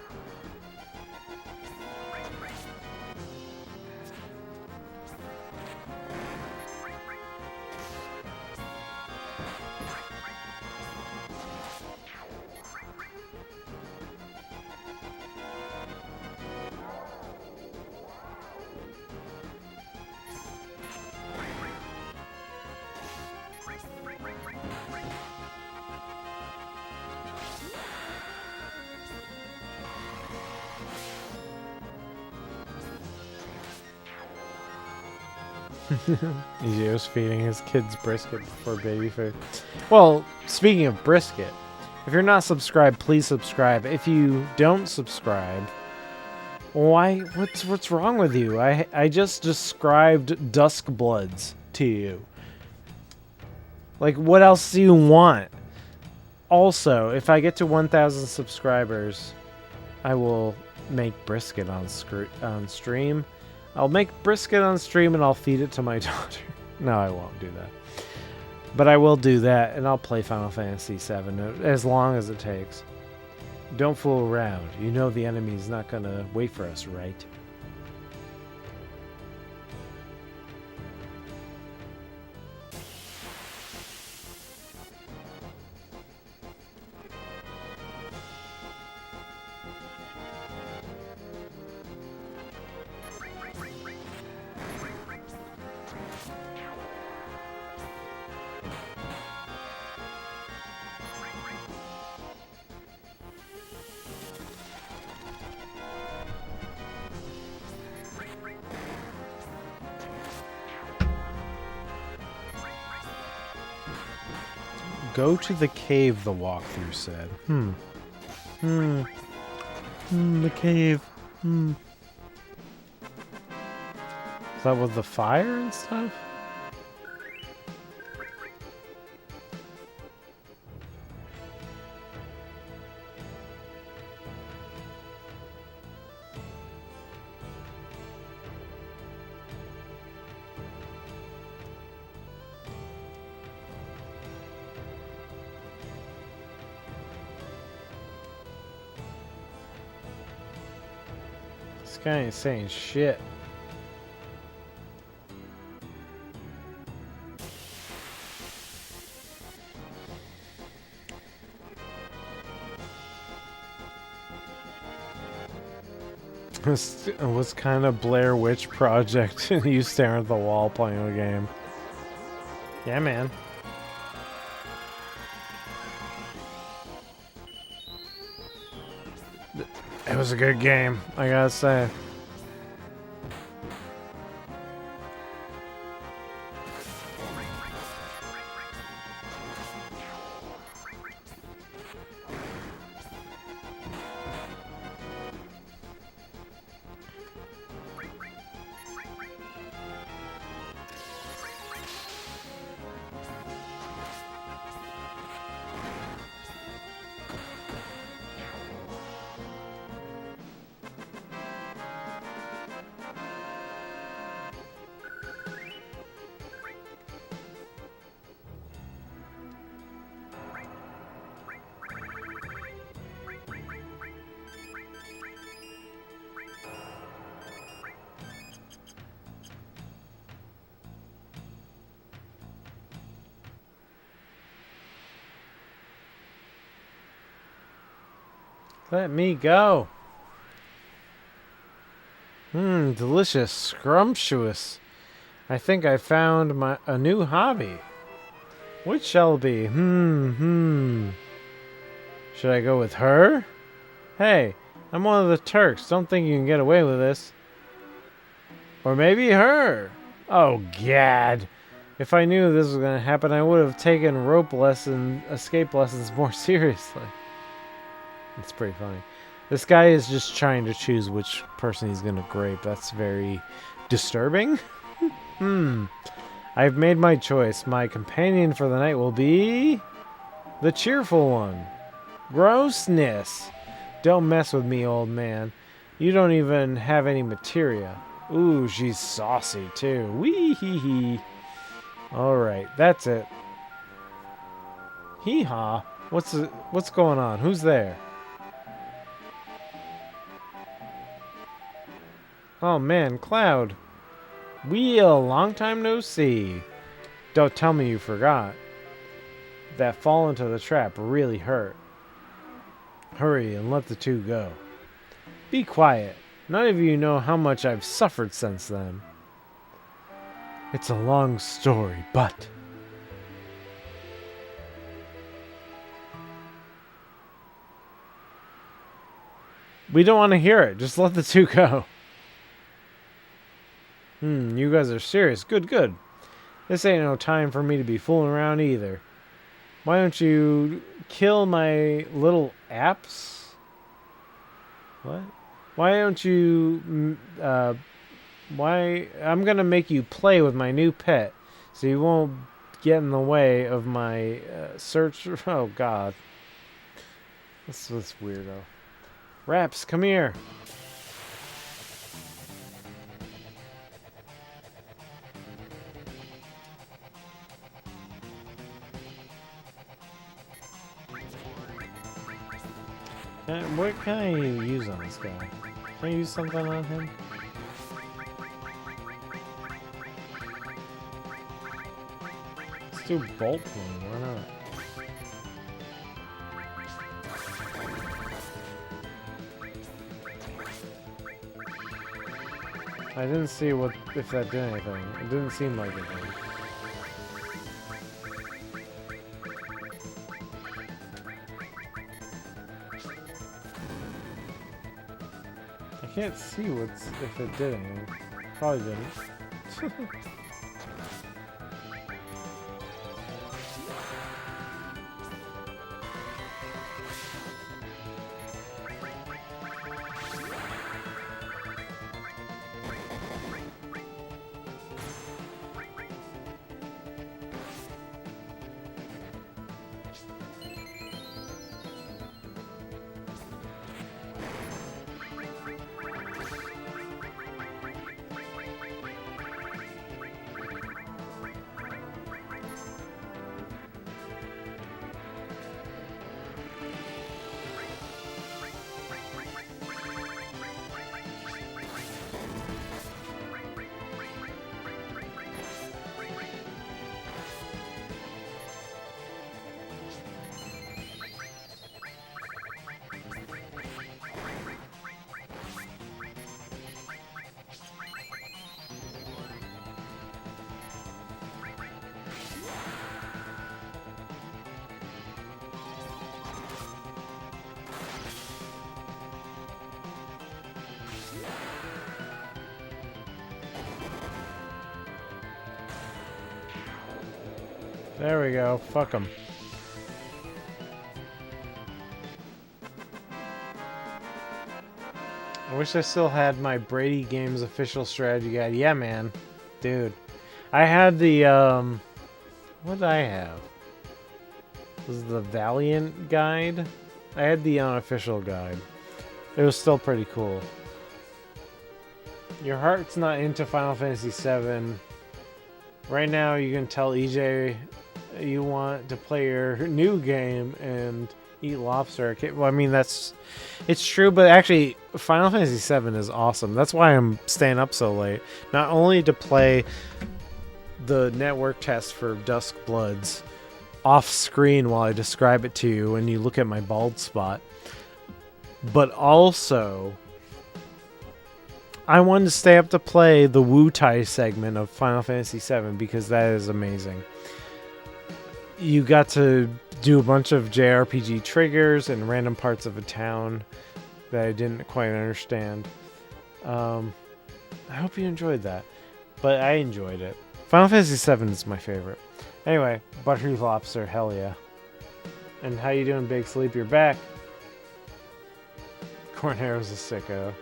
[SPEAKER 1] Ezio's feeding his kids brisket before baby food. Well, speaking of brisket, if you're not subscribed, please subscribe. If you don't subscribe, why? What's wrong with you? I just described Duskbloods to you. Like, what else do you want? Also, if I get to 1,000 subscribers, I will make brisket on stream. I'll make brisket on stream and I'll feed it to my daughter. No, I won't do that. But I will do that, and I'll play Final Fantasy VII as long as it takes. Don't fool around. You know the enemy's not gonna wait for us, right? Go to the cave, the walkthrough said. The cave. Is that with the fire and stuff? This guy ain't saying shit. This was kind of Blair Witch Project. You staring at the wall playing a game. Yeah, man. It was a good game, I gotta say. Let me go. Delicious, scrumptious. I think I found a new hobby. Which shall it be? Should I go with her? Hey, I'm one of the Turks. Don't think you can get away with this. Or maybe her. Oh, gad. If I knew this was going to happen, I would have taken escape lessons more seriously. It's pretty funny. This guy is just trying to choose which person he's going to grape. That's very disturbing. I've made my choice. My companion for the night will be the cheerful one. Grossness. Don't mess with me, old man. You don't even have any materia. Ooh, she's saucy too. Wee hee hee. Alright, that's it. Hee haw. What's going on? Who's there? Oh man, Cloud. Wheel, long time no see. Don't tell me you forgot. That fall into the trap really hurt. Hurry and let the two go. Be quiet. None of you know how much I've suffered since then. It's a long story, but... We don't want to hear it. Just let the two go. You guys are serious. Good, good. This ain't no time for me to be fooling around either. Why don't you kill my little apps? What? Why don't you... I'm gonna make you play with my new pet, so you won't get in the way of my search... Oh, God. This weirdo. Raps, come here. What can I use on this guy? Can I use something on him? Let's do Bolt one, why not? I didn't see if that did anything. It didn't seem like it did. I can't see if it did anything. Probably didn't. There we go. Fuck him. I wish I still had my Brady Games official strategy guide. Yeah, man. Dude. I had the, what did I have? Was it the Valiant guide? I had the unofficial guide. It was still pretty cool. Your heart's not into Final Fantasy VII. Right now, you can tell EJ you want to play your new game and eat lobster. Well, I mean, it's true, but actually, Final Fantasy VII is awesome. That's why I'm staying up so late. Not only to play the network test for Dusk Bloods off screen while I describe it to you and you look at my bald spot, but also I wanted to stay up to play the Wu Tai segment of Final Fantasy VII because that is amazing. You got to do a bunch of JRPG triggers in random parts of a town. that I didn't quite understand. I hope you enjoyed that. But I enjoyed it. Final Fantasy VII is my favorite. Anyway, Buttery Lobster, hell yeah. And how you doing, Big Sleep? You're back. Cornero's a sicko.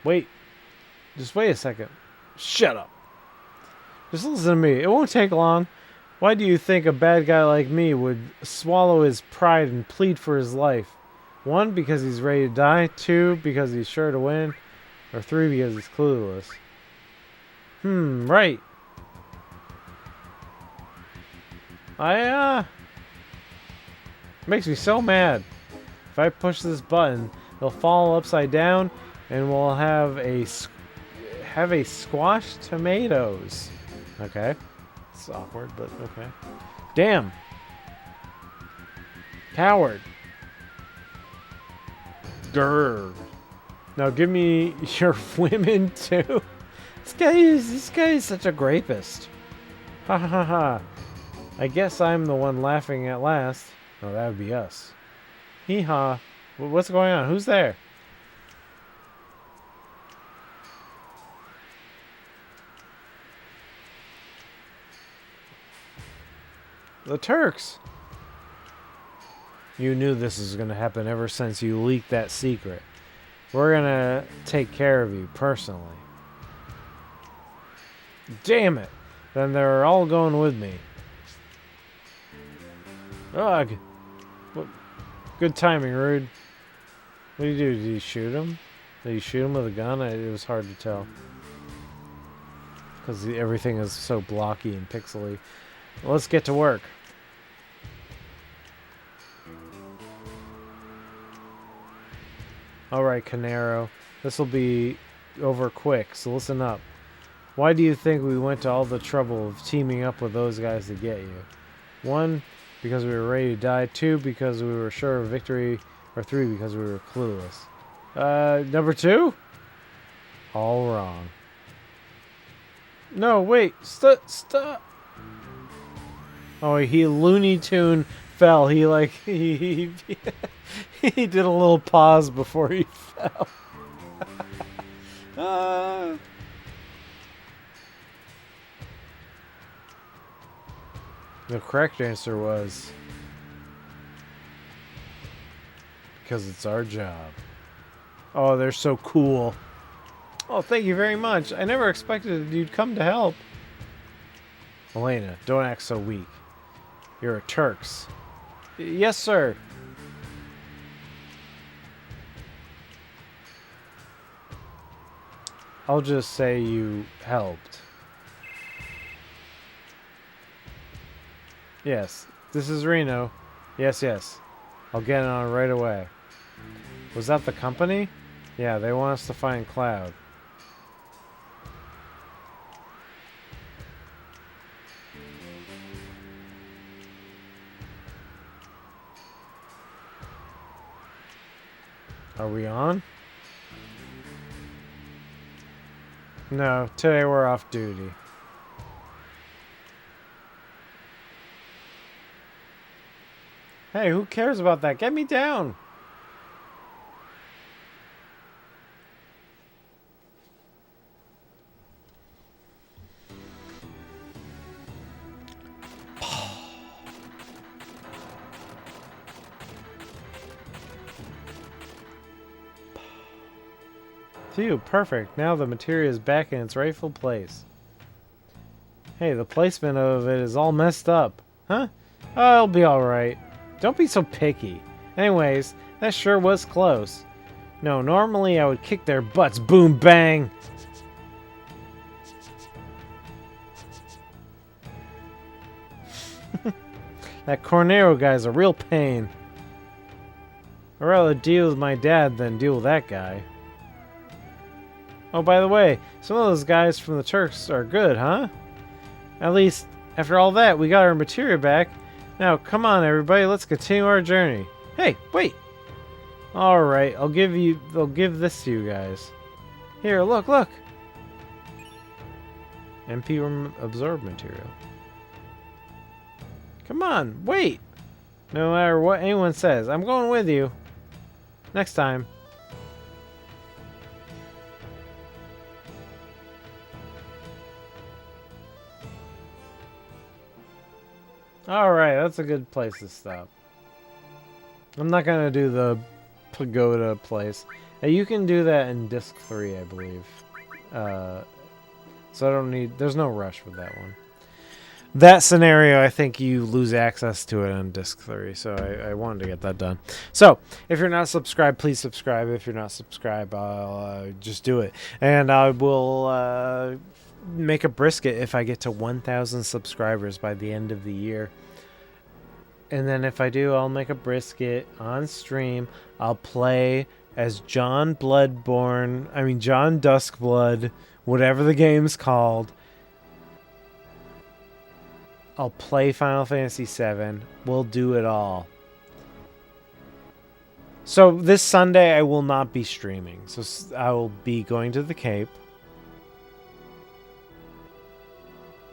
[SPEAKER 1] Wait. Just wait a second. Shut up. Just listen to me. It won't take long. Why do you think a bad guy like me would swallow his pride and plead for his life? 1, because he's ready to die. 2, because he's sure to win. Or 3, because he's clueless. Right. Makes me so mad. If I push this button, it'll fall upside down and we'll have a squashed tomatoes. Okay. It's awkward, but okay. Damn. Coward. Grr. Now give me your women too. This guy is such a rapist. Ha ha ha ha. I guess I'm the one laughing at last. Oh, that would be us. Hee haw. What's going on? Who's there? The Turks! You knew this was going to happen ever since you leaked that secret. We're going to take care of you personally. Damn it! Then they're all going with me. Ugh! Good timing, Rude. What did you do? Did you shoot him? Did you shoot him with a gun? It was hard to tell. Because everything is so blocky and pixely. Let's get to work. Alright, Canero. This will be over quick, so listen up. Why do you think we went to all the trouble of teaming up with those guys to get you? 1, because we were ready to die. 2, because we were sure of victory. Or 3, because we were clueless. Number 2? All wrong. No, wait. Stop. Oh, he Looney Tune fell. He he did a little pause before he fell. The correct answer was because it's our job. Oh, they're so cool. Oh, thank you very much. I never expected you'd come to help. Elena, don't act so weak. You're a Turks. Yes, sir. I'll just say you helped. Yes, this is Reno. Yes. I'll get on it right away. Was that the company? Yeah, they want us to find Cloud. Are we on? No, today we're off duty. Hey, who cares about that? Get me down! Phew, perfect. Now the materia is back in its rightful place. Hey, the placement of it is all messed up. Huh? Oh, it'll be alright. Don't be so picky. Anyways, that sure was close. No, normally I would kick their butts. Boom, bang! That Cornero guy's a real pain. I'd rather deal with my dad than deal with that guy. Oh, by the way, some of those guys from the Turks are good, huh? At least, after all that, we got our materia back. Now, come on, everybody, let's continue our journey. Hey, wait. All right, I'll give this to you guys. Here, look. MP absorb material. Come on, wait. No matter what anyone says, I'm going with you. Next time. Alright, that's a good place to stop. I'm not gonna do the pagoda place. You can do that in disc 3, I believe. So I don't need... There's no rush with that one. That scenario, I think you lose access to it on disc 3, so I wanted to get that done. So, if you're not subscribed, please subscribe. If you're not subscribed, just do it. And I will make a brisket if I get to 1,000 subscribers by the end of the year. And then if I do, I'll make a brisket on stream. I'll play as John Duskblood, whatever the game's called. I'll play Final Fantasy VII. We'll do it all. So this Sunday I will not be streaming. So I will be going to the Cape.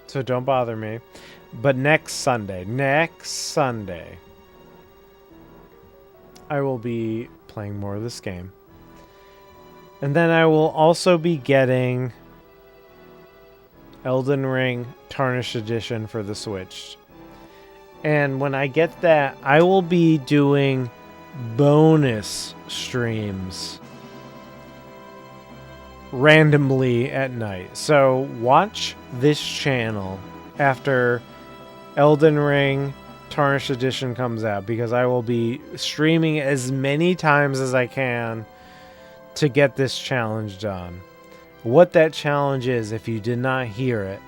[SPEAKER 1] So don't bother me. But next Sunday, I will be playing more of this game. And then I will also be getting Elden Ring Tarnished Edition for the Switch. And when I get that, I will be doing bonus streams randomly at night. So watch this channel after Elden Ring Tarnished Edition comes out, because I will be streaming as many times as I can to get this challenge done. What that challenge is, if you did not hear it,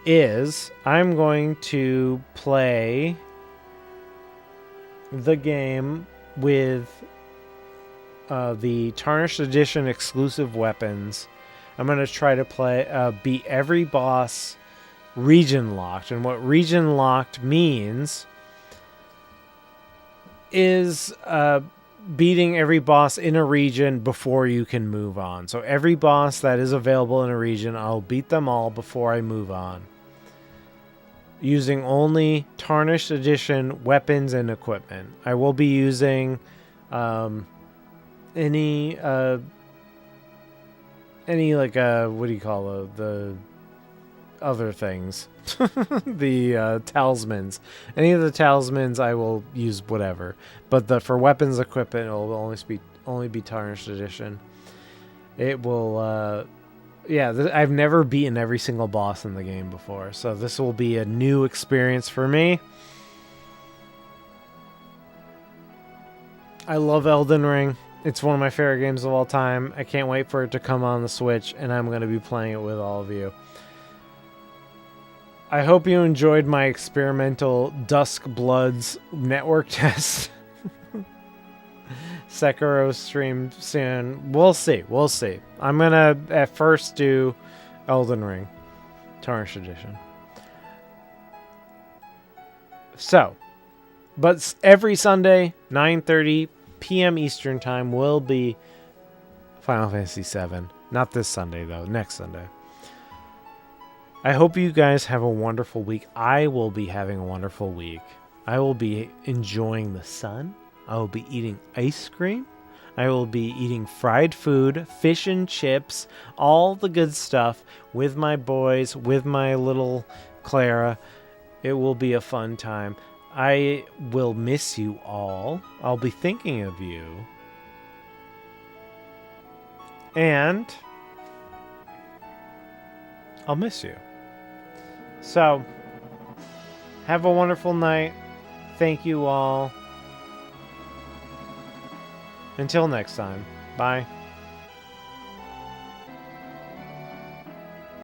[SPEAKER 1] is I'm going to play the game with the Tarnished Edition exclusive weapons. I'm going to try to beat every boss region locked. And what region locked means is beating every boss in a region before you can move on. So every boss that is available in a region, I'll beat them all before I move on, using only Tarnished Edition weapons and equipment. I will be using any like what do you call the other things? The talismans. Any of the talismans I will use whatever. But for weapons equipment, it will only be Tarnished Edition. It will I've never beaten every single boss in the game before, so this will be a new experience for me. I love Elden Ring. It's one of my favorite games of all time. I can't wait for it to come on the Switch, and I'm going to be playing it with all of you. I hope you enjoyed my experimental Duskbloods network test. Sekiro stream soon. We'll see. I'm going to at first do Elden Ring Tarnished Edition. So, but every Sunday, 9:30 p.m. Eastern Time will be Final Fantasy VII. Not this Sunday, though. Next Sunday. I hope you guys have a wonderful week. I will be having a wonderful week. I will be enjoying the sun. I will be eating ice cream. I will be eating fried food, fish and chips, all the good stuff with my boys, with my little Clara. It will be a fun time. I will miss you all. I'll be thinking of you. And I'll miss you. So, have a wonderful night. Thank you all. Until next time. Bye.